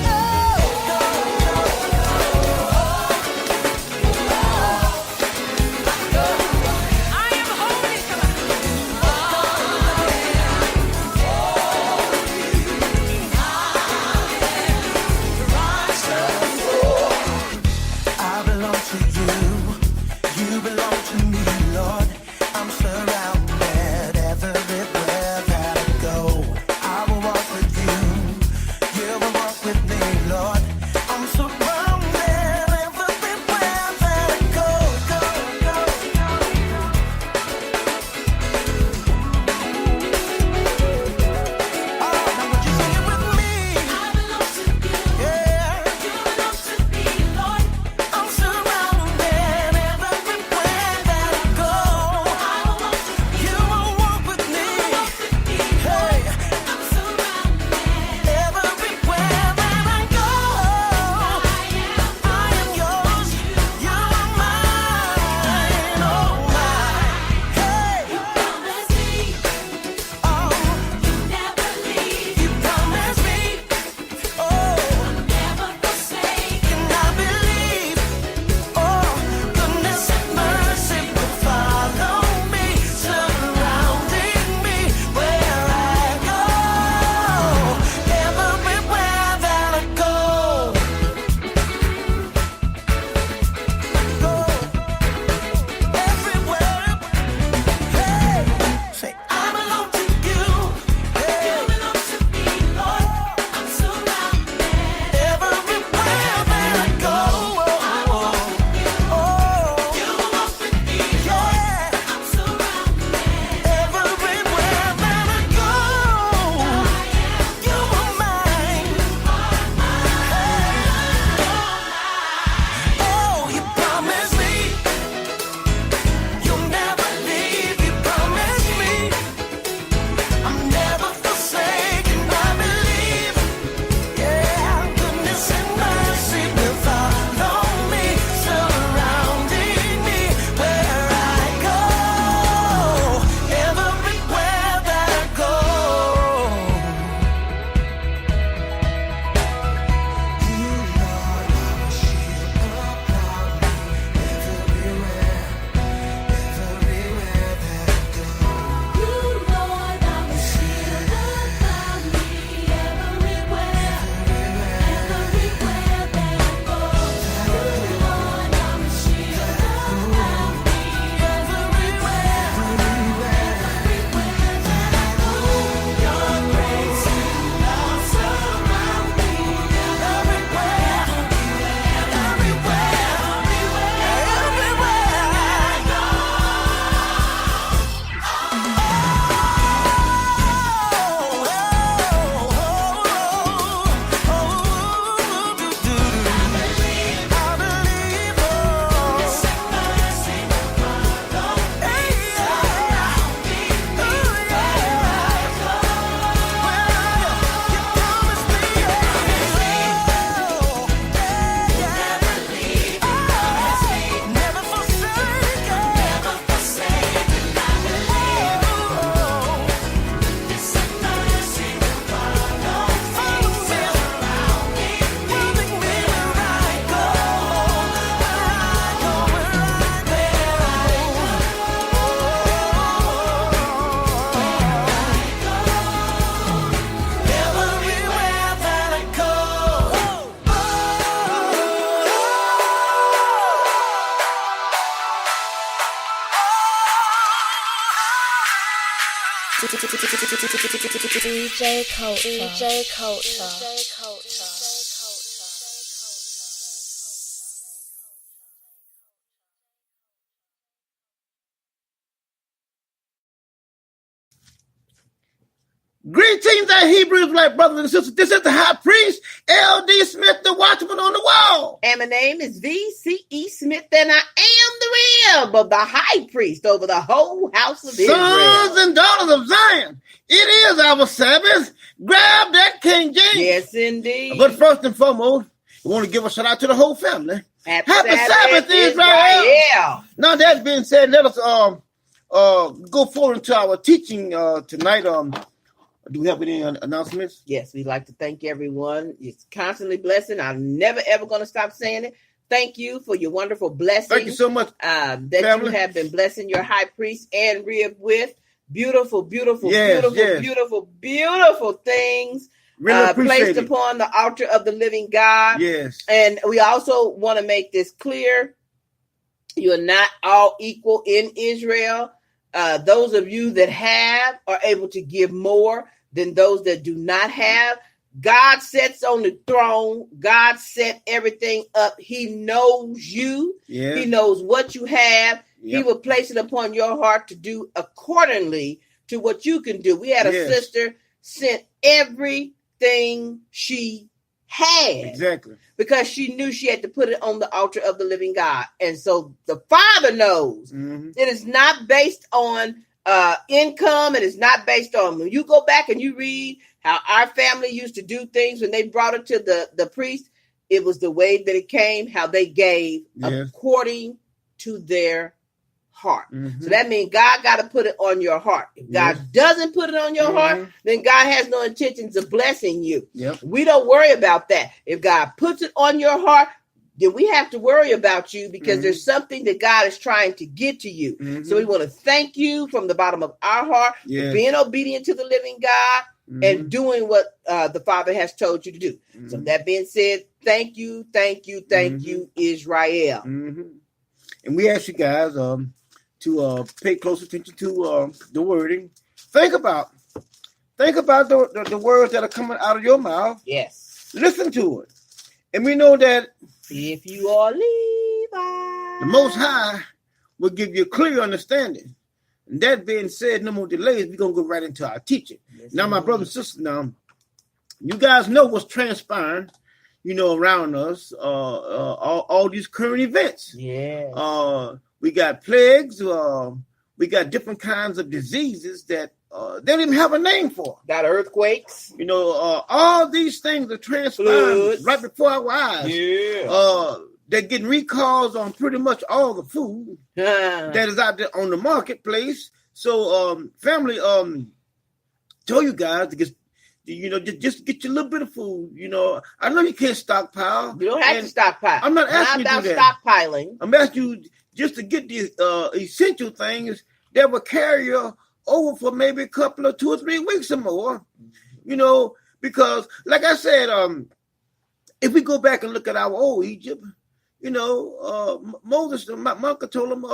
I am holy. Come on. I belong to you, you belong to me, Lord. I'm surrounded everywhere that I go. I will walk with you, you will walk with me, Lord. I'm surrounded everywhere that I go, go, go, Oh, now would you sing it with me? I belong to you, yeah. You belong to me, Lord. I'm surrounded everywhere that DJ Culture. DJ Culture. Greetings, our Hebrews, like brothers and sisters. This is the high priest, L.D. Smith, the watchman on the wall. And my name is V.C.E. Smith, and I am the rib of the high priest over the whole house of Israel. Sons and daughters of Zion, it is our Sabbath. Grab that King James. Yes, indeed. But first and foremost, we want to give a shout out to the whole family. Happy Sabbath, Israel. Now that being said, let us go forward into our teaching tonight. Do we have any announcements? Yes, we'd like to thank everyone. It's constantly blessing. I'm never, ever going to stop saying it. Thank you for your wonderful blessing. Thank you so much, that family. you have been blessing your high priest and rib with. Beautiful, beautiful, Yes, beautiful, yes. beautiful, beautiful things Really appreciate placed it. upon the altar of the living God. Yes. And we also want to make this clear. You are not all equal in Israel. Those of you that have are able to give more than those that do not have. God sits on the throne. God set everything up. He knows you. Yeah. He knows what you have. He Yep. will place it upon your heart to do accordingly to what you can do. We had a Yes. sister sent everything she had Exactly. because she knew she had to put it on the altar of the living God. And so the Father knows. Mm-hmm. It is not based on income. It is not based on, when you go back and you read how our family used to do things when they brought it to the priest, it was the way that it came, how they gave Yes. according to their heart. Mhm. So that means God got to put it on your heart. If God doesn't put it on your heart, then God has no intentions of blessing you. Yep. We don't worry about that. If God puts it on your heart, then we have to worry about you because there's something that God is trying to get to you. So we want to thank you from the bottom of our heart Yes. for being obedient to the living God and doing what the Father has told you to do. So that being said, thank you, thank you, thank you, Israel. And we ask you guys to pay close attention to the wording. Think about the words that are coming out of your mouth. Yes. Listen to it. And we know that if you are Levi, the Most High will give you a clear understanding. And that being said, no more delays, we're going to go right into our teaching. Now, my brothers and sisters, now, you guys know what's transpiring, around us, all these current events. Yeah. We got plagues, we got different kinds of diseases that they don't even have a name for. Got earthquakes. All these things are transpiring Floods. right before our eyes. Yeah. They're getting recalls on pretty much all the food that is out there on the marketplace. So, family, told you guys to just get your little bit of food. I know you can't stockpile. You don't have to stockpile. I'm not asking you to do that. About stockpiling. I'm asking you just to get the essential things that will carry you over for maybe a couple of 2 or 3 weeks or more. Because like I said, if we go back and look at our old Egypt, Moses, my uncle told him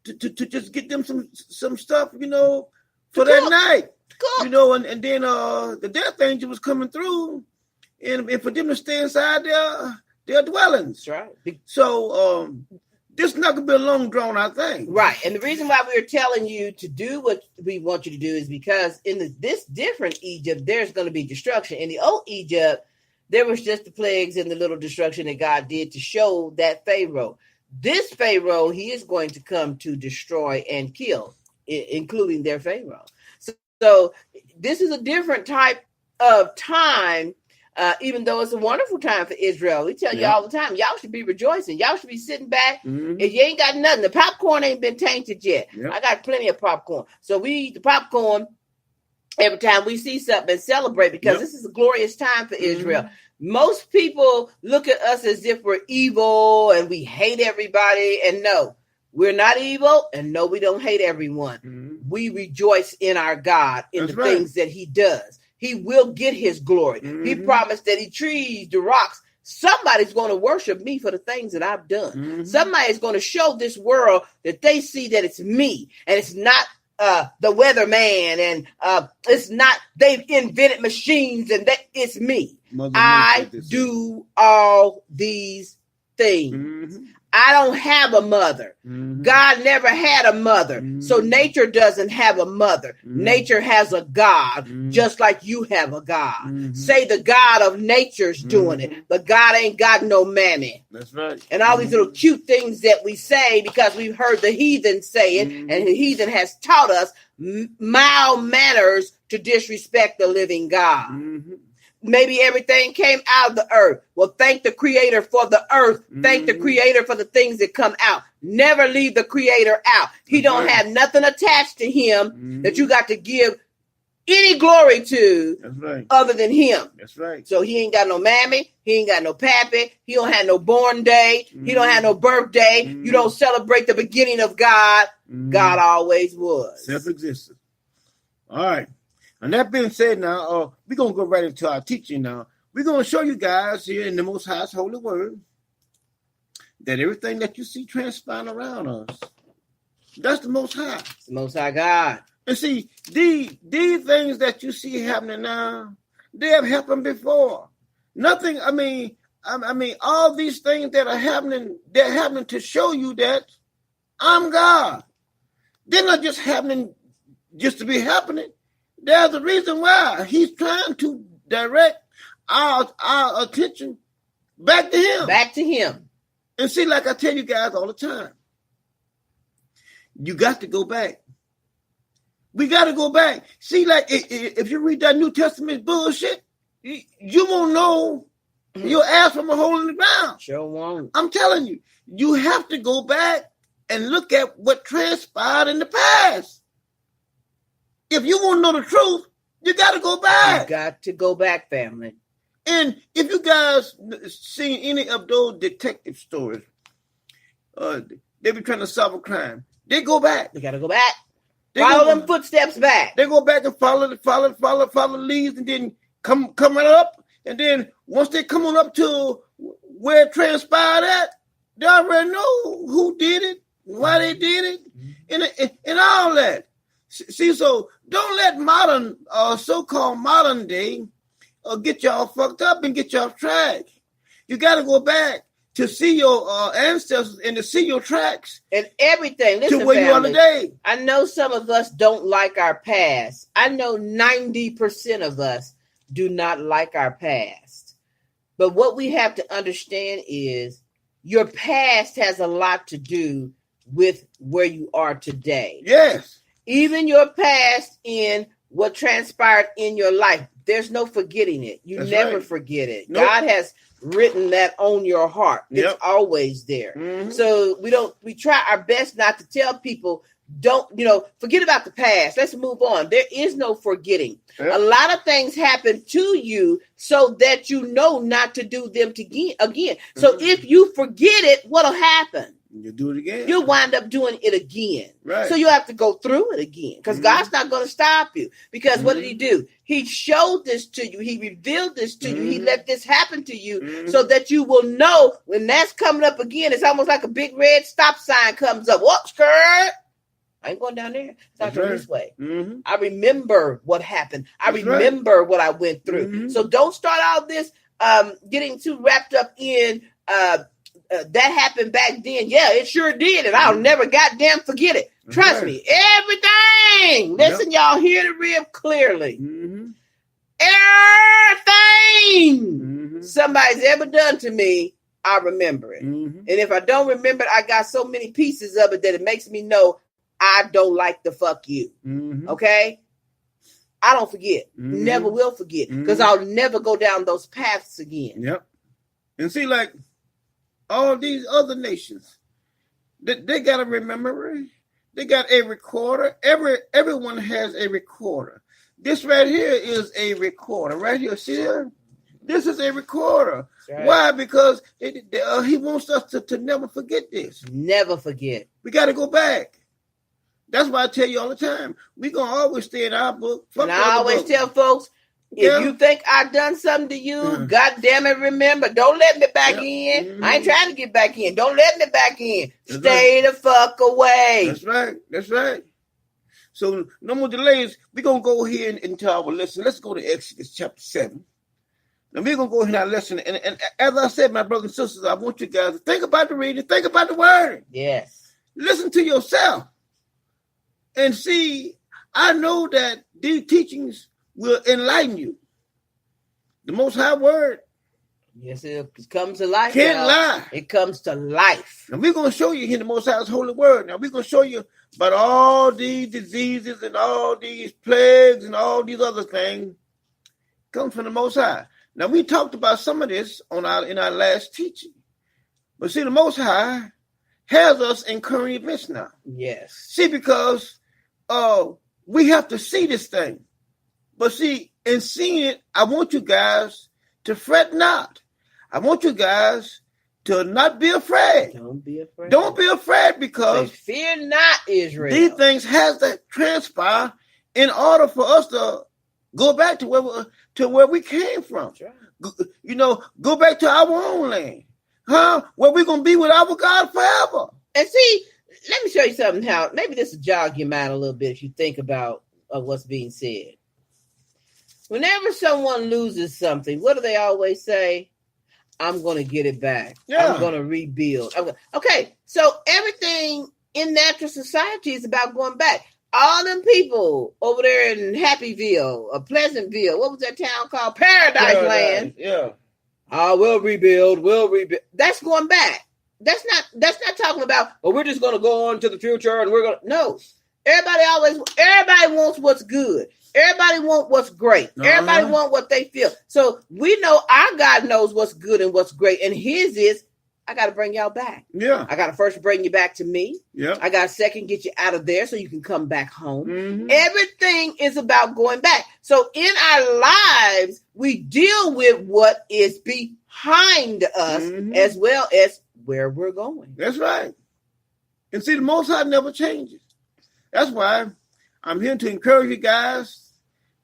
to just get them some stuff, for that night. And then the death angel was coming through, and for them to stay inside their dwellings. That's right. So this is not gonna be a long drawn out thing. Right. And the reason why we're telling you to do what we want you to do is because in this different Egypt, there's going to be destruction. In the old Egypt, there was just the plagues and the little destruction that God did to show that Pharaoh. This Pharaoh, he is going to come to destroy and kill, including their Pharaoh. So this is a different type of time, even though it's a wonderful time for Israel. We tell you all the time, y'all should be rejoicing. Y'all should be sitting back. If you ain't got nothing, the popcorn ain't been tainted yet. I got plenty of popcorn. So we eat the popcorn every time we see something and celebrate because this is a glorious time for Israel. Most people look at us as if we're evil and we hate everybody. And no, we're not evil. And no, we don't hate everyone. We rejoice in our God, in the things that he does. He will get his glory. He promised that he trees the rocks. Somebody's going to worship me for the things that I've done. Somebody's going to show this world that they see that it's me and it's not the weatherman, and it's not. They've invented machines, and that it's me. Mother I Nature did do all these things. Mm-hmm. I don't have a mother. Mm-hmm. God never had a mother. So nature doesn't have a mother. Nature has a God, just like you have a God. Say the God of nature's doing it, but God ain't got no mammy. That's right. And all these little cute things that we say because we've heard the heathen say it, and the heathen has taught us mild manners to disrespect the living God. Maybe everything came out of the earth. Well, thank the creator for the earth. Thank the creator for the things that come out. Never leave the creator out. He don't have nothing attached to him that you got to give any glory to. That's right. Other than him. That's right. So he ain't got no mammy. He ain't got no pappy. He don't have no born day. He don't have no birthday. You don't celebrate the beginning of God. God always was. Self-existent. All right. And that being said, now we're gonna go right into our teaching. Now we're gonna show you guys here in the Most High's holy word that everything that you see transpiring around us, that's the Most High. It's the Most High God. And see, these things that you see happening now, they have happened before. Nothing. I mean, all these things that are happening, they're happening to show you that I'm God. They're not just happening just to be happening. There's a reason why. He's trying to direct our attention back to him. Back to him. And see, like I tell you guys all the time, you got to go back. We got to go back. See, like if you read that New Testament bullshit, you won't know your ass from a hole in the ground. Sure won't. I'm telling you, you have to go back and look at what transpired in the past. If you want to know the truth, you got to go back. You got to go back, family. And if you guys seen any of those detective stories, they be trying to solve a crime. They go back. They got to go back. Follow them footsteps back. They go back and follow the leads, and then come right up. And then once they come on up to where it transpired at, they already know who did it, why they did it, and all that. See, so don't let modern, so-called modern day, get y'all fucked up and get you off track. You got to go back to see your ancestors and to see your tracks and everything. Listen, to where family, you are today. I know some of us don't like our past. I know 90% of us do not like our past. But what we have to understand is your past has a lot to do with where you are today. Yes. Even your past in what transpired in your life. There's no forgetting it. You That's never right. forget it. Nope. God has written that on your heart. Yep. It's always there. Mhm. So we try our best not to tell people, don't, forget about the past. Let's move on. There is no forgetting. Yep. A lot of things happen to you so that you know not to do them again. So if you forget it, what'll happen? You do it again. You'll wind up doing it again. Right. So you have to go through it again because God's not going to stop you. Because what did he do? He showed this to you. He revealed this to you. He let this happen to you so that you will know when that's coming up again. It's almost like a big red stop sign comes up. Whoop, skirt. I ain't going down there. It's not going this way. I remember what happened. I remember what I went through. So don't start out this getting too wrapped up in that happened back then. Yeah, it sure did. And I'll never goddamn forget it. Trust me. Everything. Listen, y'all hear the rib clearly. Everything somebody's ever done to me, I remember it. And if I don't remember it, I got so many pieces of it that it makes me know I don't like the fuck you. Okay? I don't forget. Never will forget. Because I'll never go down those paths again. Yep. And see, like, all these other nations, they got a memory. They got a recorder. Everyone has a recorder. This right here is a recorder. Right here, see here? This is a recorder. Right. Why? Because he wants us to never forget this. Never forget. We got to go back. That's why I tell you all the time. We're going to always stay in our book. And I always tell folks, if you think I've done something to you, God damn it, remember, don't let me back in. I ain't trying to get back in. Don't let me back in. Stay the fuck away. That's right. That's right. So no more delays. We're going to go here into our lesson. Let's go to Exodus chapter 7. Now we're going to go into our lesson. And as I said, my brothers and sisters, I want you guys to think about the reading. Think about the word. Yes. Listen to yourself. And see, I know that these teachings will enlighten you. The Most High Word. Yes, it comes to life. Can't y'all. lie. It comes to life. And we're going to show you here in the Most High's holy word. Now we're going to show you about all these diseases and all these plagues and all these other things come from the Most High. Now we talked about some of this in our last teaching. But see, the Most High has us in current events now. Yes. See, because we have to see this thing. But see, in seeing it, I want you guys to fret not. I want you guys to not be afraid. Don't be afraid. Don't be afraid, because say, fear not, Israel. These things has to transpire in order for us to go back to where we came from. Right. Go back to our own land. Where we're going to be with our God forever. And see, let me show you something how maybe this will jog your mind a little bit if you think about what's being said. Whenever someone loses something, what do they always say? I'm going to get it back. Yeah. I'm going to rebuild. Okay, so everything in natural society is about going back. All them people over there in Happyville or Pleasantville, what was that town called? Paradise Land. Yeah. We'll rebuild. That's going back. That's not talking about, we're just going to go on to the future and we're going to, no. Everybody wants what's good. Everybody wants what's great. Uh-huh. Everybody wants what they feel. So we know our God knows what's good and what's great. And his is, I got to bring y'all back. Yeah. I got to first bring you back to me. Yeah. I got to second get you out of there so you can come back home. Mm-hmm. Everything is about going back. So in our lives, we deal with what is behind us as well as where we're going. That's right. And see, the Most High never changes. That's why I'm here to encourage you guys,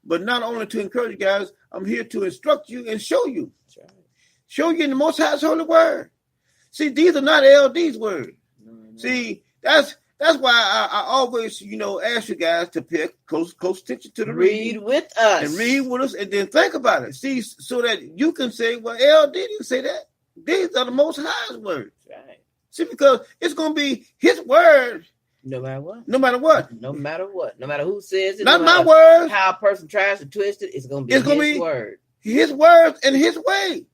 but not only to encourage you guys, I'm here to instruct you and show you. That's right. Show you in the Most High's holy word. See, these are not LD's words. No. See, that's why I always, ask you guys to pay close attention to the read with us. And read with us and then think about it. See, so that you can say, well, LD didn't say that. These are the Most High's words. Right. See, because it's going to be his word. No matter what. No matter what. No matter what. No matter who says it. Not no my words. How a person tries to twist it, it's going to be his word. His words and his way.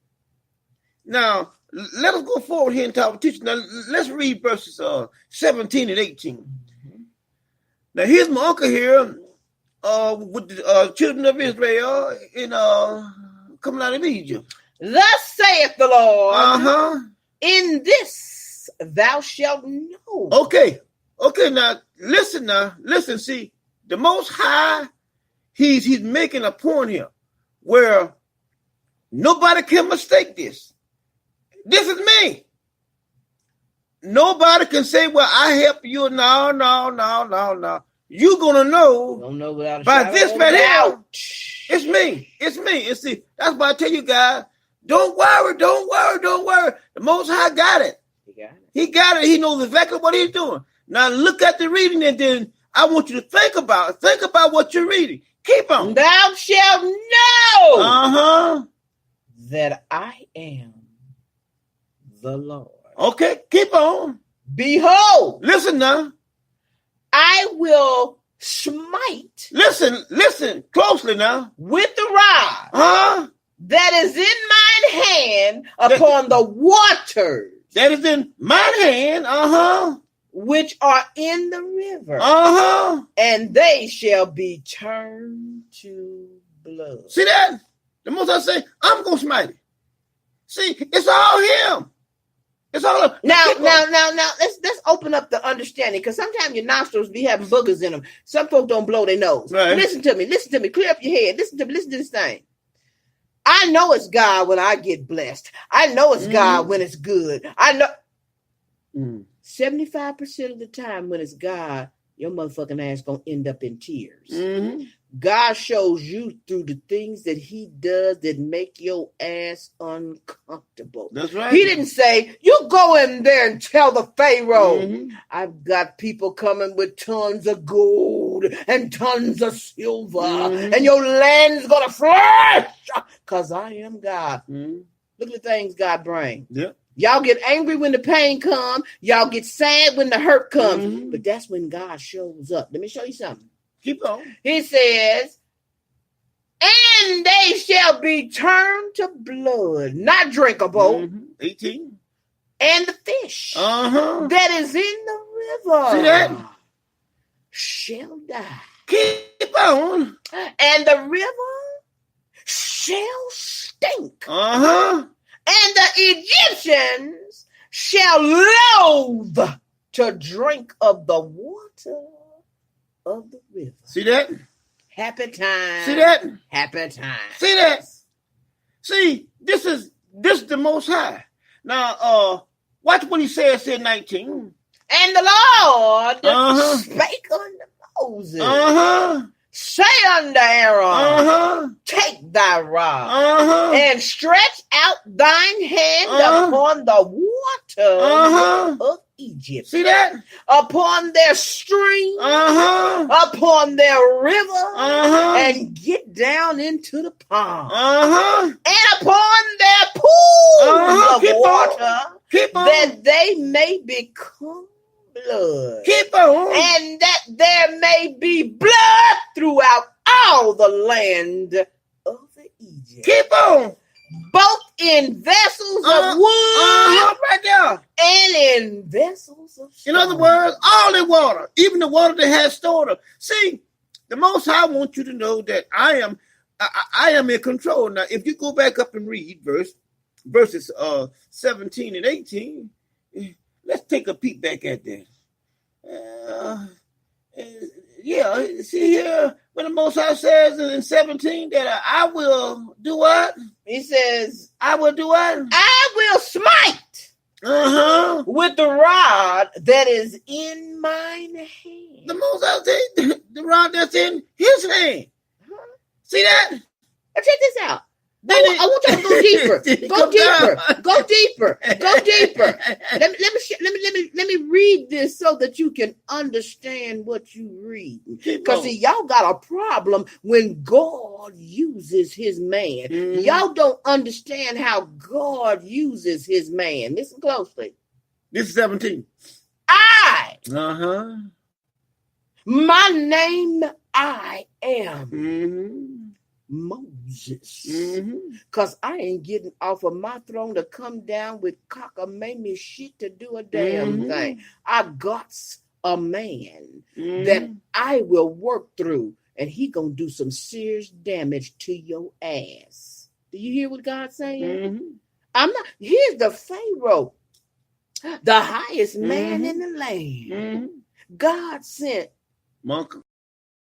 Now, let us go forward here into our teaching. Now, let's read verses 17 and 18. Mm-hmm. Now, here's my uncle here with the children of Israel coming out of Egypt. Thus saith the Lord. Uh-huh. In this thou shalt know. Okay, now, listen, see, the Most High, he's making a point here where nobody can mistake this. This is me. Nobody can say, well, I help you. No. You're going to know by this right here. It's me. And see, that's why I tell you guys, don't worry. The Most High got it. He got it. He knows exactly what he's doing. Now look at the reading, and then I want you to think about what you're reading. Keep on. Thou shalt know that I am the Lord. Okay, keep on. Behold. Listen now. I will smite. Listen closely now. With the rod that is in mine hand upon the waters. That is in mine hand, which are in the river. And they shall be turned to blood. See that? The Most High say, I'm going to smite it. See, it's all him. It's all him. Now, let's open up the understanding, because sometimes your nostrils be having boogers in them. Some folks don't blow their nose. Right. Listen to me. Clear up your head. Listen to this thing. I know it's God when I get blessed. I know it's God when it's good. I know 75% of the time when it's God, your motherfucking ass gonna end up in tears. Mm-hmm. God shows you through the things that he does that make your ass uncomfortable. That's right. He didn't say, you go in there and tell the Pharaoh, I've got people coming with tons of gold gold and tons of silver, and your land's gonna flourish, because I am God. Look at the things God brings. Yeah. Y'all get angry when the pain comes. Y'all get sad when the hurt comes. But that's when God shows up. Let me show you something. Keep on. He says, and they shall be turned to blood, not drinkable. 18. And the fish that is in the river See that? shall die. Keep on. And the river shall stink. And the Egyptians shall loathe to drink of the water of the river. See that? Happy time. See that? Happy time. See that? See, this is the Most High. Now, watch what he says in 19. And the Lord spake unto Moses. Say unto Aaron, take thy rod and stretch out thine hand upon the water of Egypt. See that? Upon their stream, upon their river, and get down into the pond. And upon their pools of water, that they may become blood. Keep on. And that there may be blood throughout all the land of Egypt. Keep on. Both in vessels of wood right there. and in vessels of stone. In other words, all the water, even the water that has stored up. See, the Most High wants you to know that I am in control. Now, if you go back up and read verses 17 and 18, let's take a peek back at that. See here, when the Most High says in 17 that I will do what? He says, I will do what? I will smite with the rod that is in mine hand. The Most High said the rod that's in his hand. See that? Now check this out. I want you to go deeper. Go deeper. Go deeper. Go deeper. Let me read this so that you can understand what you read. Because see, y'all got a problem when God uses his man. Y'all don't understand how God uses his man. Listen closely. This is 17. My name I am. Moses, because I ain't getting off of my throne to come down with cockamamie shit to do a damn thing. I got a man that I will work through, and he gonna do some serious damage to your ass. Do you hear what God's saying? I'm not. Here's the Pharaoh, the highest man in the land. God sent